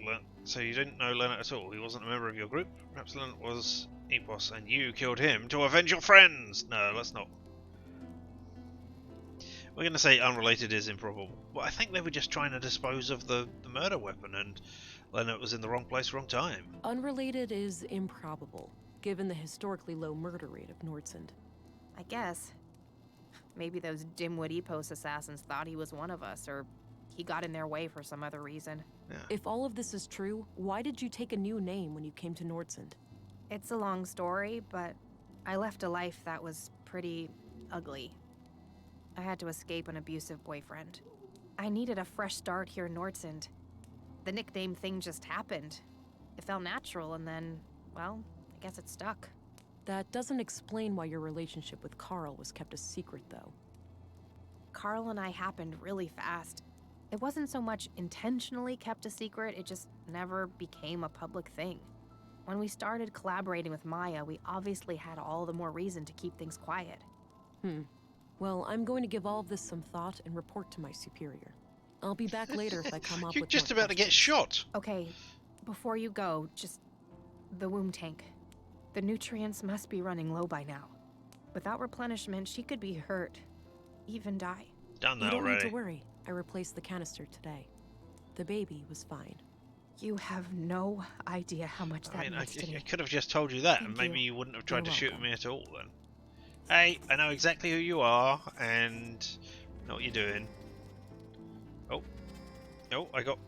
so you didn't know Leonard at all? He wasn't a member of your group? Perhaps Leonard was EPOS and you killed him to avenge your friends! No, let's not. We're going to say unrelated is improbable. But I think they were just trying to dispose of the murder weapon and Leonard was in the wrong place, wrong time. Unrelated is improbable, given the historically low murder rate of Nordsund. I guess. Maybe those dimwit EPOS assassins thought he was one of us, or he got in their way for some other reason. Yeah. If all of this is true, why did you take a new name when you came to Nordsund? It's a long story, but I left a life that was pretty ugly. I had to escape an abusive boyfriend. I needed a fresh start here in Nordsund. The nickname thing just happened. It felt natural, and then, well, I guess it stuck. That doesn't explain why your relationship with Carl was kept a secret, though. Carl and I happened really fast. It wasn't so much intentionally kept a secret, it just never became a public thing. When we started collaborating with Maya, we obviously had all the more reason to keep things quiet. Well, I'm going to give all of this some thought and report to my superior. I'll be back later if I come up You're with just more about to get questions. shot! Okay, before you go, just the womb tank. The nutrients must be running low by now. Without replenishment, she could be hurt, even die. Done that You don't already. need to worry. I replaced the canister today. The baby was fine. You have no idea how much that I mean, means to I me. could have just told you that, and Thank maybe you. you wouldn't have tried You're to shoot at welcome. me at all then. Hey, I know exactly who you are, and know what you're doing. Oh. Oh, I got...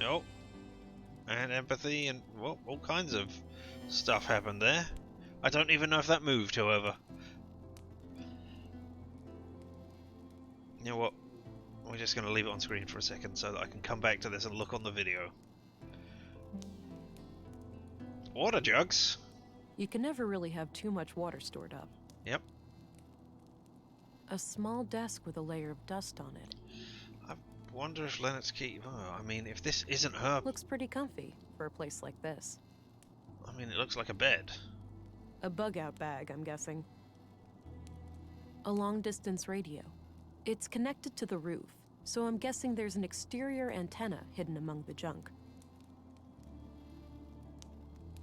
Oh. And empathy and, well, all kinds of stuff happened there. I don't even know if that moved, however. You know what? We're just going to leave it on screen for a second so that I can come back to this and look on the video. Water jugs? You can never really have too much water stored up. Yep. A small desk with a layer of dust on it. I wonder if Leonard's key... Oh, I mean, if this isn't her... Looks pretty comfy for a place like this. I mean, it looks like a bed. A bug-out bag, I'm guessing. A long-distance radio. It's connected to the roof, so I'm guessing there's an exterior antenna hidden among the junk.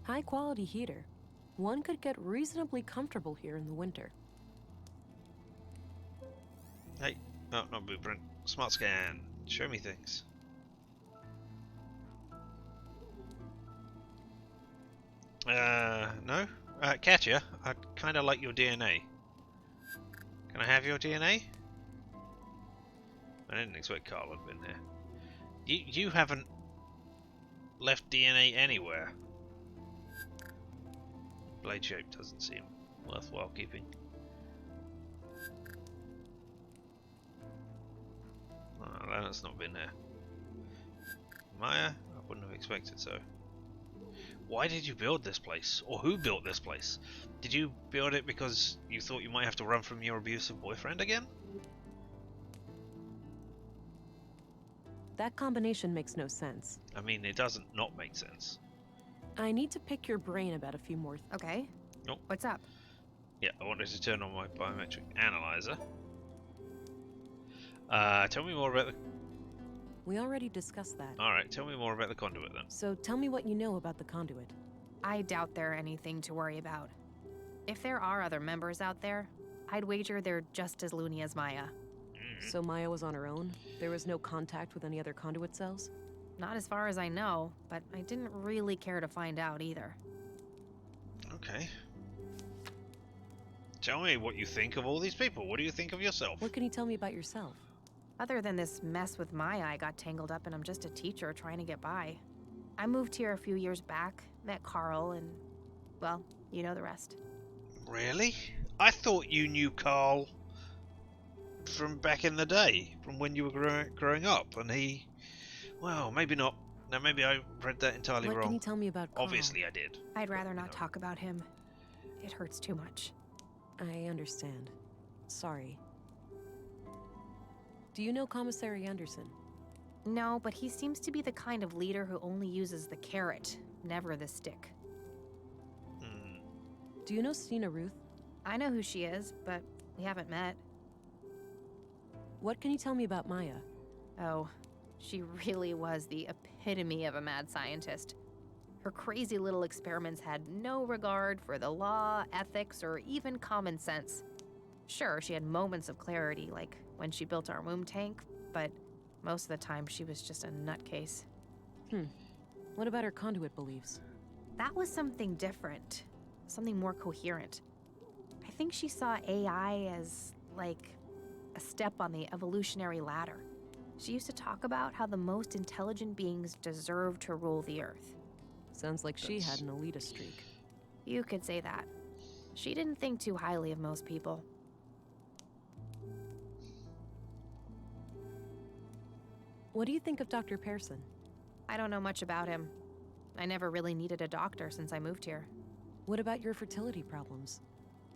High-quality heater. One could get reasonably comfortable here in the winter. Hey, oh, not blueprint. Smart scan. Show me things. No? Katya, I'd kind of like your DNA. Can I have your DNA? I didn't expect Carl had been there. You haven't left DNA anywhere. Blade shape doesn't seem worthwhile keeping. Oh, Leonard's not been there. Maya? I wouldn't have expected so. Why did you build this place? Or who built this place? Did you build it because you thought you might have to run from your abusive boyfriend again? That combination makes no sense. I mean, it doesn't not make sense. I need to pick your brain about a few more Okay. Nope. What's up? Yeah, I wanted to turn on my biometric analyzer. Tell me more about the... We already discussed that. Alright, tell me more about the conduit then. So tell me what you know about the conduit. I doubt they're anything to worry about. If there are other members out there, I'd wager they're just as loony as Maya. So Maya was on her own? There was no contact with any other conduit cells? Not as far as I know, but I didn't really care to find out either. Okay. Tell me what you think of all these people. What do you think of yourself? What can you tell me about yourself? Other than this mess with Maya I got tangled up in, I'm just a teacher trying to get by. I moved here a few years back, met Carl, and, well, you know the rest. Really? I thought you knew Carl from back in the day, from when you were growing up, and he... Well, maybe not. Now, maybe I read that entirely wrong. What can you tell me about Carl? Obviously I did. I'd rather not talk about him. It hurts too much. I understand. Sorry. Do you know Commissary Anderson? No, but he seems to be the kind of leader who only uses the carrot, never the stick. Do you know Stina Ruth? I know who she is, but we haven't met. What can you tell me about Maya? Oh, she really was the epitome of a mad scientist. Her crazy little experiments had no regard for the law, ethics, or even common sense. Sure, she had moments of clarity, like when she built our womb tank, but most of the time she was just a nutcase. What about her conduit beliefs? That was something different, something more coherent. I think she saw AI as, like, a step on the evolutionary ladder. She used to talk about how the most intelligent beings deserve to rule the Earth. Sounds like she had an elitist streak. You could say that. She didn't think too highly of most people. What do you think of Dr. Pearson? I don't know much about him. I never really needed a doctor since I moved here. What about your fertility problems?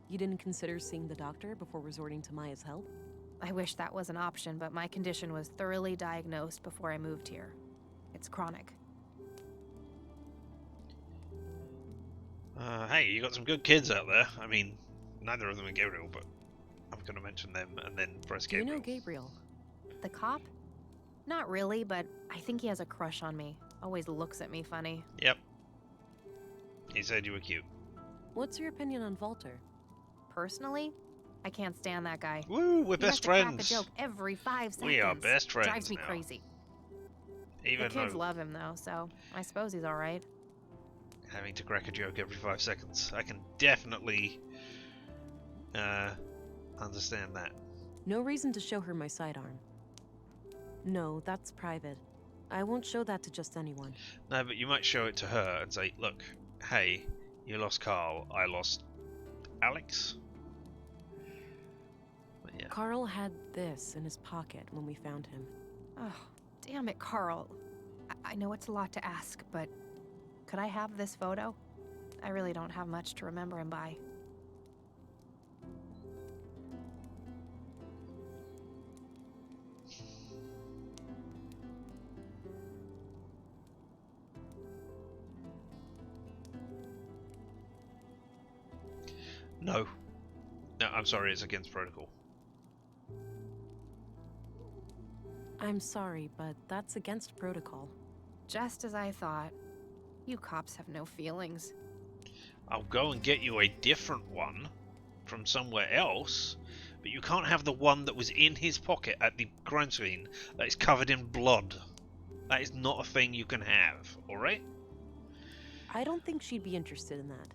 You didn't consider seeing the doctor before resorting to Maya's help? I wish that was an option, but my condition was thoroughly diagnosed before I moved here. It's chronic. Hey, you got some good kids out there. I mean, neither of them are Gabriel, but I'm going to mention them and then press Gabriel. Do you know Gabriel? The cop? Not really, but I think he has a crush on me. Always looks at me funny. Yep. He said you were cute. What's your opinion on Walter? Personally, I can't stand that guy. Woo, we're best friends. He has to crack a joke every 5 seconds. We are best friends Drives me now. crazy. Even the kids though love him, though, so I suppose he's all right. having to crack a joke every 5 seconds, I can definitely understand that. No reason to show her my sidearm. No, that's private. I won't show that to just anyone. No, but you might show it to her and say, look, hey, You lost Carl. I lost Alex. But yeah. Carl had this in his pocket when we found him. Oh, damn it, Carl. I know it's a lot to ask, but could I have this photo? I really don't have much to remember him by. No. No, I'm sorry, it's against protocol. I'm sorry, but that's against protocol. Just as I thought. You cops have no feelings. I'll go and get you a different one from somewhere else, but you can't have the one that was in his pocket at the crime scene that is covered in blood. That is not a thing you can have, alright? I don't think she'd be interested in that.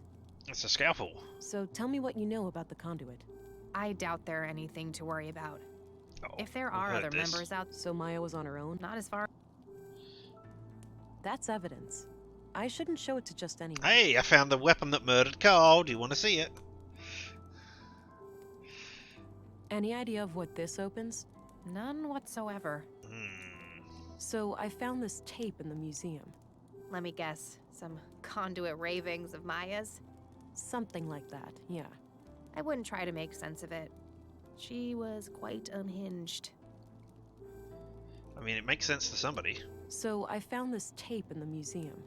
It's a scalpel. So tell me what you know about the conduit. I doubt there are anything to worry about. Oh, if there are other members out... So Maya was on her own? Not as far... That's evidence. I shouldn't show it to just anyone. Hey, I found the weapon that murdered Carl. Do you want to see it? Any idea of what this opens? None whatsoever. So I found this tape in the museum. Let me guess. Some conduit ravings of Maya's? Something like that, yeah. I wouldn't try to make sense of it. She was quite unhinged. I mean, it makes sense to somebody. So I found this tape in the museum.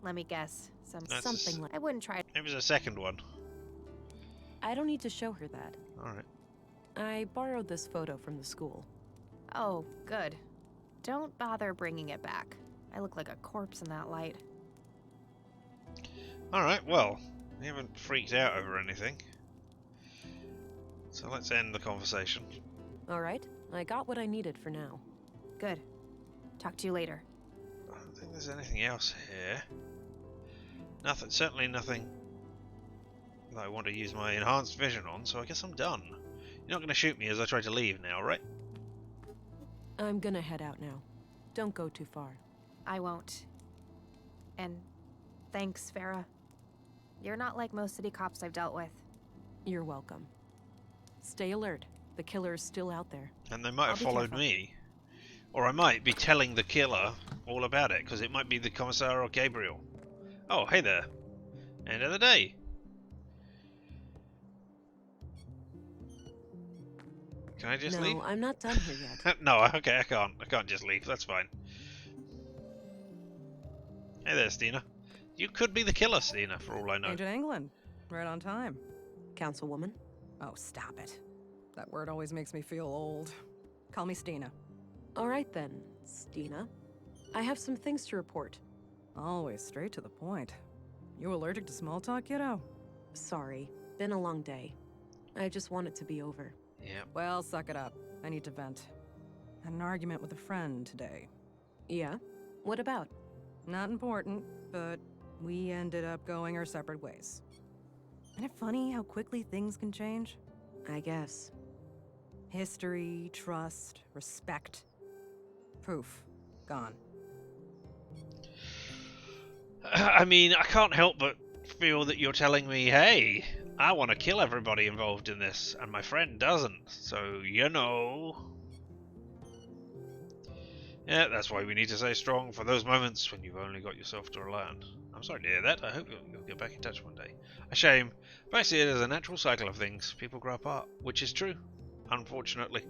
Let me guess. Something like... I wouldn't try... It was a second one. I don't need to show her that. Alright. I borrowed this photo from the school. Oh, good. Don't bother bringing it back. I look like a corpse in that light. Alright, well, we haven't freaked out over anything. So let's end the conversation. Alright, I got what I needed for now. Good. Talk to you later. I don't think there's anything else here. Nothing, certainly nothing that I want to use my enhanced vision on, so I guess I'm done. You're not going to shoot me as I try to leave now, right? I'm gonna head out now. Don't go too far. I won't. And thanks, Vera. You're not like most city cops I've dealt with. You're welcome. Stay alert. The killer is still out there. And they might have followed me. Or I might be telling the killer all about it, because it might be the Commissar or Gabriel. Oh, hey there. End of the day. Can I just leave? No, I'm not done here yet. No, okay, I can't. I can't just leave. That's fine. Hey there, Stina. You could be the killer, Stina, for all I know. Agent England. Right on time. Councilwoman? Oh, stop it. That word always makes me feel old. Call me Stina. Alright then, Stina. I have some things to report. Always straight to the point. You allergic to small talk, kiddo? Sorry. Been a long day. I just want it to be over. Yeah. Well, suck it up. I need to vent. Had an argument with a friend today. Yeah? What about? Not important, but we ended up going our separate ways. Isn't it funny how quickly things can change? I guess. History, trust, respect. Poof. Gone. I mean, I can't help but feel that you're telling me, hey, I want to kill everybody involved in this, and my friend doesn't, so you know. Yeah, that's why we need to stay strong for those moments when you've only got yourself to rely on. I'm sorry to hear that. I hope you'll get back in touch one day. A shame, but I see it as a natural cycle of things. People grow apart, which is true, unfortunately.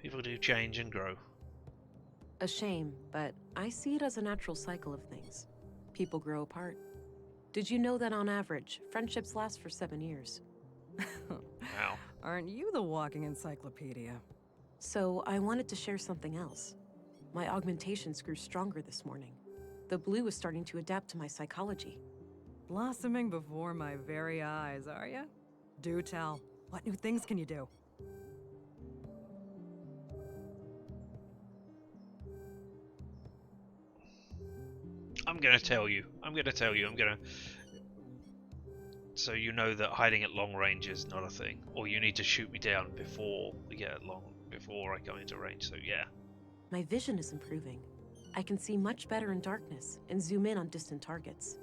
People do change and grow. A shame, but I see it as a natural cycle of things. People grow apart. Did you know that on average, friendships last for 7 years? Wow. Aren't you the walking encyclopedia? So I wanted to share something else. My augmentations grew stronger this morning. The blue is starting to adapt to my psychology. Blossoming before my very eyes, are ya? Do tell. What new things can you do? I'm gonna tell you. So you know that hiding at long range is not a thing, or you need to shoot me down before I come into range. So yeah. My vision is improving. I can see much better in darkness and zoom in on distant targets.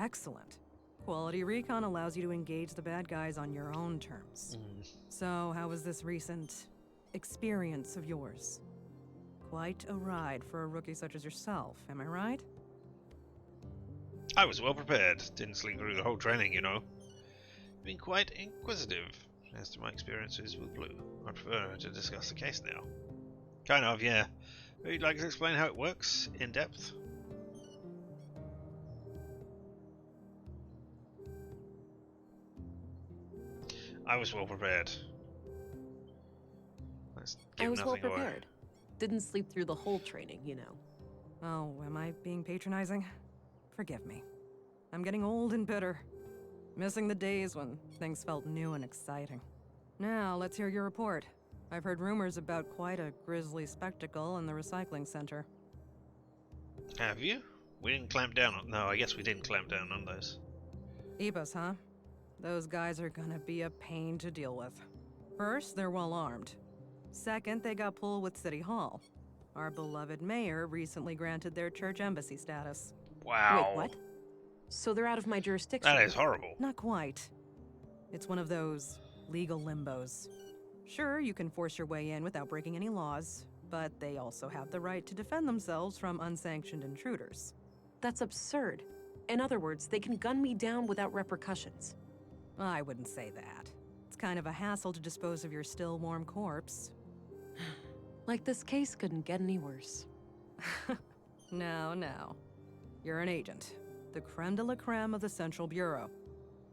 Excellent. Quality recon allows you to engage the bad guys on your own terms. So, how was this recent experience of yours? Quite a ride for a rookie such as yourself, am I right? I was well prepared. Didn't sleep through the whole training, you know. Been quite inquisitive as to my experiences with Blue. I prefer to discuss the case now. Kind of, yeah. Would you like to explain how it works in depth? I was well prepared. Let's give I was well nothing away. prepared. Didn't sleep through the whole training, you know. Oh, am I being patronizing? Forgive me. I'm getting old and bitter. Missing the days when things felt new and exciting. Now, let's hear your report. I've heard rumors about quite a grisly spectacle in the recycling center. Have you? We didn't clamp down on... No, I guess we didn't clamp down on those. Ebus, huh? Those guys are gonna be a pain to deal with. First, they're well armed. Second, they got pulled with City Hall. Our beloved mayor recently granted their church embassy status. Wow. Wait, what? So they're out of my jurisdiction? That is horrible. Not quite. It's one of those legal limbos. Sure, you can force your way in without breaking any laws, but they also have the right to defend themselves from unsanctioned intruders. That's absurd. In other words, they can gun me down without repercussions. I wouldn't say that. It's kind of a hassle to dispose of your still warm corpse. Like this case couldn't get any worse. No. You're an agent. The creme de la creme of the Central Bureau.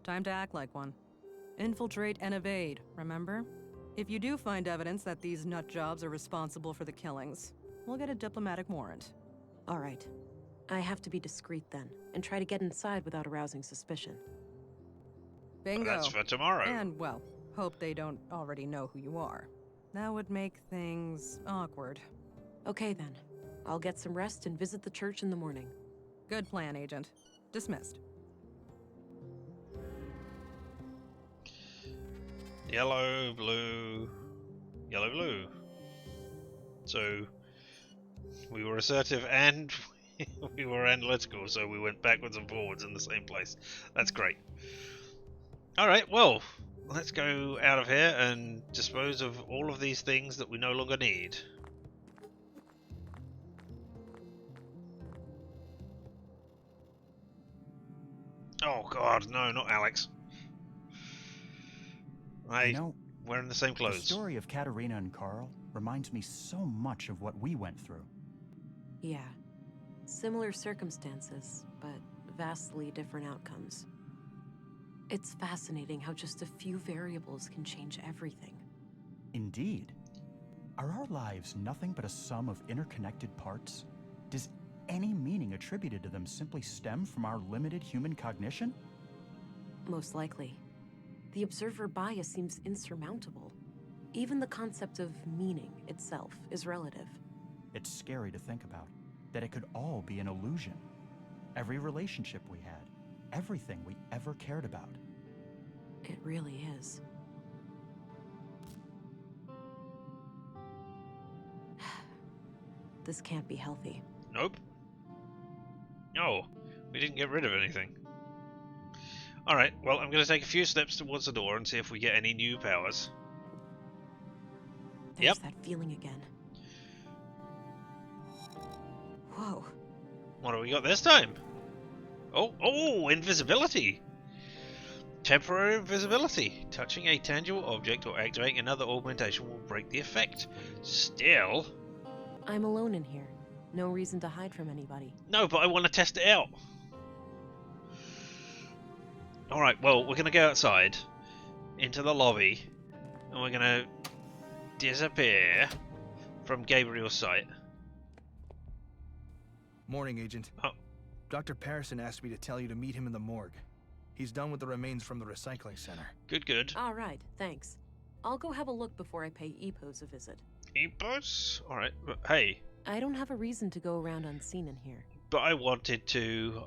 Time to act like one. Infiltrate and evade, remember? If you do find evidence that these nut jobs are responsible for the killings, we'll get a diplomatic warrant. All right. I have to be discreet then, and try to get inside without arousing suspicion. Bingo. Well, that's for tomorrow. And, well, hope they don't already know who you are. That would make things awkward. Okay then. I'll get some rest and visit the church in the morning. Good plan, Agent. Dismissed. Yellow, blue, yellow, blue. So, we were assertive and we were analytical, so we went backwards and forwards in the same place. That's great. Alright, well, let's go out of here and dispose of all of these things that we no longer need. Oh god, no, not Alex. We're in the same clothes. The story of Katerina and Carl reminds me so much of what we went through. Yeah. Similar circumstances, but vastly different outcomes. It's fascinating how just a few variables can change everything. Indeed. Are our lives nothing but a sum of interconnected parts? Does any meaning attributed to them simply stem from our limited human cognition? Most likely. The observer bias seems insurmountable. Even the concept of meaning itself is relative. It's scary to think about, that it could all be an illusion. Every relationship we had, everything we ever cared about. It really is. This can't be healthy. Nope. No, we didn't get rid of anything. Alright, well, I'm going to take a few steps towards the door and see if we get any new powers. There's that feeling again. Whoa. What have we got this time? Oh, invisibility! Temporary invisibility. Touching a tangible object or activating another augmentation will break the effect. Still... I'm alone in here. No reason to hide from anybody. No, but I want to test it out. Alright, well, we're going to go outside, into the lobby, and we're going to disappear from Gabriel's sight. Morning, Agent. Oh. Dr. Patterson asked me to tell you to meet him in the morgue. He's done with the remains from the recycling center. Good. All right, thanks. I'll go have a look before I pay Epos a visit. Epos? Alright, but hey. I don't have a reason to go around unseen in here. But I wanted to.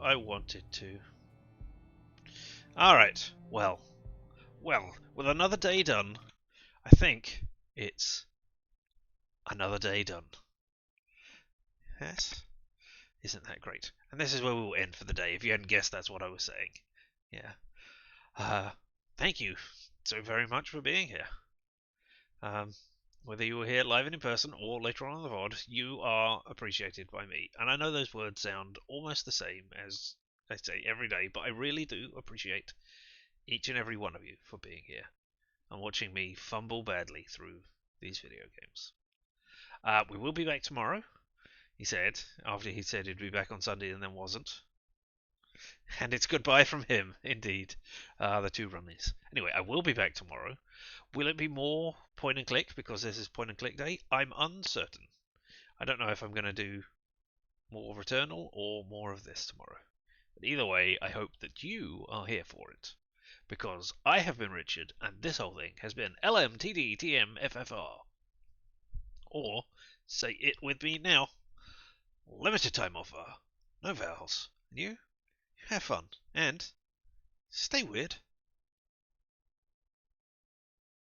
Alright, well, with another day done, I think it's another day done. Yes? isn't that great? And this is where we'll end for the day. If you hadn't guessed, that's what I was saying. Yeah. Thank you so very much for being here. Whether you were here live and in person or later on the VOD, you are appreciated by me. And I know those words sound almost the same as I say every day, but I really do appreciate each and every one of you for being here and watching me fumble badly through these video games. We will be back tomorrow, he said, after he said he'd be back on Sunday and then wasn't. And it's goodbye from him, indeed. The two rummies. Anyway, I will be back tomorrow. Will it be more point and click because this is point and click day? I'm uncertain. I don't know if I'm going to do more of Returnal or more of this tomorrow. But either way, I hope that you are here for it. Because I have been Richard, and this whole thing has been LMTDTMFFR. Or, say it with me now. Limited time offer. No vowels. And you have fun. And stay weird.